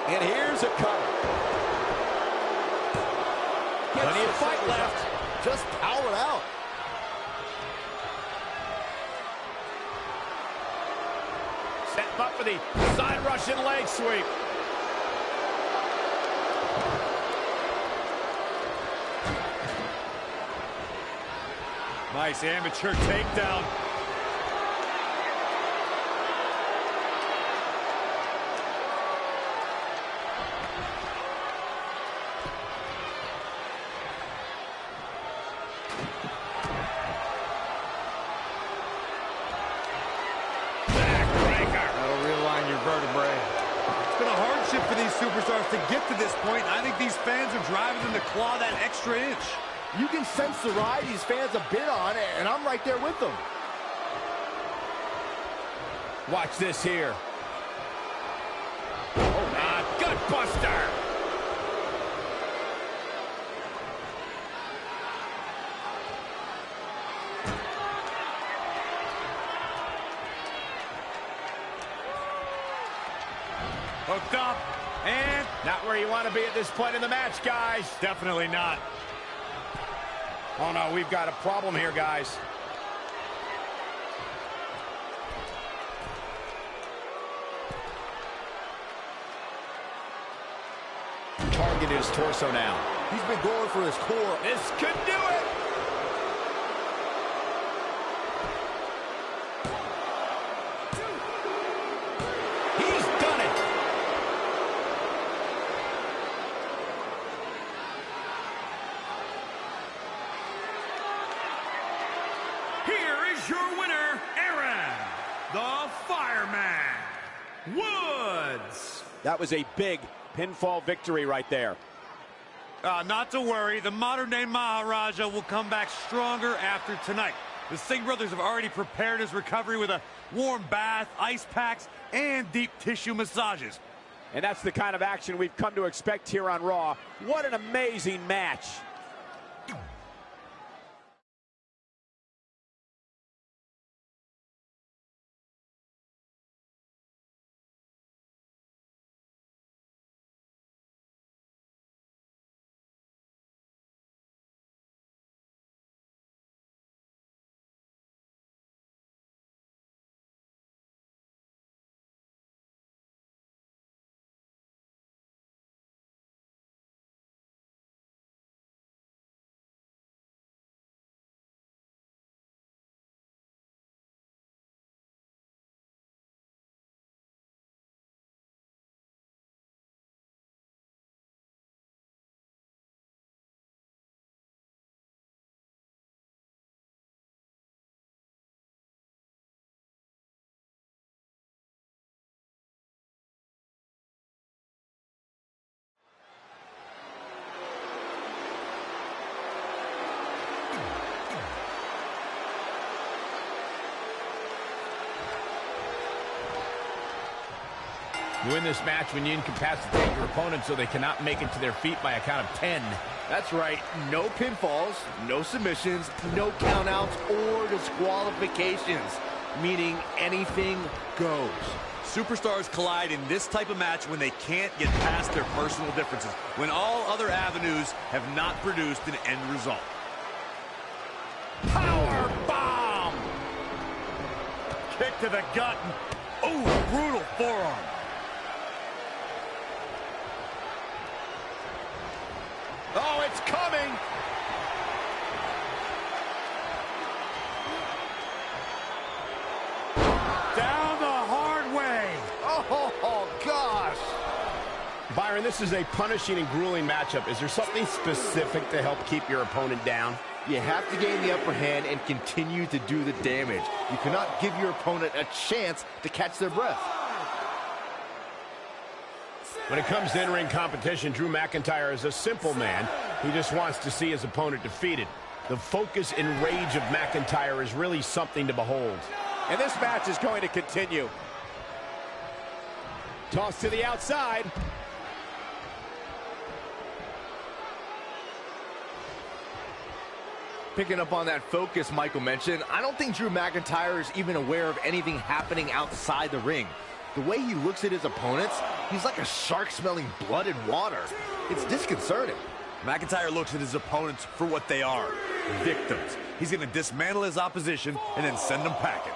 And here's a cover. Plenty of fight left. Just power out. Set him up for the side Russian leg sweep. Nice amateur takedown. For these superstars to get to this point, I think these fans are driving them to claw that extra inch. You can sense the ride these fans have been on, and I'm right there with them. Watch this here. Oh, gut buster. Hooked up, and not where you want to be at this point in the match, guys. Definitely not. Oh, no, we've got a problem here, guys. Targeted his torso now. He's been going for his core. This could do it. Your winner, Aaron, the Fireman Woods. That was a big pinfall victory right there. Not to worry, the modern-day Maharaja will come back stronger after tonight. The Singh brothers have already prepared his recovery with a warm bath, ice packs, and deep tissue massages. And that's the kind of action we've come to expect here on Raw. What an amazing match. You win this match when you incapacitate your opponent so they cannot make it to their feet by a count of 10. That's right. No pinfalls, no submissions, no countouts or disqualifications. Meaning anything goes. Superstars collide in this type of match when they can't get past their personal differences, when all other avenues have not produced an end result. Power bomb! Kick to the gut. Oh, brutal forearm. ring. Down the hard way. Oh, gosh. Byron, this is a punishing and grueling matchup. Is there something specific to help keep your opponent down? You have to gain the upper hand and continue to do the damage. You cannot give your opponent a chance to catch their breath. When it comes to in-ring competition, Drew McIntyre is a simple man. He just wants to see his opponent defeated. The focus and rage of McIntyre is really something to behold. And this match is going to continue. Toss to the outside. Picking up on that focus Michael mentioned, I don't think Drew McIntyre is even aware of anything happening outside the ring. The way he looks at his opponents, he's like a shark smelling blood and water. It's disconcerting. McIntyre looks at his opponents for what they are, victims. He's going to dismantle his opposition and then send them packing.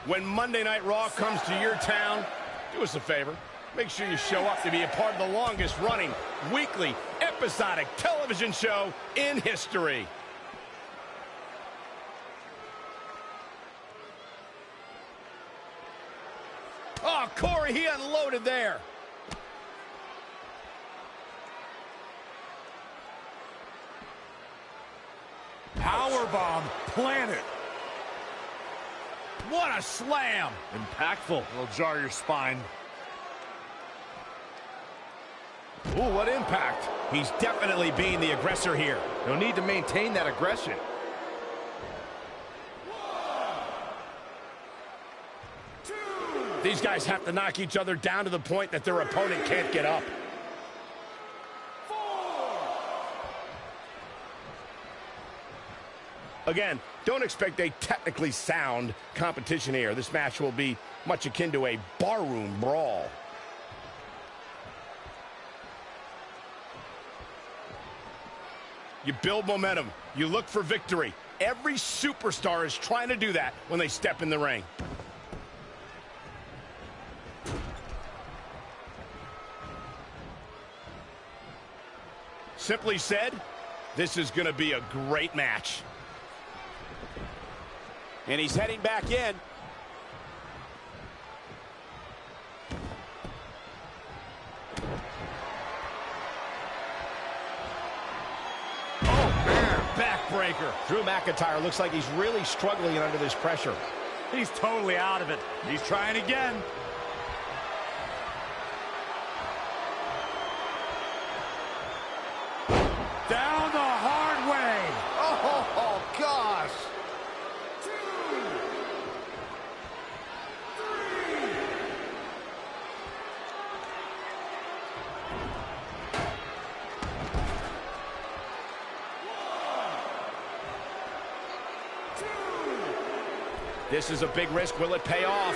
When Monday Night Raw comes to your town, do us a favor. Make sure you show up to be a part of the longest running weekly episodic television show in history. Oh, Corey, he unloaded there. Powerbomb planted. What a slam! Impactful. It'll jar your spine. Ooh, what impact. He's definitely being the aggressor here. No need to maintain that aggression. These guys have to knock each other down to the point that their opponent can't get up. Again, don't expect a technically sound competition here. This match will be much akin to a barroom brawl. You build momentum. You look for victory. Every superstar is trying to do that when they step in the ring. Simply said, this is going to be a great match. And he's heading back in. Backbreaker. Drew McIntyre looks like he's really struggling under this pressure. He's totally out of it. He's trying again. Down the hard way. Oh, gosh. This is a big risk. Will it pay off?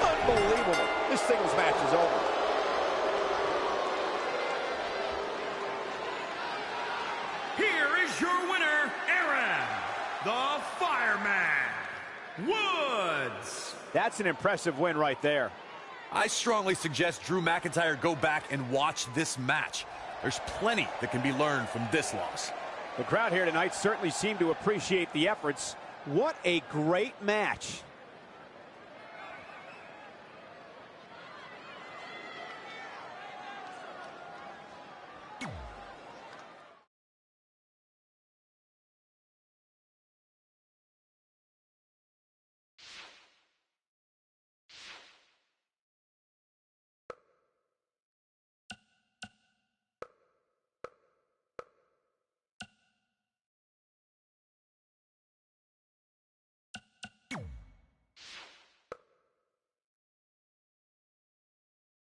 Unbelievable. This singles match is over. Your winner, Aaron, the Fireman Woods. That's an impressive win right there. I strongly suggest Drew McIntyre go back and watch this match. There's plenty that can be learned from this loss. The crowd here tonight certainly seemed to appreciate the efforts. What a great match.